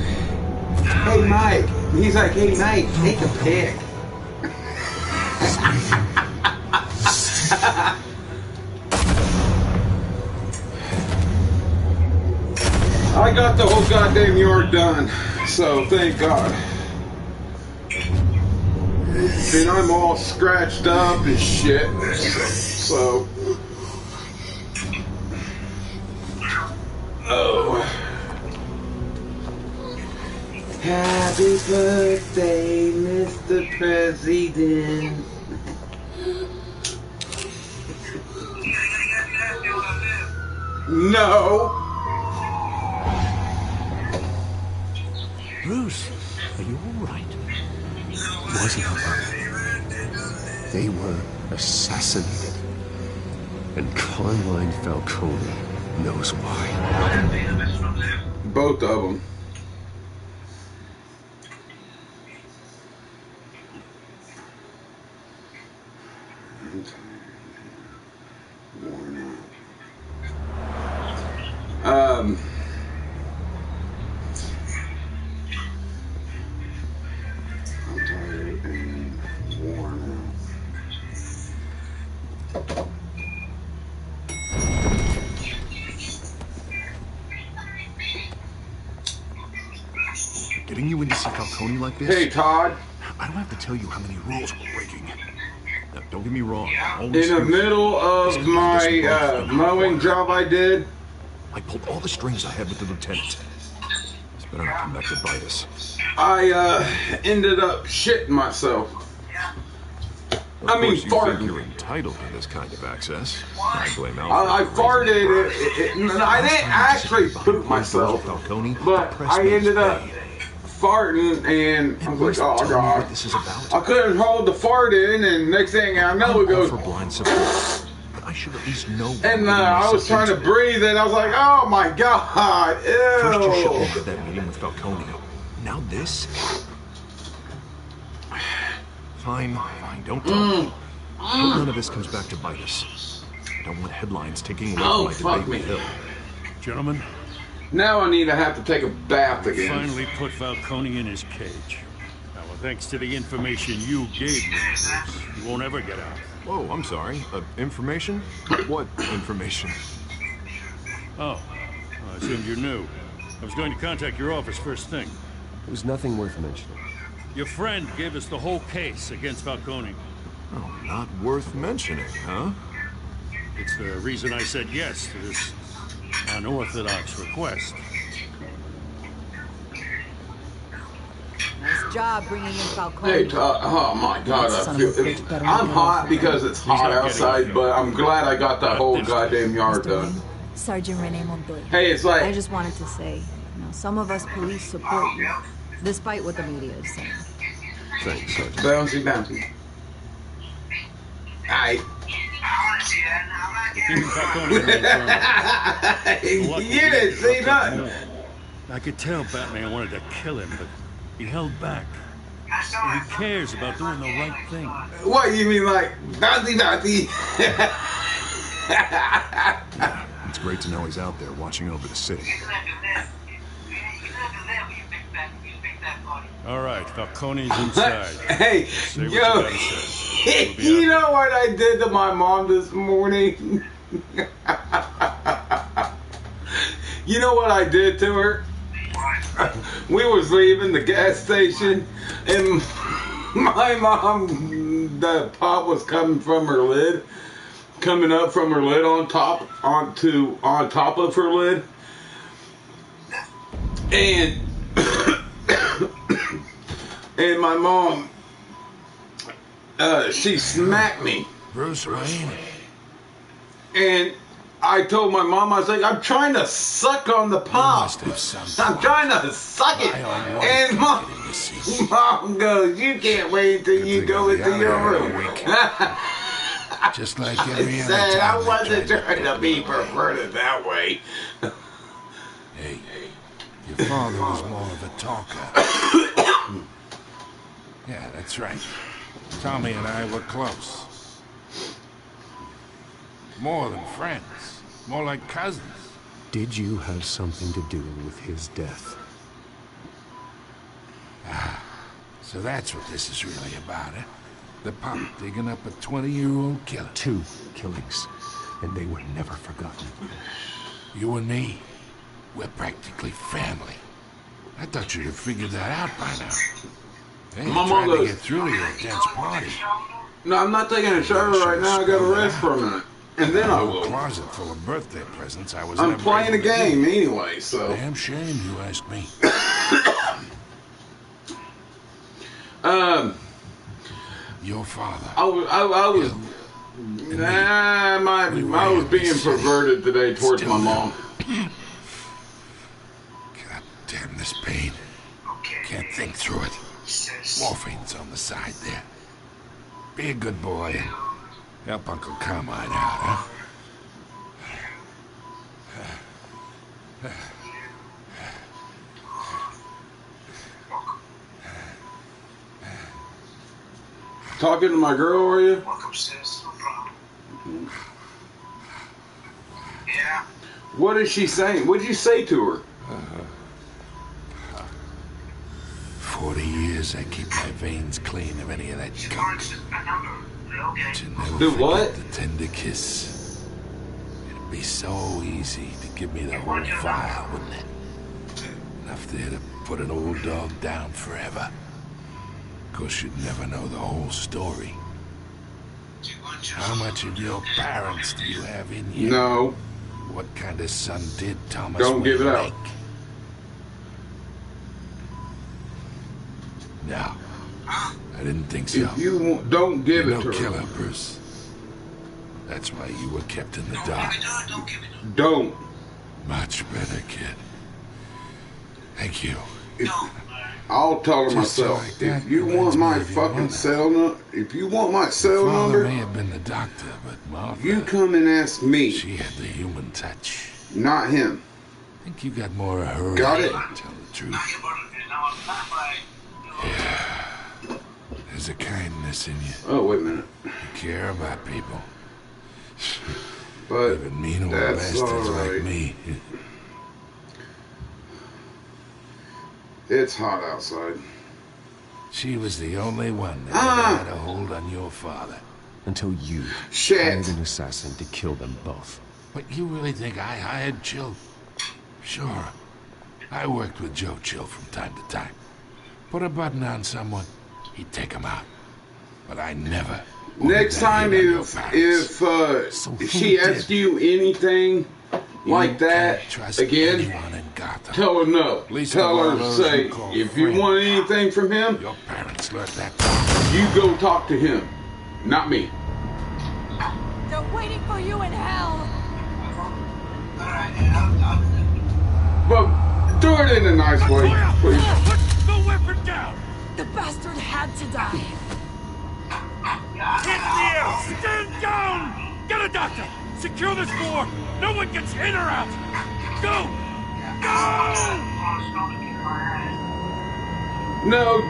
hey Mike. He's like, hey Mike, take a pic. I got the whole goddamn yard done, so thank God. And I'm all scratched up and shit, so. Oh. Happy birthday, Mr. President. No. Bruce, are you all right? Wasn't it? They were assassinated. And Carmine Falcone knows why. Both of them. I'm tired and worn out. Getting you in to see Falcone like this? Hey, Todd. I don't have to tell you how many rules we're breaking. Now, don't get me wrong. In the middle of my mowing job I did, I pulled all the strings I had with the lieutenant. This better not come back to bite us. I ended up shitting myself. Of course, you think you're entitled to this kind of access. I blame Alfred. I farted. I didn't actually poop myself, but I ended up farting, and I was like, oh god. This is about. I couldn't hold the fart in, and next thing I know, it goes. For blind support. But I should at least know. And I was trying to breathe, and I was like, oh my god, ew. First you showed me at that meeting with Falcone. Now this. Fine, don't tell me. Hope none of this comes back to bite us. I don't want headlines taking away from my debate with Hill. Gentlemen. Now I need to have to take a bath again. Finally put Falcone in his cage. Now, thanks to the information you gave me, Bruce, he won't ever get out. Whoa, I'm sorry. Information? What information? Oh, I assumed you knew. I was going to contact your office first thing. It was nothing worth mentioning. Your friend gave us the whole case against Falcone. Oh, not worth mentioning, huh? It's the reason I said yes to this unorthodox request. Nice job bringing in Falcone. Hey, oh my god, I'm hot because it's hot outside, but I'm glad I got that whole goddamn yard done. Sergeant Rene Montoya. Hey, it's like... I just wanted to say, some of us police support you, despite what the media is saying. Thanks, Sergeant. Bouncy. Aight. Even Falcone You didn't see nothing. I could tell Batman wanted to kill him, but he held back. And he cares about doing the right thing. What, you mean like, Batty? It's great to know he's out there watching over the city. All right, Falcone's inside. Hey, Say what yo, you gotta say. you know what I did to my mom this morning? You know what I did to her? We was leaving the gas station, and my mom, the pop was coming from her lid, coming up from her lid on top of her lid, and and my mom, she smacked me. Bruce Wayne. And I told my mom, I was like, I'm trying to suck on the pop. I'm trying to suck it. And mom goes, you can't wait until you go into your room. Just like every other Said, I time. wasn't trying to be perverted that way. Hey, your father was more of a talker. Yeah, that's right. Tommy and I were close. More than friends. More like cousins. Did you have something to do with his death? Ah, so that's what this is really about, eh? The pop digging up a 20-year-old killer. 2 killings, and they were never forgotten. You and me, we're practically family. I thought you'd have figured that out by now. Hey, you Mama tried to goes, get through to your dense party. no, I'm not taking a shower right now. I got to rest for a minute. And then I will. Closet full of birthday presents. I'm playing a game anyway, so. Damn shame you asked me. Your father. I was being perverted today towards my mom. God damn this pain. Can't think through it. Morphine's on the side there. Be a good boy and help Uncle Carmine out, huh? Talking to my girl, are you? Yeah. What is she saying? What did you say to her? 40 years I keep my veins clean of any of that gunk. But you never Do forget what? the tender kiss. It'd be so easy to give me the whole file, wouldn't it? Enough there to put an old dog down forever. Of course, you'd never know the whole story. How much of your parents do you have in you? No. What kind of son did Thomas Don't give it Wayne out. make? No. I didn't think so. If you want, don't give You're it no to killer, her. Bruce. That's why you were kept in the dark. Don't. Much better, kid. Thank you. I'll tell her Just myself. like that, If you want my fucking cell number, if you want my cell Father number, may have been the doctor, but Martha, you come and ask me, she had the human touch. not him. I think you got more of her. Got it. To tell the truth. Yeah. There's a kindness in you. Oh, wait a minute. You care about people. But even mean old that's bastards all like right. me. It's hot outside. She was the only one that ever had a hold on your father. Until you Shit. hired an assassin to kill them both. But you really think I hired Chill? Sure. I worked with Joe Chill from time to time. Put a button on someone, he'd take him out. But I never. Next time, if she asks you anything like that again, tell her no. Tell her to say, if you want anything from him, your parents learned that. You go talk to him, not me. They're waiting for you in hell. But do it in a nice way, please. Put the weapon down! The bastard had to die. Hit the air! Stand down! Get a doctor! Secure this floor! No one gets in or out! Go! Go! No.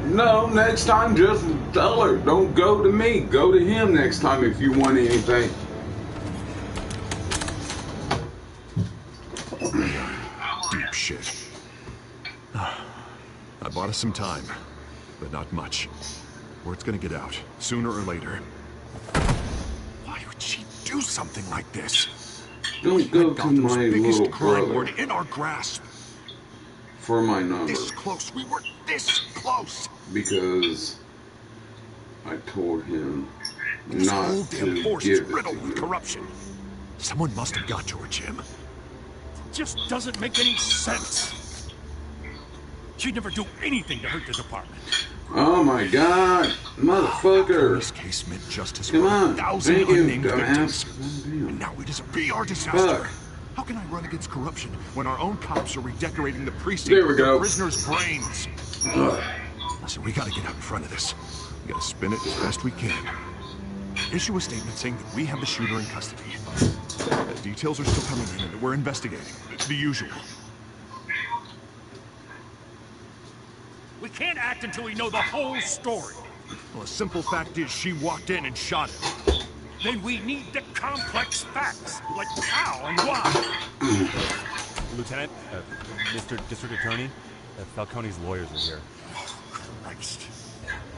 No, next time just tell her. Don't go to me. Go to him next time if you want anything. Deep shit. I bought us some time, but not much. Word's gonna get out, sooner or later. Why would she do something like this? Don't go to my little crime brother. lord in our grasp. For my number. This close. We were this close. Because I told him This not whole damn to force is give it to riddled with you. corruption. Someone must have got to her, Jim. Just doesn't make any sense. She'd never do anything to hurt the department. Oh my god, motherfucker. This case meant justice Come for on, 1,000 thank you, unnamed dumbass. victims. And now it is be our disaster. Fuck. How can I run against corruption when our own cops are redecorating the precinct There we with their go. prisoners' brains? Listen, we gotta get out in front of this. We gotta spin it as best we can. Issue a statement saying that we have the shooter in custody. Details are still coming in and that we're investigating. The usual. We can't act until we know the whole story. Well, a simple fact is she walked in and shot him. Then we need the complex facts, like how and why. Lieutenant, Mr. District Attorney, Falcone's lawyers are here. Christ.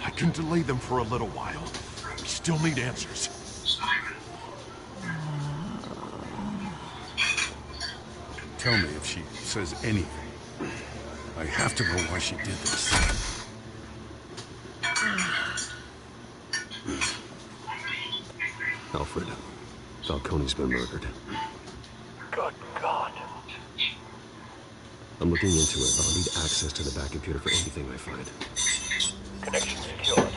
I can delay them for a little while. We still need answers. Tell me if she says anything. I have to know why she did this. Alfred, Falcone's been murdered. Good God. I'm looking into it, but I'll need access to the back computer for anything I find. Connection secured.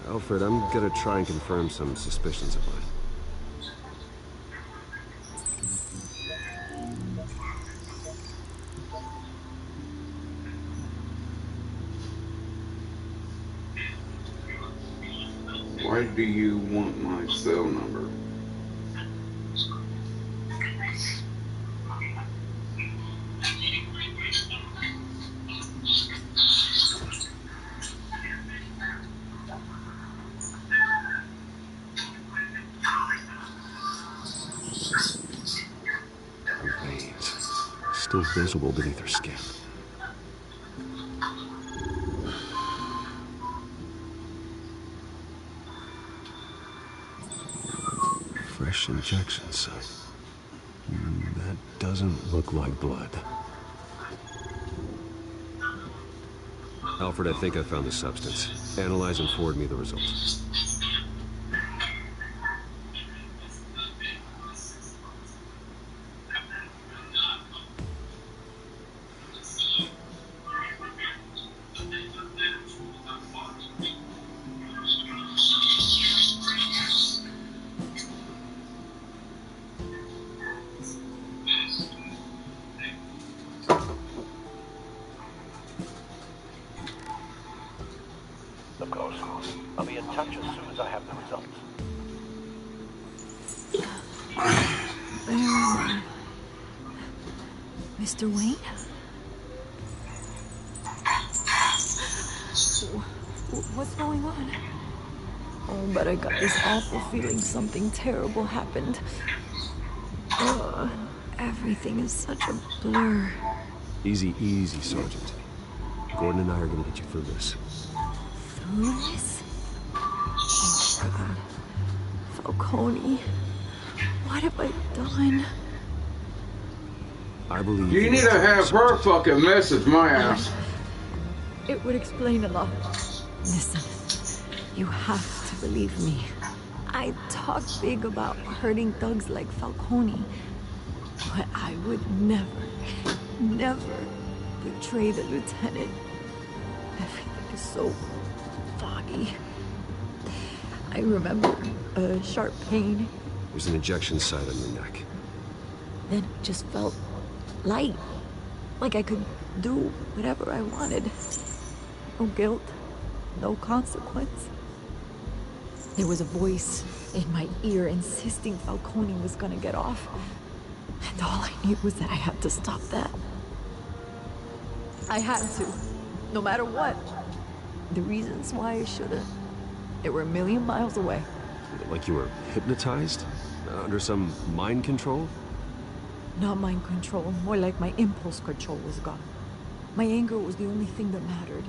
Alfred, I'm gonna try and confirm some suspicions of mine. Why do you want my cell number? Veins, still visible beneath her skin. Fresh injection site. That doesn't look like blood. Alfred, I think I found the substance. Analyze and forward me the results. Of course. I'll be in touch as soon as I have the results. Mr. Wayne? What's going on? Oh, but I got this awful feeling something terrible happened. Everything is such a blur. Easy, easy, Sergeant. Gordon and I are gonna get you through this. Through this? Oh, God. Falcone. What have I done? I believe You need to have her fucking message my ass. It would explain a lot. Listen, you have to believe me. I talk big about hurting thugs like Falcone, but I would never betray the lieutenant. Everything is so foggy. I remember a sharp pain. There's an injection site on your neck. Then it just felt light, like I could do whatever I wanted. No guilt, no consequence. There was a voice in my ear insisting Falcone was gonna get off. And all I knew was that I had to stop that. I had to, no matter what. The reasons why I shouldn't, they were a million miles away. Like you were hypnotized? Under some mind control? Not mind control, more like my impulse control was gone. My anger was the only thing that mattered.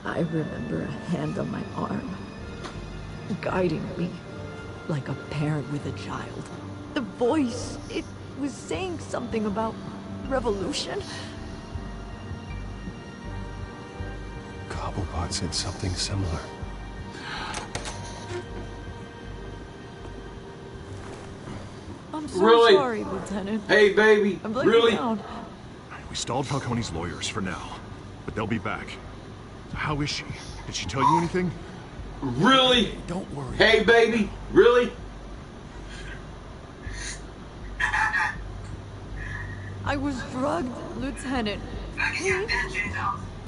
I remember a hand on my arm, guiding me like a parent with a child. The voice, it was saying something about revolution. Cobblepot said something similar. I'm so Really? sorry, Lieutenant. Hey, baby. I'm letting Really? you down. We stalled Falcone's lawyers for now, but they'll be back. So how is she? Did she tell you anything? Really? Don't worry. Hey, baby. Really? I was drugged, Lieutenant.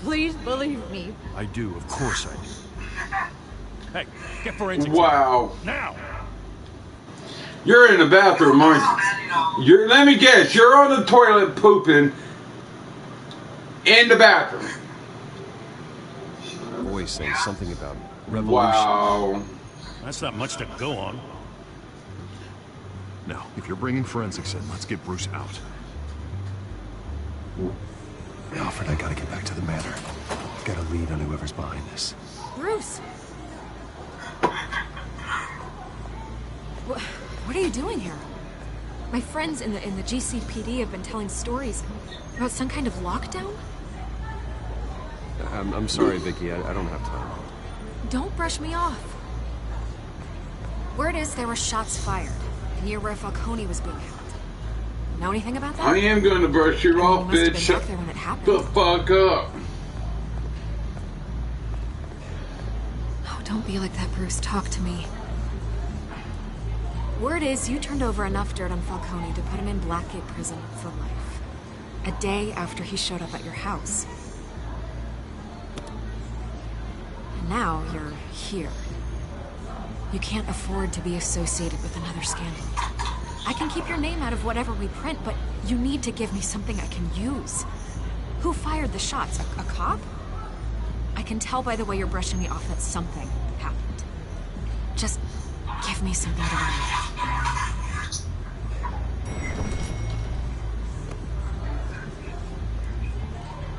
Please believe me. I do, of course I do. Hey, get forensics. Wow. Now! You're in the bathroom, aren't you? Let me guess. You're on the toilet pooping in the bathroom. Voice saying something about revolution. Wow. That's not much to go on. Now, if you're bringing forensics in, let's get Bruce out. Alfred, I gotta get back to the manor. Got a lead on whoever's behind this. Bruce! What are you doing here? My friends in the GCPD have been telling stories about some kind of lockdown? I'm sorry, Vicky. I don't have time. Don't brush me off. Word is there were shots fired near where Falcone was being held. Know anything about that? I am going to brush you off, must have bitch. been Shut back there when it happened. the fuck up. Oh, don't be like that, Bruce. Talk to me. Word is you turned over enough dirt on Falcone to put him in Blackgate Prison for life. A day after he showed up at your house. And now you're here. You can't afford to be associated with another scandal. I can keep your name out of whatever we print, but you need to give me something I can use. Who fired the shots? A cop? I can tell by the way you're brushing me off that something happened. Just give me something to believe.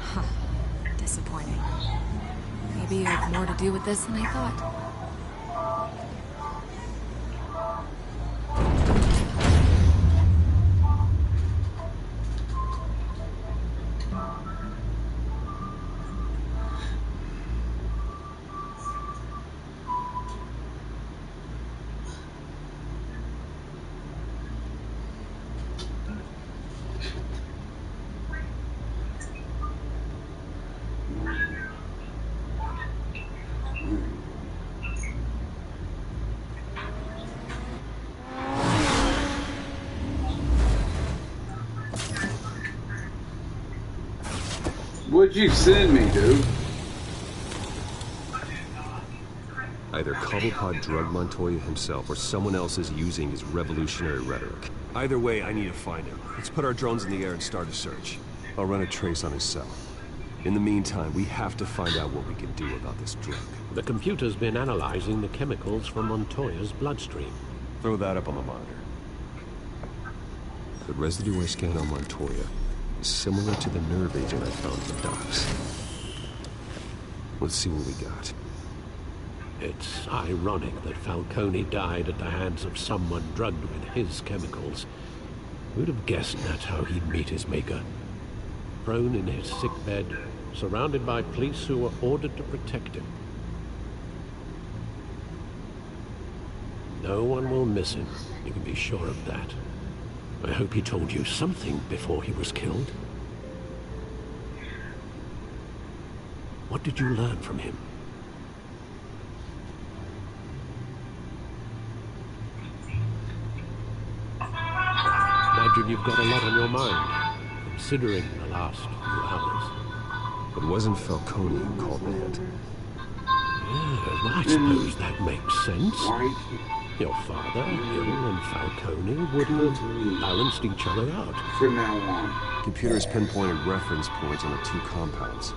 Huh. Disappointing. Maybe you have more to do with this than I thought. What'd you send me, dude? Either Cobblepot drugged Montoya himself, or someone else is using his revolutionary rhetoric. Either way, I need to find him. Let's put our drones in the air and start a search. I'll run a trace on his cell. In the meantime, we have to find out what we can do about this drug. The computer's been analyzing the chemicals from Montoya's bloodstream. Throw that up on the monitor. The residue I scanned on Montoya is similar to the nerve agent I found in the docks. Let's see what we got. It's ironic that Falcone died at the hands of someone drugged with his chemicals. Who'd have guessed that's how he'd meet his maker? Prone in his sickbed, surrounded by police who were ordered to protect him. No one will miss him, you can be sure of that. I hope he told you something before he was killed. What did you learn from him? Imagine you've got a lot on your mind, considering the last few hours. The It wasn't Falcone who called the hit. Yeah, well, I suppose that makes sense. Your father, Hill, and Falcone would have balanced each other out. From now on. Computers pinpointed reference points on the two compounds.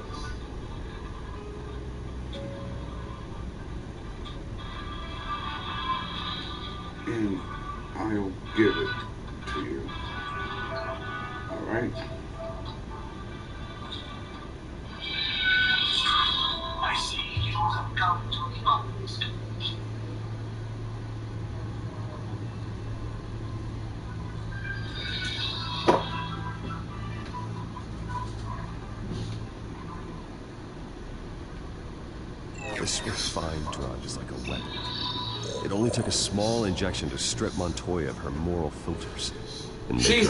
And I'll give it to you. Alright? I see you have come to the office. This refined drug is like a weapon. It only took a small injection to strip Montoya of her moral filters. And She's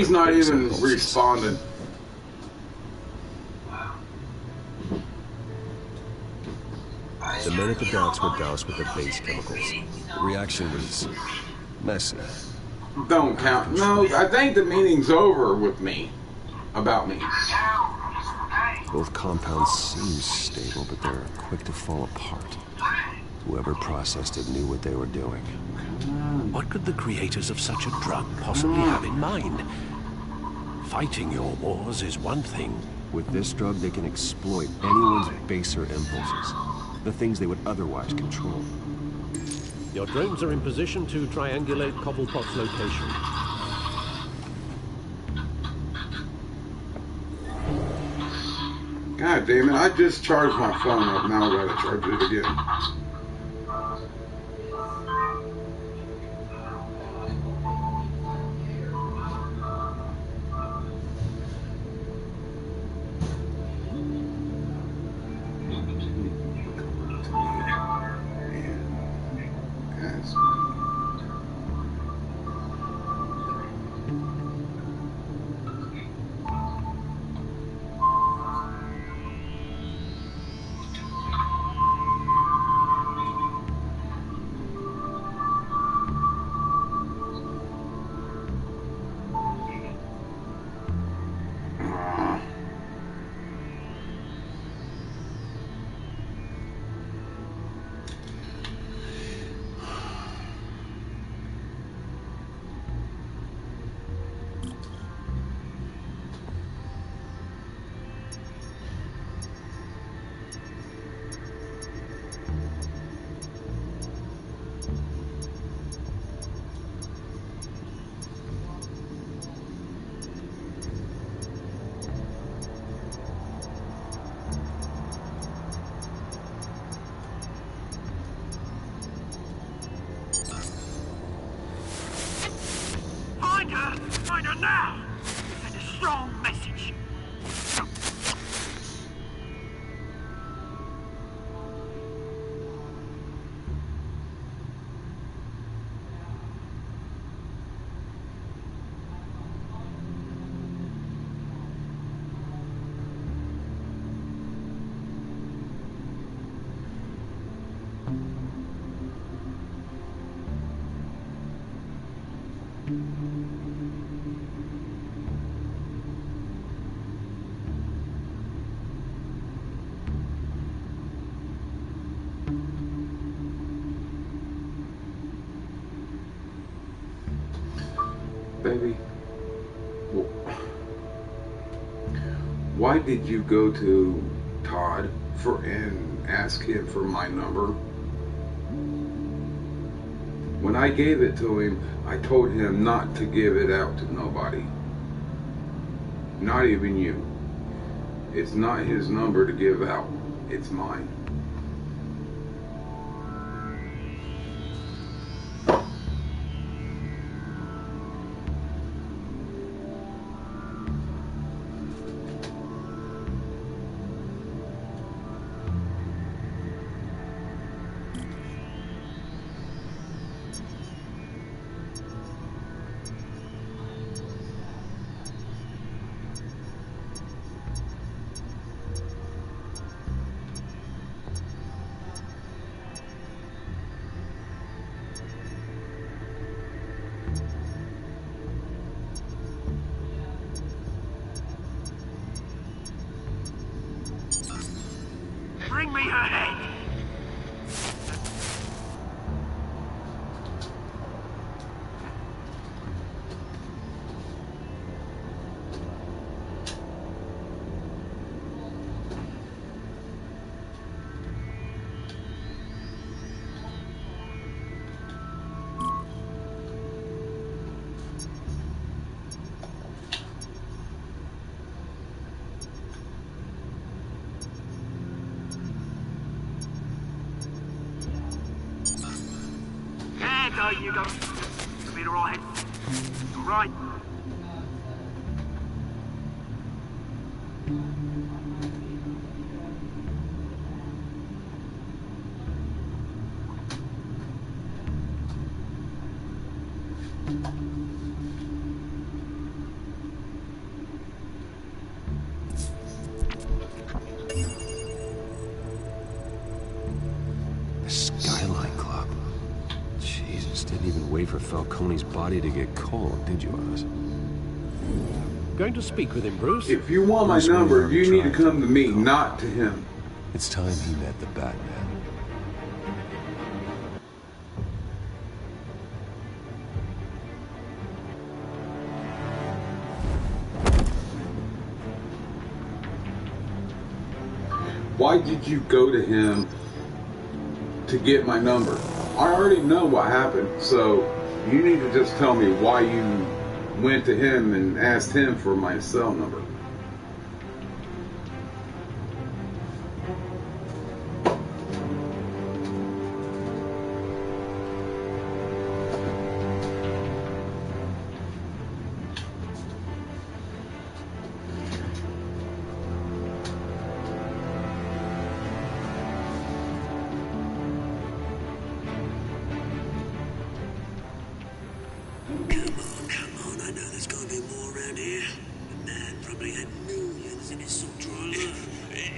not even responding. The men at the docks were doused with the base chemicals. The reaction was messy. Don't count. No, I think the meeting's over with me. About me. Both compounds seem stable, but they're quick to fall apart. Whoever processed it knew what they were doing. What could the creators of such a drug possibly have in mind? Fighting your wars is one thing. With this drug, they can exploit anyone's baser impulses. The things they would otherwise control. Your drones are in position to triangulate Cobblepot's location. God damn it, I just charged my phone up, now I gotta charge it again. Find her now! Send a strong message. Baby, why did you go to Todd and ask him for my number? When I gave it to him, I told him not to give it out to nobody. Not even you. It's not his number to give out. It's mine. Bring me her head! There you go. You'll be all right. All right. The Skyline Club. Jesus, didn't even wait for Falcone's body to get cold, did you, Oz? Going to speak with him, Bruce? If you want my number, you need to come to me, not to him. It's time he met the Batman. Why did you go to him to get my number? I already know what happened, so you need to just tell me why you went to him and asked him for my cell number.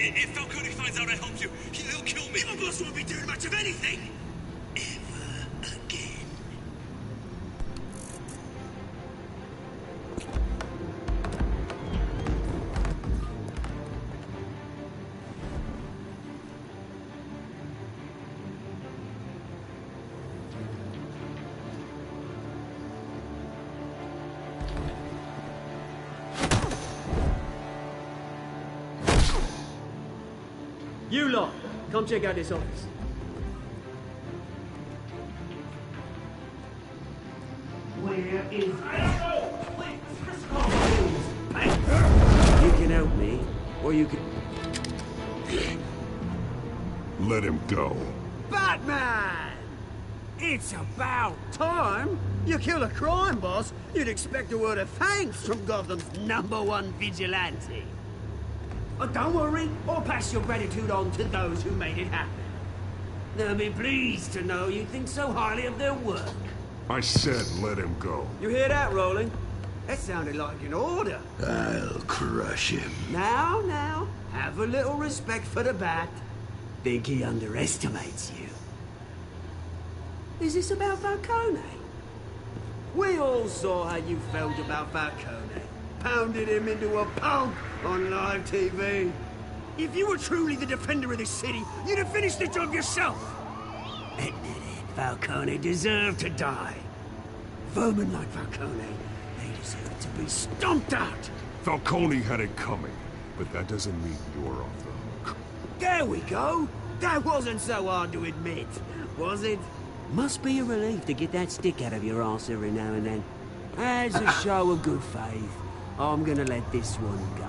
If Falcone finds out I helped you, he'll kill me. My boss won't be doing much of anything. Ever again. You lot, come check out this office. Where is You can help me, or you can... Let him go. Batman? It's about time. You kill a crime boss, you'd expect a word of thanks from Gotham's #1 vigilante. But don't worry, I'll pass your gratitude on to those who made it happen. They'll be pleased to know you think so highly of their work. I said let him go. You hear that, Rolling? That sounded like an order. I'll crush him. Now, have a little respect for the Bat. Think he underestimates you. Is this about Falcone? We all saw how you felt about Falcone. Pounded him into a pulp on live TV. If you were truly the defender of this city, you'd have finished the job yourself. Admit it, Falcone deserved to die. Vermin like Falcone, they deserve to be stomped out. Falcone had it coming, but that doesn't mean you're off the hook. There we go. That wasn't so hard to admit, was it? Must be a relief to get that stick out of your arse every now and then. As a show of good faith, I'm gonna let this one go.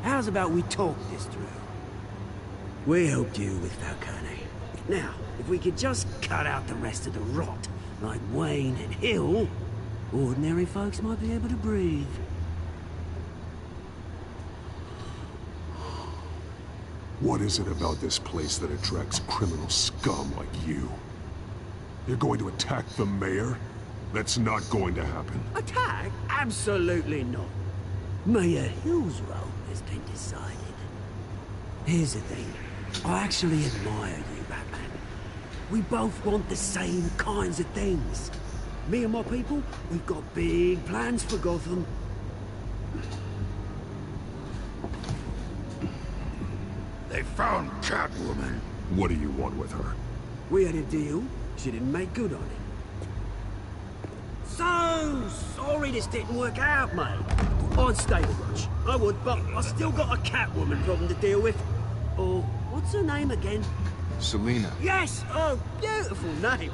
How's about we talk this through? We helped you with Falcone. Now, if we could just cut out the rest of the rot, like Wayne and Hill, ordinary folks might be able to breathe. What is it about this place that attracts criminal scum like you? You're going to attack the mayor? That's not going to happen. Attack? Absolutely not. Mayor Hill's role has been decided. Here's the thing. I actually admire you, Batman. We both want the same kinds of things. Me and my people, we've got big plans for Gotham. They found Catwoman. What do you want with her? We had a deal. She didn't make good on it. So sorry this didn't work out, mate. I'd stay the watch. I would, but I still got a Catwoman problem to deal with. Or, what's her name again? Selina. Yes! Oh, beautiful name.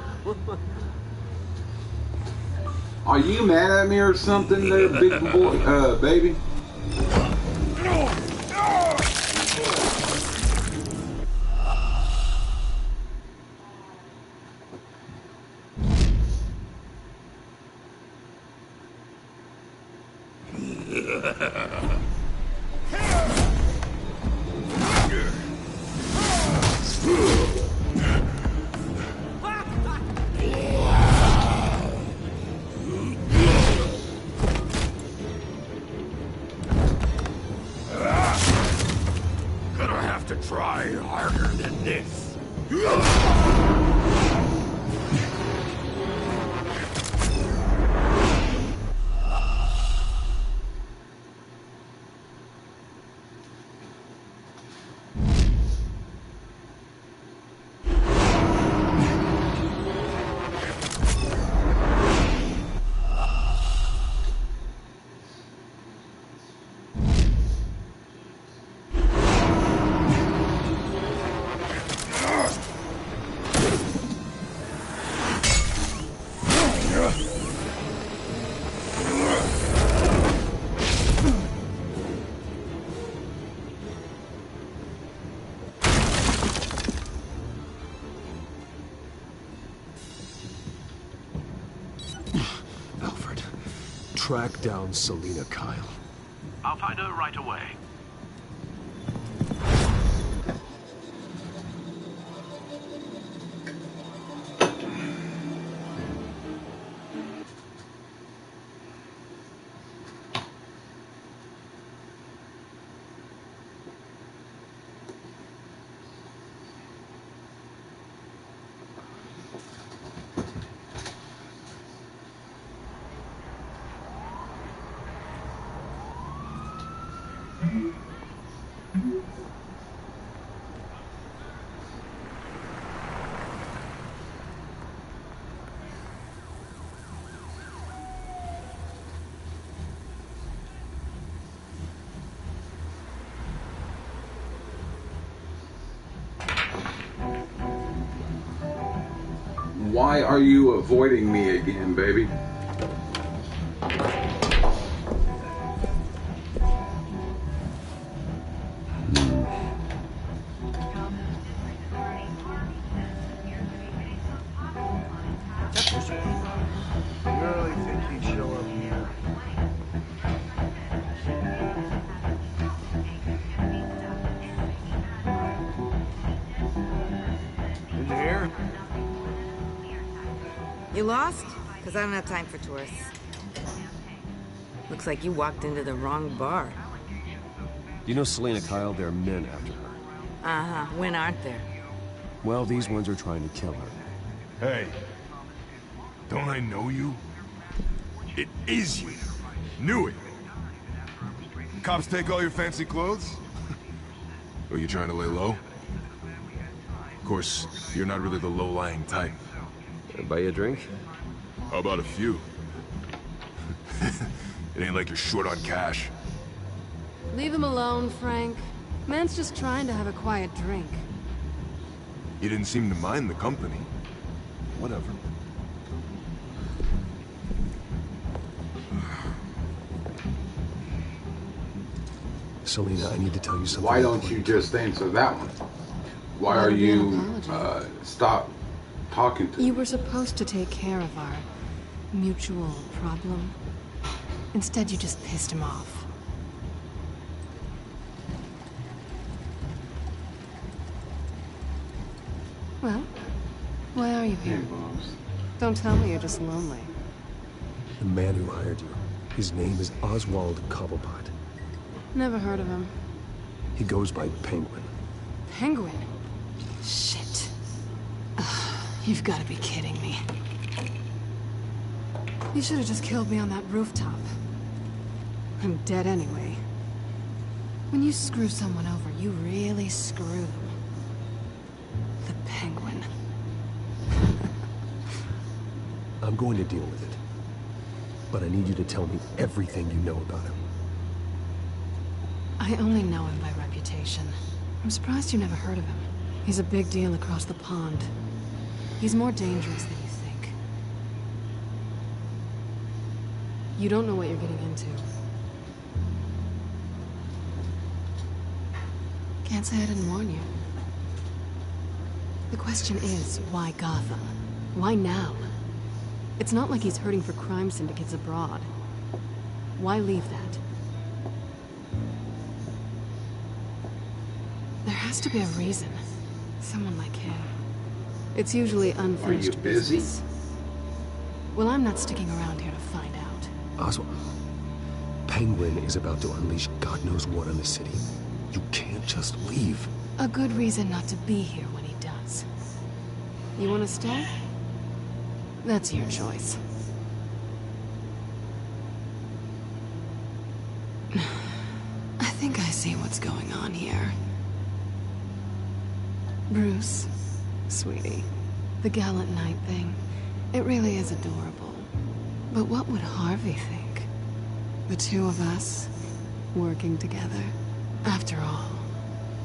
Are you mad at me or something there, big boy, baby? Gonna have to try harder than this. Alfred, track down Selina Kyle. I'll find her right away. Why are you avoiding me again, baby? You really think he'd show up here? Did you hear? You lost? Because I don't have time for tourists. Looks like you walked into the wrong bar. You know Selina Kyle? There are men after her. Uh-huh. When aren't there? Well, these ones are trying to kill her. Hey, don't I know you? It is you. Knew it. Cops take all your fancy clothes? Are you trying to lay low? Of course, you're not really the low-lying type. Buy you a drink? How about a few? It ain't like you're short on cash. Leave him alone, Frank. Man's just trying to have a quiet drink. You didn't seem to mind the company. Whatever. Selina, I need to tell you something. Why don't you just answer that one? Why are you stop talking to me? You were supposed to take care of our mutual problem. Instead, you just pissed him off. Well, why are you here? Don't tell me you're just lonely. The man who hired you, his name is Oswald Cobblepot. Never heard of him. He goes by Penguin. Penguin? Shit. Ugh, you've got to be kidding me. You should have just killed me on that rooftop. I'm dead anyway. When you screw someone over, you really screw them. The Penguin. I'm going to deal with it. But I need you to tell me everything you know about him. I only know him by reputation. I'm surprised you never heard of him. He's a big deal across the pond. He's more dangerous than you think. You don't know what you're getting into. Can't say I didn't warn you. The question is, why Gotham? Why now? It's not like he's hurting for crime syndicates abroad. Why leave that? There has to be a reason. Someone like him. It's usually unfinished Are you busy? business. Well, I'm not sticking around here to find out. Oswald, Penguin is about to unleash God knows what on the city. You can't just leave. A good reason not to be here when he does. You want to stay? That's your choice. I think I see what's going on here. Bruce, sweetie, the gallant knight thing, it really is adorable. But what would Harvey think? The two of us, working together? After all,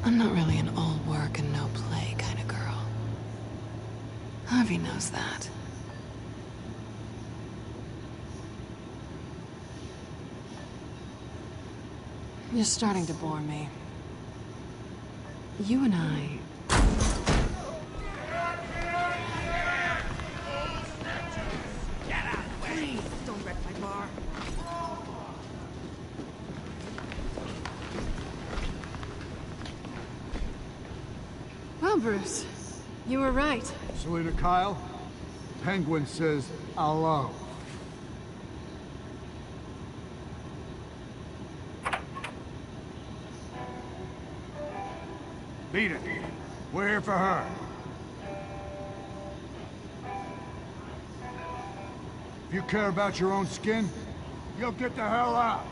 I'm not really an all work and no play kind of girl. Harvey knows that. You're starting to bore me. You and I... Please, don't wreck my bar. Well, Bruce, you were right. Selina Kyle, Penguin says hello. Beat it. We're here for her. If you care about your own skin, you'll get the hell out.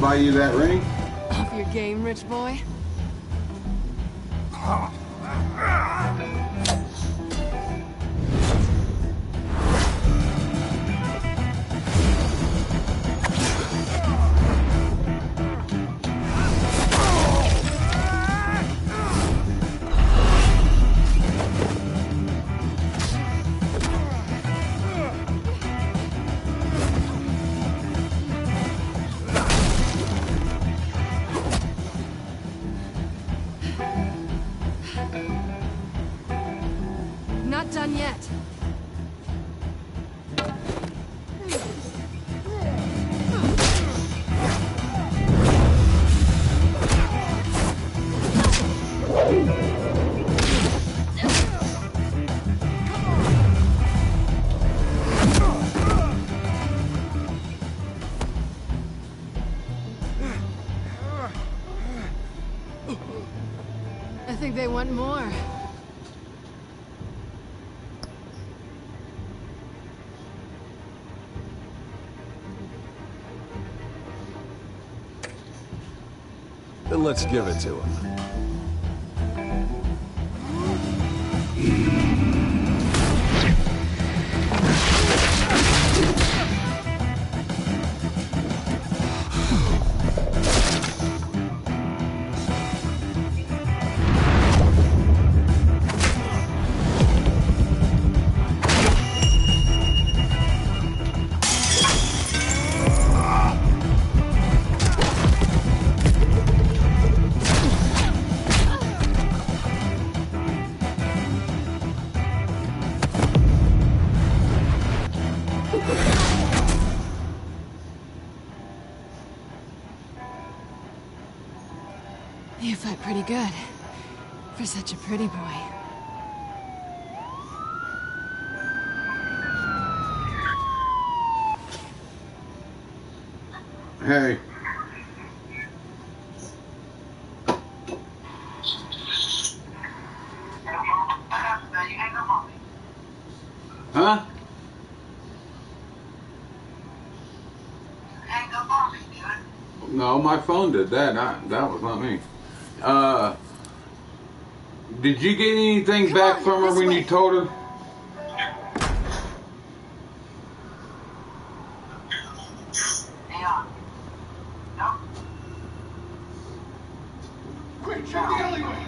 Buy you that ring? Off your game, rich boy? Not done yet. I think they want more. Then let's give it to him. You fight pretty good. For such a pretty boy. Hey. Huh? No, my phone did that. That was not me. Did you get anything back from her when you told her? Quick, check the alleyway.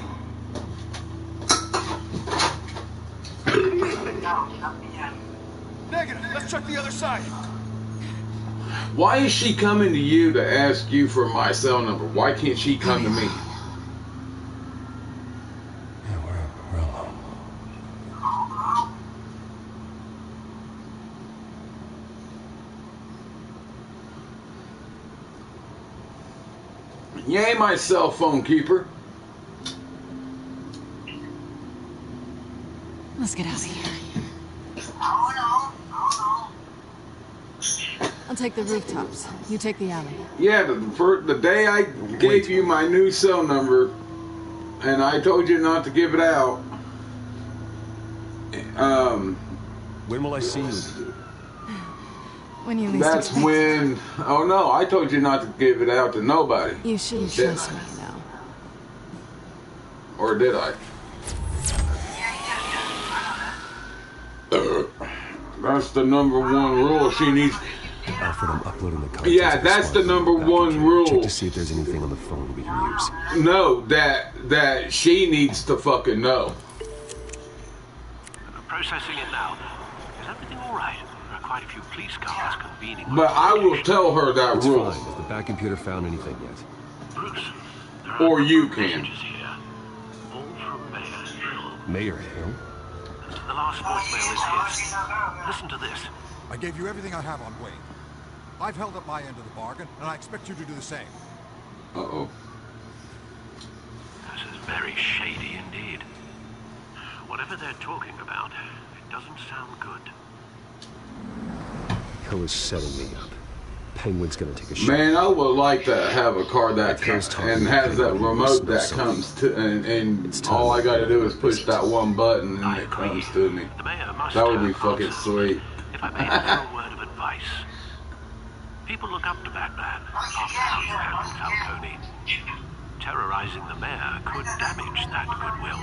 Negative. Let's check the other side. Why is she coming to you to ask you for my cell number? Why can't she come to me? We're alone. You ain't my cell phone keeper. Let's get out of here. I'll take the rooftops. You take the alley. Yeah, the day I gave you my new cell number, and I told you not to give it out. When will I see you? When you least That's expect when. Oh no, I told you not to give it out to nobody. You shouldn't trust me now. Or did I? That's the number one rule. She needs. Alfred, I'm uploading the contents. Yeah, that's the number one rule. Check to see if there's anything on the phone we can use. No, that she needs to fucking know. Processing it now. Is everything all right? There are quite a few police cars convening. But I will tell her that It's rule. fine. Has the back computer found anything yet? Bruce, Or you can. messages here. All from Mayor Hill. Mayor Hill? The last voicemail is his. Listen to this. I gave you everything I have on Wayne. I've held up my end of the bargain, and I expect you to do the same. Uh-oh. This is very shady indeed. Whatever they're talking about, it doesn't sound good. Hill is setting me up. Penguin's gonna take a shot. Man, I would like to have a car that comes and has that remote that comes to, and all I gotta do is push that one button and it comes to me. That would be fucking sweet. If I may offer a word of advice. People look up to Batman after how you handled Falcone. Terrorizing the mayor could damage that goodwill.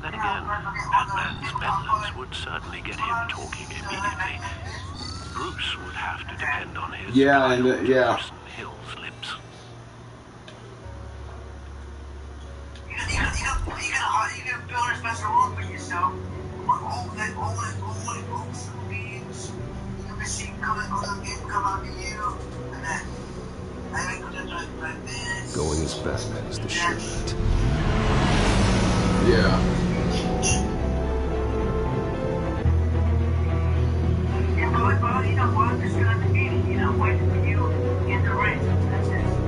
Then again, Batman's meddlers would certainly get him talking immediately. Bruce would have to depend on his Yeah, and yeah. Hill's lips. You can build a special room for yourself. All the books, beams, you can see come out to you, and then I go to like this. Going as Batman is the shit. Yeah.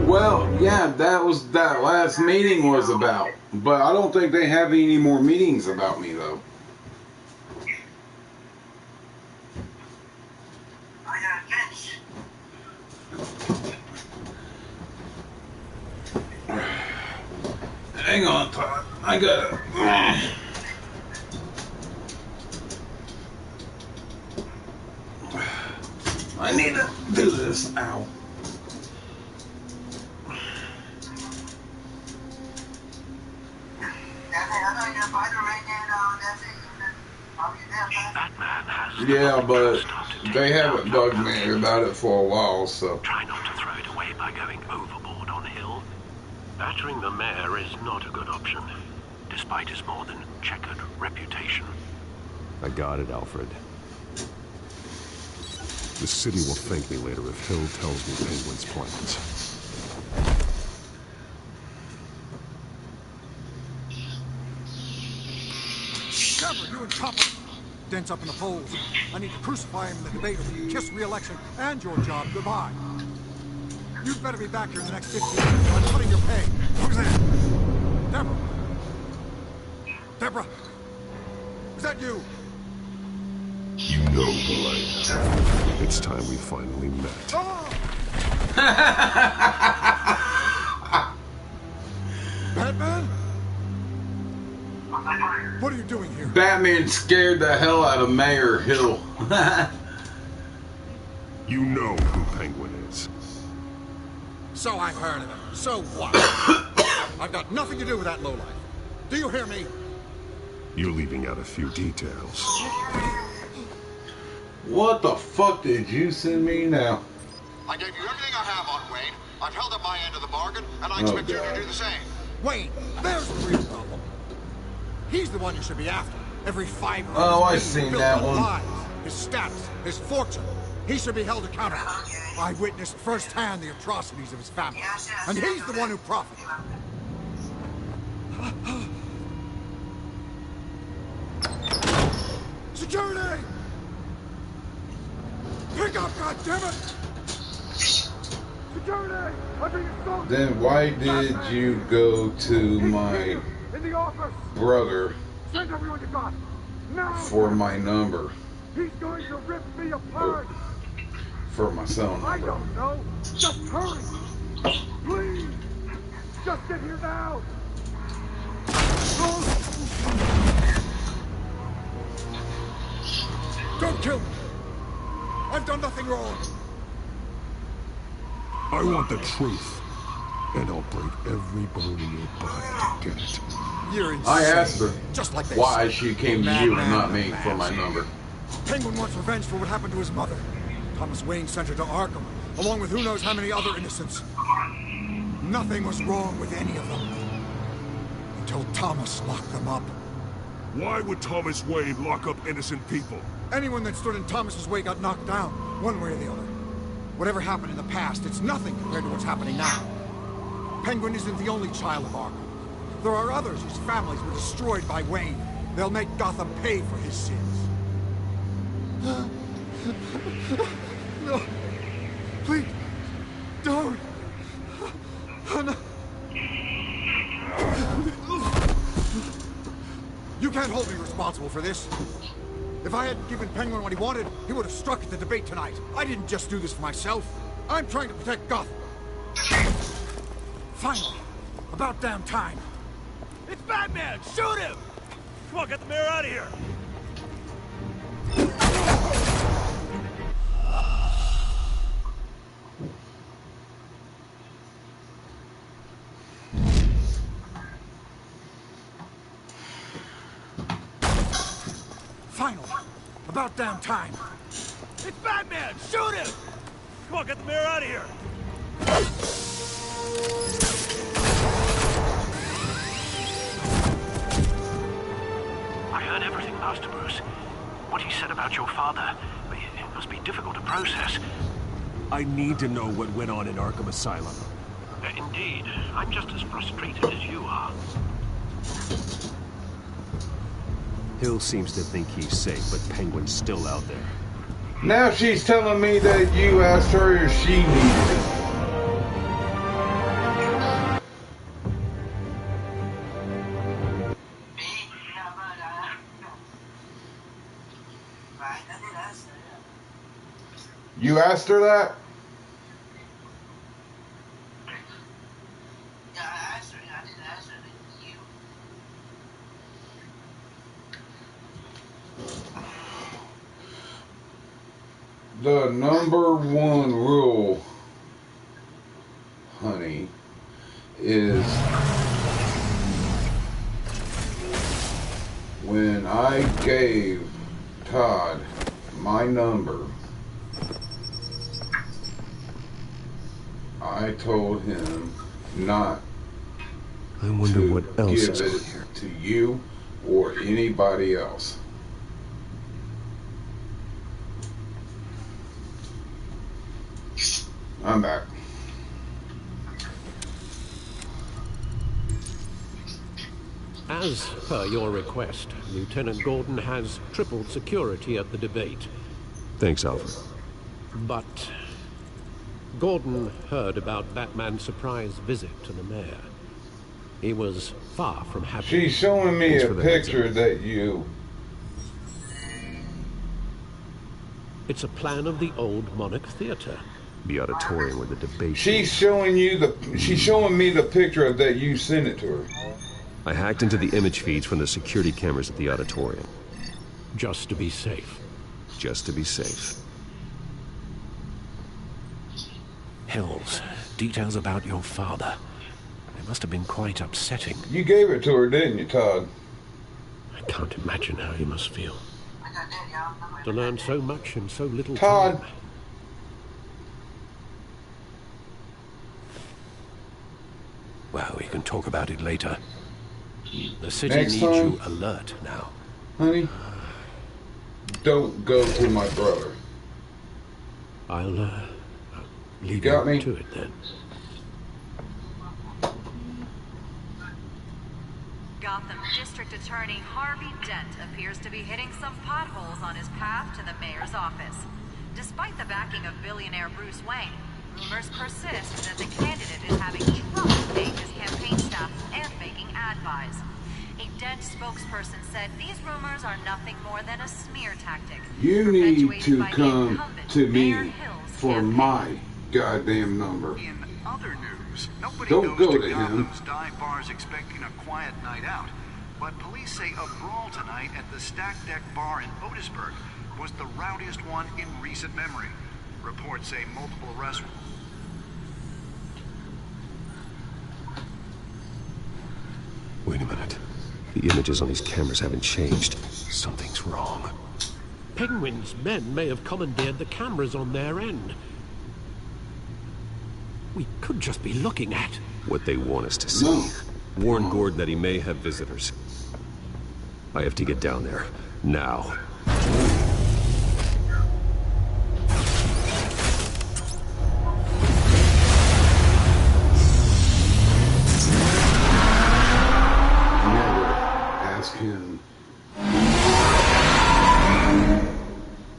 Well, yeah, that was that last meeting was about. But I don't think they have any more meetings about me though. Hang on, Todd. I gotta. I need to do this. Ow. Yeah, but they haven't bugged me about it for a while, so. Try not to throw it away by going overboard on Hill. Battering the mayor is not a good option, despite his more than checkered reputation. I got it, Alfred. The city will thank me later if Hill tells me Penguin's plans. Cameron, you and Copper. Dents up in the polls. I need to crucify him in the debate over the KISS re-election and your job. Goodbye. You'd better be back here in the next 15 minutes. I'm cutting your pay. Who's there? Deborah? Deborah? Is that you? You know who I am. It's time we finally met. Batman? What are you doing here? Batman scared the hell out of Mayor Hill. You know who Penguin is. So I've heard of him. So what? I've got nothing to do with that lowlife. Do you hear me? You're leaving out a few details. What the fuck did you send me now? I gave you everything I have on Wayne. I've held up my end of the bargain, and I expect you to do the same. Wayne, there's the real problem. He's the one you should be after. Every fiber of Oh, I his seen built that on one. lies, his status, his fortune. He should be held accountable. I witnessed firsthand the atrocities of his family, and he's the one who profited. Security! Pick up, goddammit! Security! I'm being assaulted! Then why did you go to my In the office! brother Send everyone you got! Now! for my number? He's going to rip me apart! For my cell I number. don't know! Just hurry! Please! Just get here now! Don't kill me! I've done nothing wrong! I want the truth. And I'll break every bone in your body to get it. You're insane. I asked her Just like they why say. she came to you and not me for my number. Penguin wants revenge for what happened to his mother. Thomas Wayne sent her to Arkham, along with who knows how many other innocents. Nothing was wrong with any of them. Until Thomas locked them up. Why would Thomas Wayne lock up innocent people? Anyone that stood in Thomas's way got knocked down, one way or the other. Whatever happened in the past, it's nothing compared to what's happening now. Penguin isn't the only child of Arkham. There are others whose families were destroyed by Wayne. They'll make Gotham pay for his sins. No. Please. Don't. Oh, no. You can't hold me responsible for this. If I had given Penguin what he wanted, he would have struck at the debate tonight. I didn't just do this for myself. I'm trying to protect Gotham. Finally. About damn time. It's Batman! Shoot him! Come on, get the mayor out of here! Finally. About damn time. It's Batman! Shoot him! Come on, get the mayor out of here! I heard everything, Master Bruce. What he said about your father, it must be difficult to process. I need to know what went on in Arkham Asylum. Indeed, I'm just as frustrated as you are. Hill seems to think he's safe, but Penguin's still out there. Now she's telling me that you asked her if she needed it. You asked her that? The number one rule, honey, is when I gave Todd my number, I told him not I wonder to what else give is it here. to you or anybody else. I'm back. As per your request, Lieutenant Gordon has tripled security at the debate. Thanks, Alfred. But Gordon heard about Batman's surprise visit to the mayor. He was far from happy. She's showing me a picture that you... It's a plan of the old Monarch Theater. The auditorium where the debate... She's showing me the picture of that you sent it to her. I hacked into the image feeds from the security cameras at the auditorium. Just to be safe. Just to be safe. Hills, details about your father. They must have been quite upsetting. You gave it to her, didn't you, Todd? I can't imagine how you must feel. To learn so much in so little Todd. time. Well, we can talk about it later. The city Next needs time, you alert now. Honey, don't go to my brother. I'll leave You got me? to it then. Gotham District Attorney Harvey Dent appears to be hitting some potholes on his path to the mayor's office. Despite the backing of billionaire Bruce Wayne, rumors persist that the candidate is having trouble paying his campaign staff and making ad buys. A Dent spokesperson said these rumors are nothing more than a smear tactic. You need to by the come incumbent to Mayor me Hill's for campaign. my goddamn number. In other news, nobody Don't goes go to to him. Gotham's dive bars expecting a quiet night out. But police say a brawl tonight at the Stack Deck Bar in Otisburg was the rowdiest one in recent memory. Reports say multiple arrests. Wait a minute. The images on these cameras haven't changed. Something's wrong. Penguin's men may have commandeered the cameras on their end. We could just be looking at What they want us to see. No. Warn Gordon that he may have visitors. I have to get down there. Now. Ask him.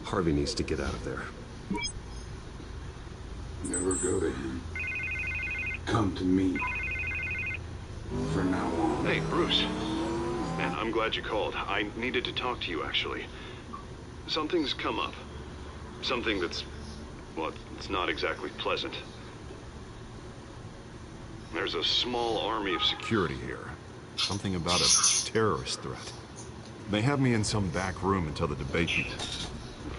Harvey needs to get out of there. Never go to him. Come to me. For now on. Hey, Bruce. Man, I'm glad you called. I needed to talk to you, actually. Something's come up. Something that's... well, it's not exactly pleasant. There's a small army of Security here. Something about a terrorist threat. They have me in some back room until the debate begins.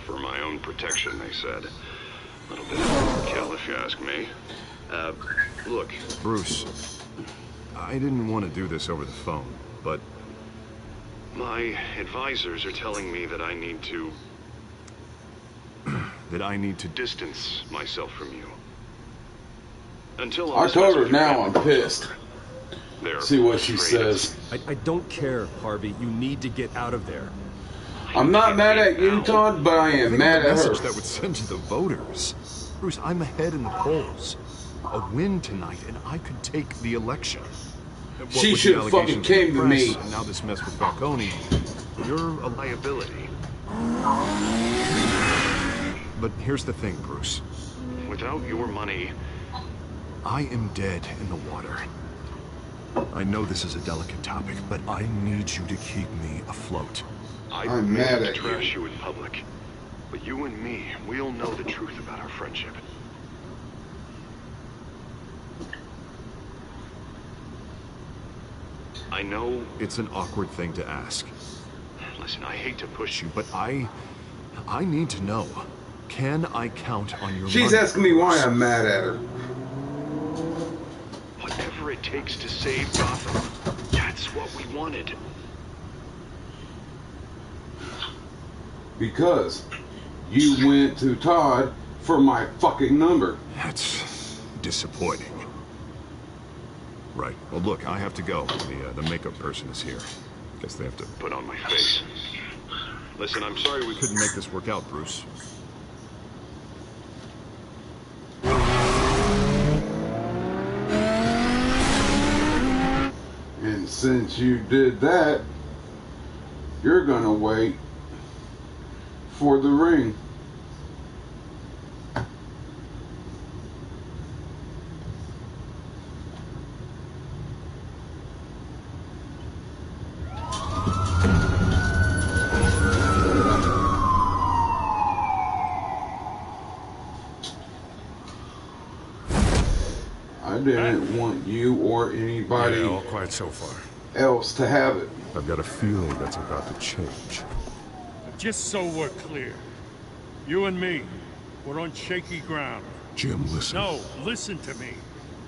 for my own protection, they said. A little bit overkill, if you ask me. Look. Bruce, I didn't want to do this over the phone, but... my advisors are telling me that I need to... that I need to distance myself from you. Until I told her now I'm pissed. There. See what she says. I don't care, Harvey. You need to get out of there. I'm not mad at you, Todd, but I am mad the at her. message that would send to the voters. Bruce, I'm ahead in the polls. A win tonight, and I could take the election. What She with the should have fucking allegations in came the to me. press, and now this mess with Falcone. You're a liability. But here's the thing, Bruce. Without your money... I am dead in the water. I know this is a delicate topic, but I need you to keep me afloat. I'm mad at trash you in public. But you and me, we'll know the truth about our friendship. I know... It's an awkward thing to ask. Listen, I hate to push you, But I need to know. Can I count on your She's money? asking me why I'm mad at her. whatever it takes to save Gotham, that's what we wanted. Because you went to Todd for my fucking number. That's disappointing. Right. Well, look, I have to go. The makeup person is here. Guess they have to put on my face. Listen, I'm sorry we couldn't make this work out, Bruce. And since you did that, you're gonna wait for the ring. I didn't want you or anybody Yeah, all quiet so far. else to have it. I've got a feeling that's about to change. Just so we're clear, you and me, we're on shaky ground. Jim, listen. No, listen to me.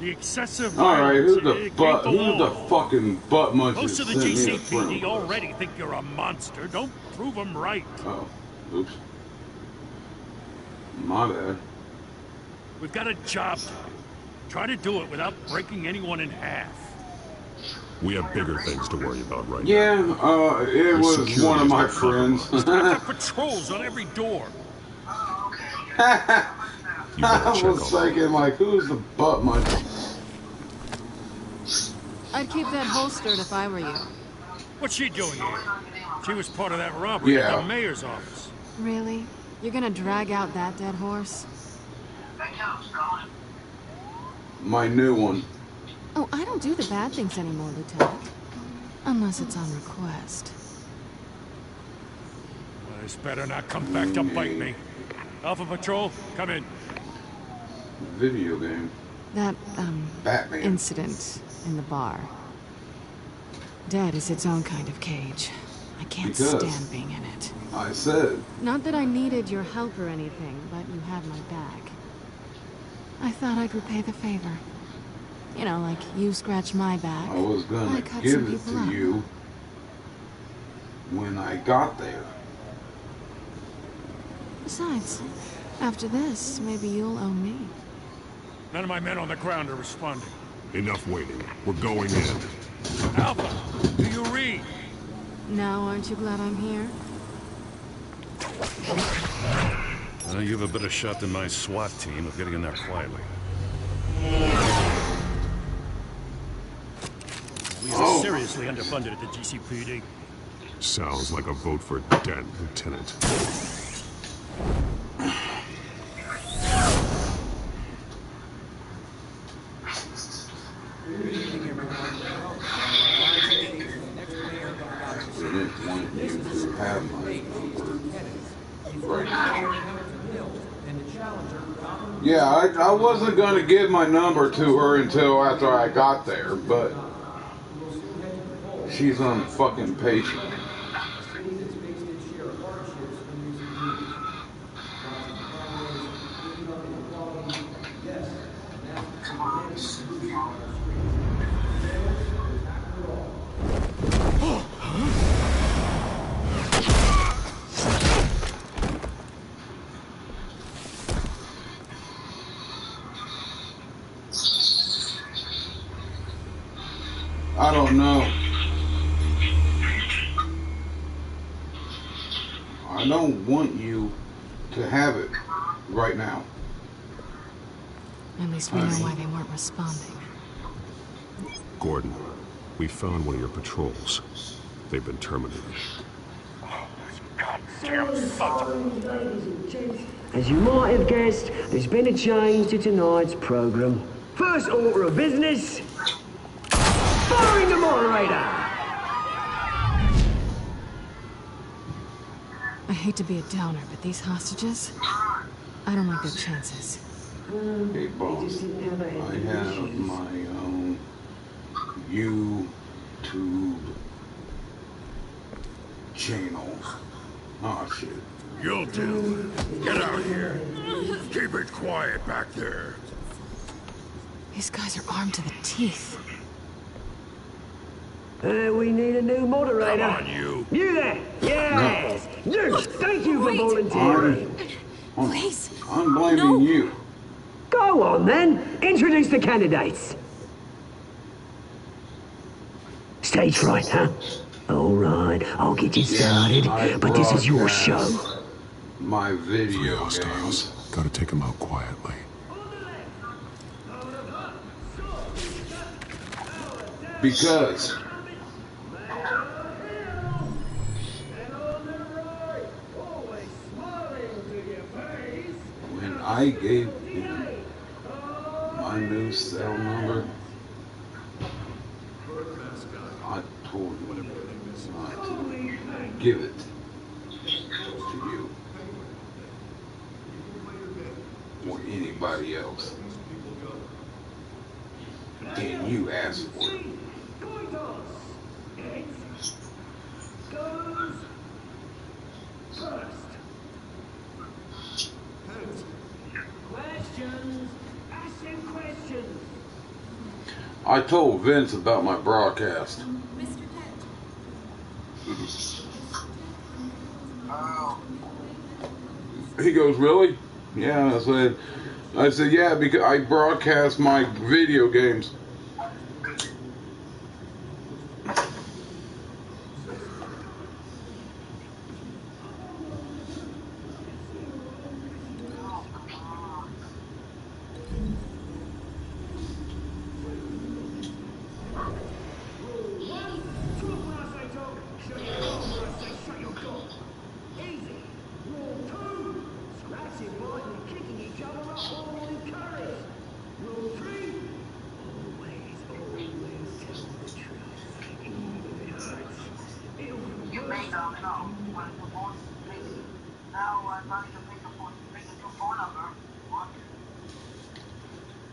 The excessive Alright, violence, who's the it can't go who's the on. fucking butt muncher Most of the sent me a GCPD friend already think you're a monster. Don't prove them right. Oh, oops. My bad. We've got a job to do. Try to do it without breaking anyone in half. We have bigger things to worry about right Yeah, now. it was security one of is my not friends. Got patrols on every door. I was thinking, like, who's the butt muncher? I'd keep that holstered if I were you. What's she doing here? She was part of that robbery at Yeah. the mayor's office. Really? You're gonna drag out that dead horse? My new one. Oh, I don't do the bad things anymore, Lieutenant. Unless it's on request. Well, this better not come back to bite me. Alpha Patrol, come in. Video game. That, Batman. incident in the bar. Dead is its own kind of cage. I can't Because stand being in it. I said. Not that I needed your help or anything, but you had my back. I thought I'd repay the favor. You know, like you scratch my back. I was I gonna cut give some it people to up. you when I got there. Besides, after this, maybe you'll owe me. None of my men on the ground are responding. Enough waiting. We're going in. Alpha, do you read? Now, aren't you glad I'm here? You have a better shot than my SWAT team of getting in there quietly. We are seriously underfunded at the GCPD. Sounds like a vote for dead, Lieutenant. I didn't want you to have my number right now. Yeah, I wasn't going to give my number to her until after I got there, but she's unfucking patient. I don't know. I don't want you to have it right now. At least we know why they weren't responding. Gordon, we found one of your patrols. They've been terminated. As you might have guessed, there's been a change to tonight's program. First order of business, firing the moderator! I hate to be a downer, but these hostages, I don't like their chances. Hey, boss, I have my own YouTube channel. Oh, shit. You'll do. Get out here. Keep it quiet back there. These guys are armed to the teeth. We need a new moderator. Come on, you. You there? Yes! You! Thank you for volunteering. Please. I'm blaming you. Go on, then. Introduce the candidates. Stage fright, huh? All right, I'll get you started, but this is your show. My video hostiles. Gotta take them out quietly. Because when I gave him my new cell number, I told him not to give it to you or anybody else. And you asked for it. I told Vince about my broadcast. He goes, really? Yeah, I said, yeah, because I broadcast my video games.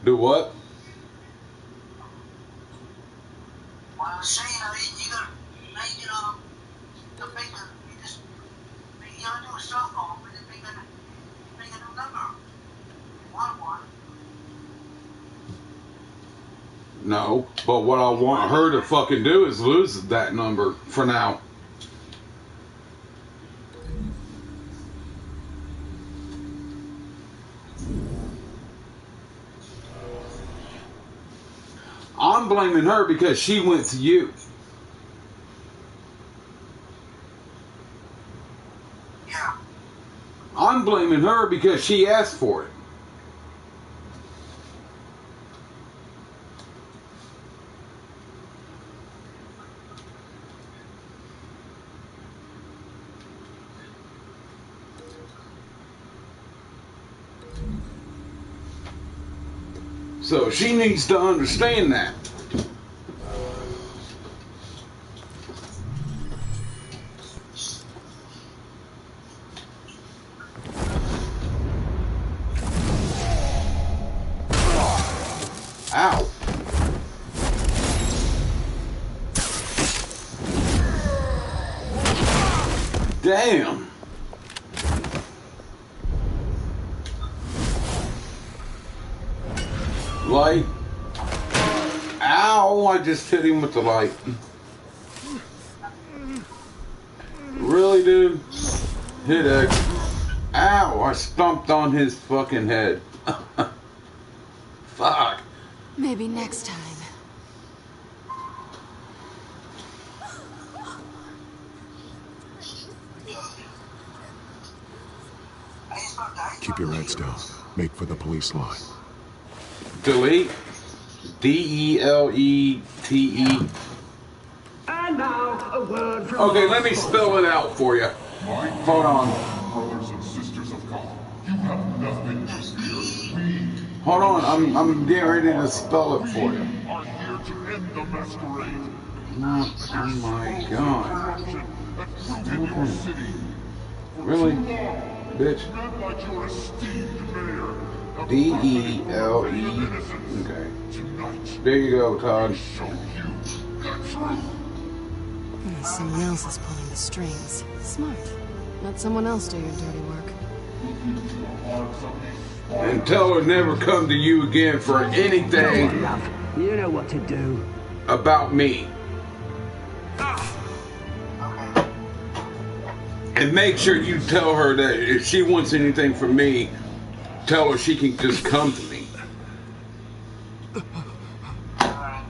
Do what? Well, I was saying, you gotta make it, the bigger, you gotta do a cell phone, but then make a new number. One. No, but what I want her to fucking do is lose that number for now. I'm blaming her because she went to you. Yeah. I'm blaming her because she asked for it. So she needs to understand that. Ow. Damn. Light. Ow, I just hit him with the light. Really, dude? Hit X. Ow, I stomped on his fucking head. Fuck. Maybe next time. Keep your heads down. Make for the police line. Delete. D-E-L-E-T-E. And now, a word from... Okay, let me spell it out for you. Hold on. Brothers and sisters of God, you have nothing to fear. We Hold on, I'm getting ready to spell it for you. are here to end the masquerade. Oh my god. Really? Bitch. D-E-L-E. Okay. There you go, Todd. Someone else is pulling the strings. Smart. Let someone else do your dirty work. And tell her never come to you again for anything. You know what to do. About me. And make sure you tell her that if she wants anything from me, tell her she can just come to me.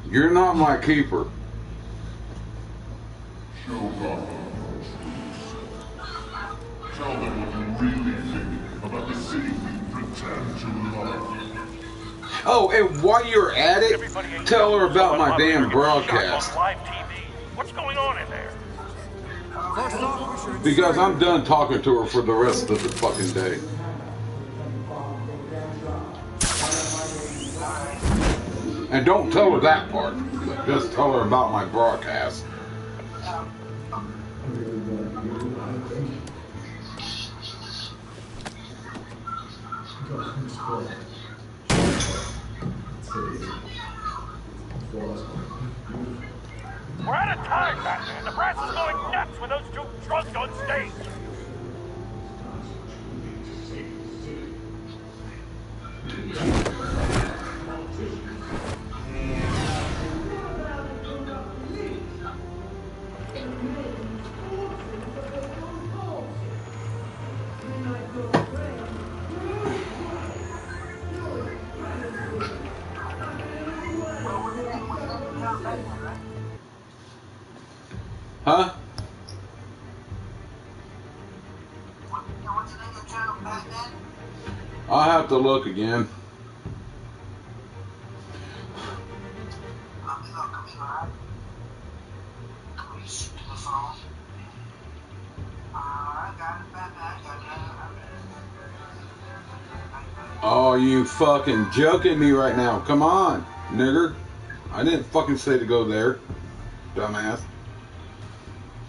You're not my keeper. Show God. Tell them what you really think about the city we pretend to love. Oh, and while you're at it, tell her about my damn broadcast. What's going on in there? Because I'm done talking to her for the rest of the fucking day. And don't tell her that part. Just tell her about my broadcast. Huh? I'll have to look again. Oh, you fucking joking me right now. Come on, nigger. I didn't fucking say to go there, dumbass.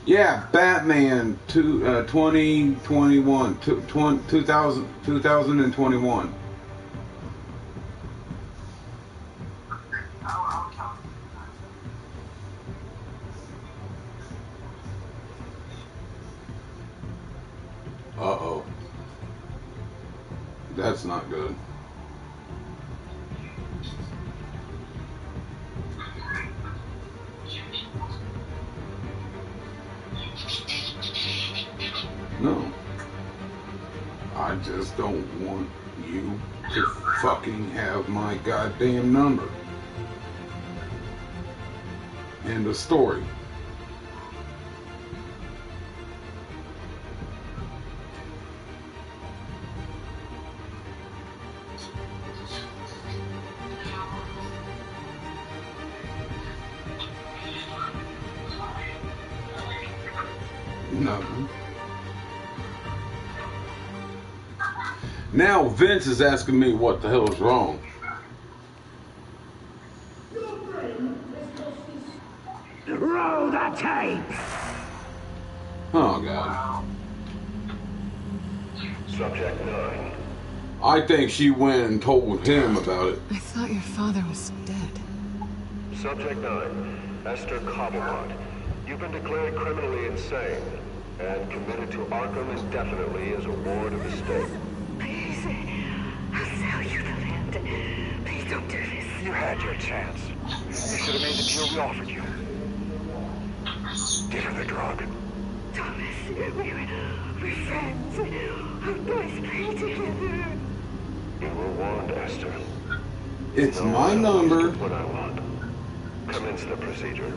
Yeah, Batman 2021, 2021. Uh-oh. That's not good. No. I just don't want you to fucking have my goddamn number. End of story. Nothing. Now Vince is asking me what the hell is wrong. Roll the tape! Oh God. Subject 9. I think she went and told him about it. I thought your father was dead. Subject 9. Esther Cobblepot. You've been declared criminally insane and committed to Arkham indefinitely as a ward of the state. Please, I'll sell you the land. Please don't do this. You had your chance. You should have made the deal we offered you. Give her the drug. Thomas, we're friends. Our boys play together. You were warned, Esther. It's my number What I want. Commence the procedure.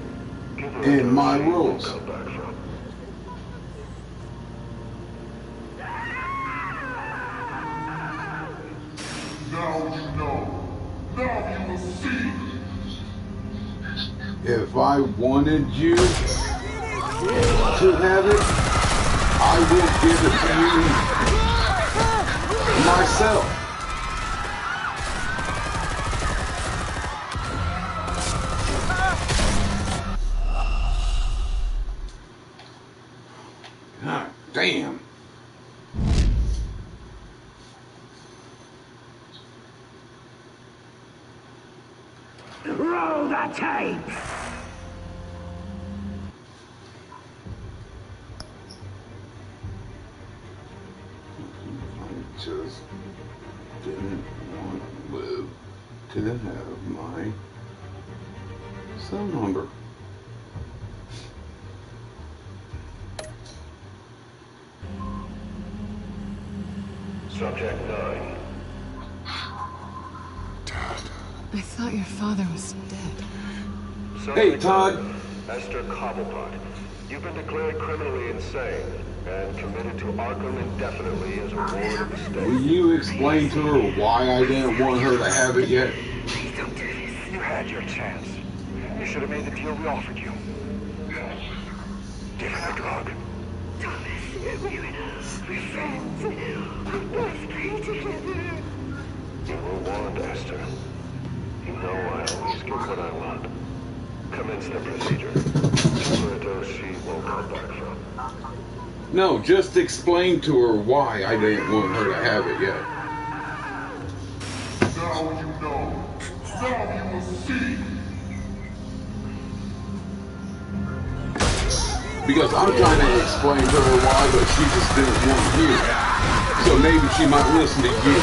Give her and my a dose rules. she won't come back from. Now you know. Now you will see. If I wanted you to have it, I will give it to you myself. God damn. Roll the tape! I just didn't want Liv to have my cell number. Subject 9. I thought your father was dead. Hey, Todd. Esther Cobblepot. You've been declared criminally insane and committed to Arkham indefinitely as a ward of the state. Will you explain to her why I didn't want her to have it yet? Please don't do this. You had your chance. You should have made the deal we offered you. Give her the drug. Thomas, we're friends. Our boys play together. You were warned, Esther. You know I always get what I want. Commence the procedure. Give her a dose she won't come back from. No, just explain to her why I didn't want her to have it yet. Now you know. Now you will see. Because I'm trying to explain to her why, but she just didn't want to hear it. So maybe she might listen to you.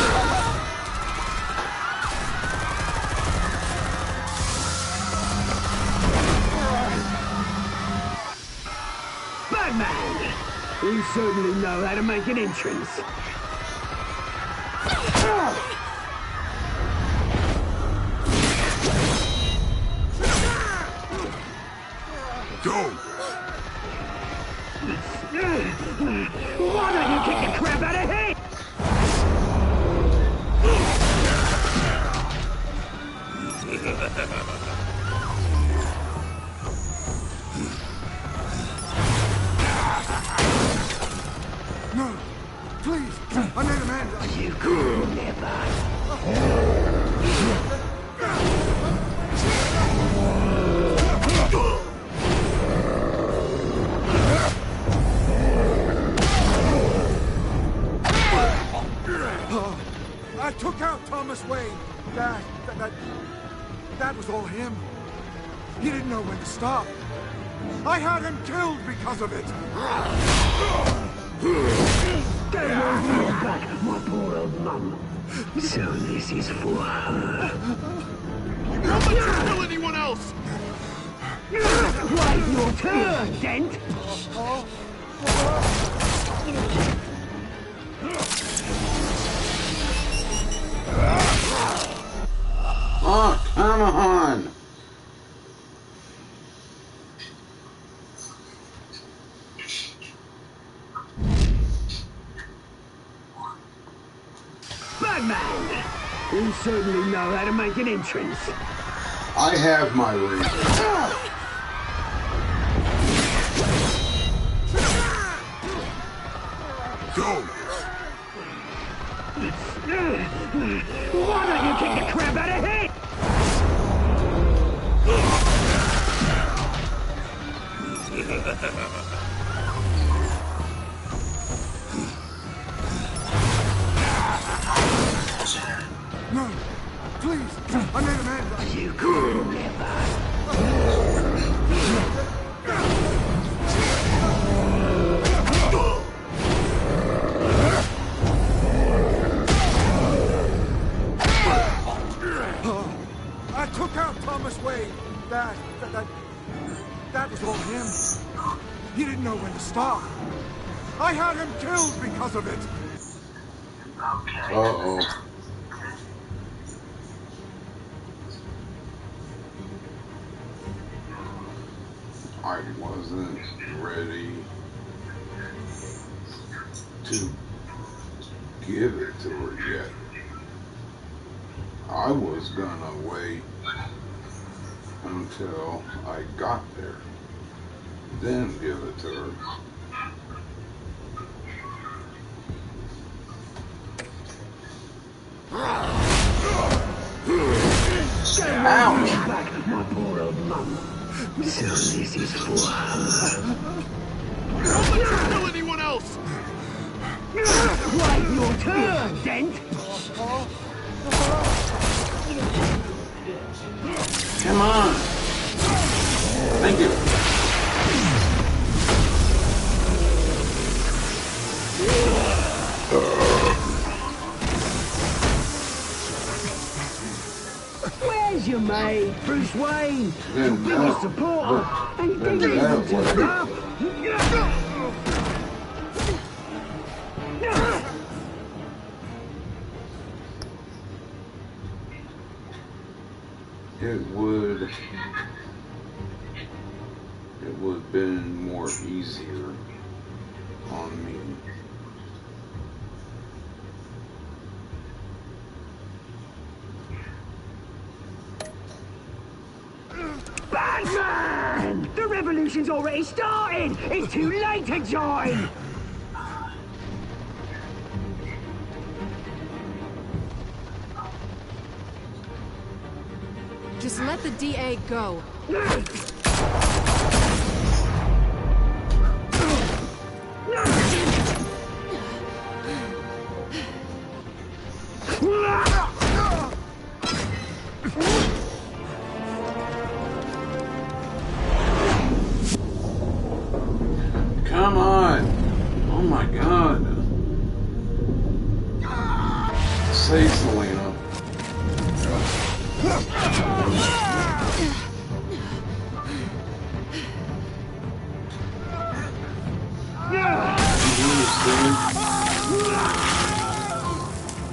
Batman! You certainly know how to make an entrance. Go! No, please, I made Amanda. You could never. I took out Thomas Wayne. That was all him. He didn't know when to stop. I had him killed because of it. They won't bring back my poor old mum. So this is for her. How much you kill anyone else? Wait your turn, Dent! Oh, come on! Batman! You certainly know how to make an entrance. I have my reason. Go! Why don't you kick the crap out of here? No, please, I made Amanda. You could never. I took out Thomas Wayne. That was all him. He didn't know when to stop. I had him killed because of it. Uh-oh. I wasn't ready to give it to her yet. I was gonna wait until I got there, then give it to her. Ouch! Back my poor old mum. So this is for her. How much you kill anyone else? Wait your turn, Dent! Come on! Thank you. Where's your mate, Bruce Wayne? Your biggest supporter, and he didn't even turn up. It would have been more easier on me. Batman! The revolution's already started! It's too late to join! Just let the DA go. Come on! Oh my God! Save Selena.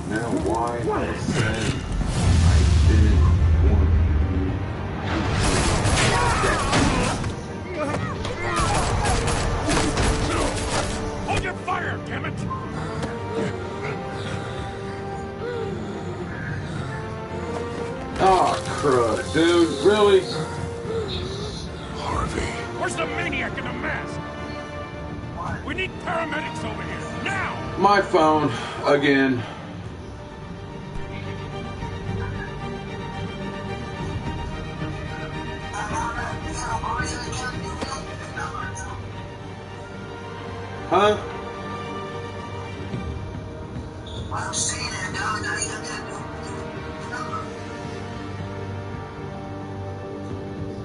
Now why I said I didn't want you. Hold your fire, damn it! Oh, Oh, crud, dude, really? Where's the maniac in the mask? We need paramedics over here, now! My phone, again. Huh?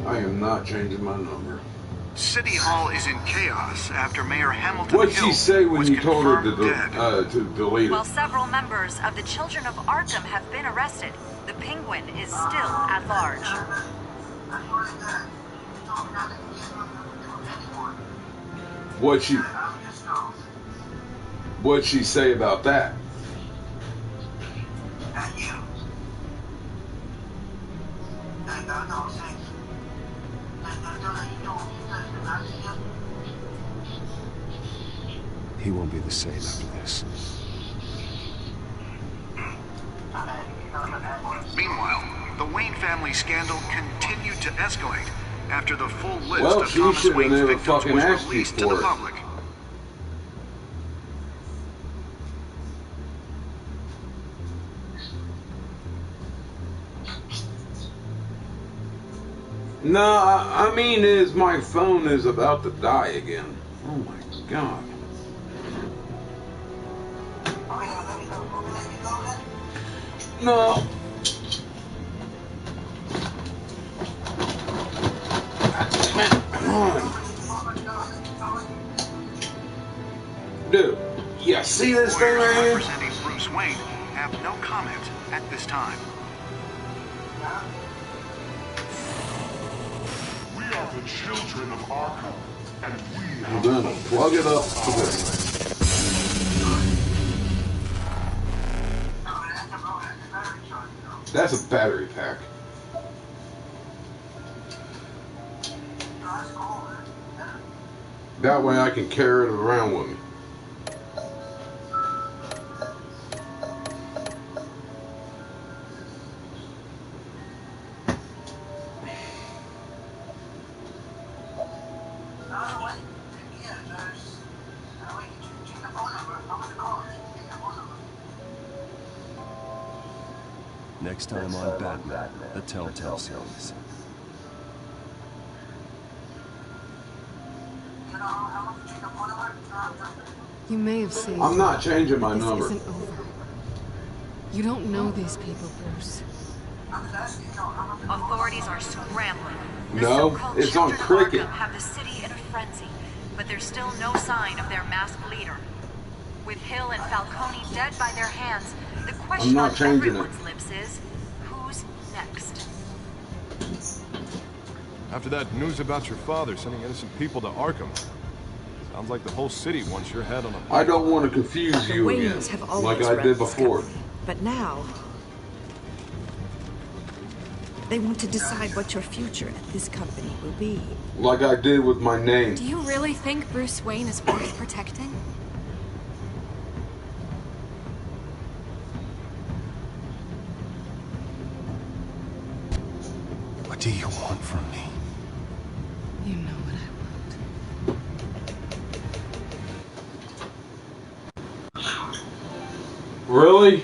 I am not changing my number. City Hall is in chaos after Mayor Hamilton What'd she say when you told her to delete it? While several members of the Children of Arkham have been arrested, the Penguin is still at large. What'd she say about that? He won't be the same after this. Meanwhile, the Wayne family scandal continued to escalate after the full list Well, of she Thomas should have Wayne's never victims fucking was asked you released to for the it. public. No, I mean is my phone is about to die again. Oh my god. No. Come on. Dude, yeah, see this thing right here? Representing Bruce Wayne have no comment at this time. We are the children of Arkham, and we I'm gonna plug it up to this. That's a battery pack. That way I can carry it around with me. Next time on Batman, the Telltale series. You may have saved I'm not changing my but this number. isn't over. You don't know these people, Bruce. Authorities are scrambling. The No, so-called it's on Children of Cricket. Arkham have the city in a frenzy, but there's still no sign of their masked leader. With Hill and Falcone dead by their hands, the question not on changing it. everyone's lips is, who's next? After that news about your father sending innocent people to Arkham, sounds like the whole city wants your head on a... I don't want to confuse The you Waynes again, have always like I read did this before. company, but now they want to decide what your future at this company will be. Like I did with my name. Do you really think Bruce Wayne is worth protecting? What do you want from me? You know what I want. Really?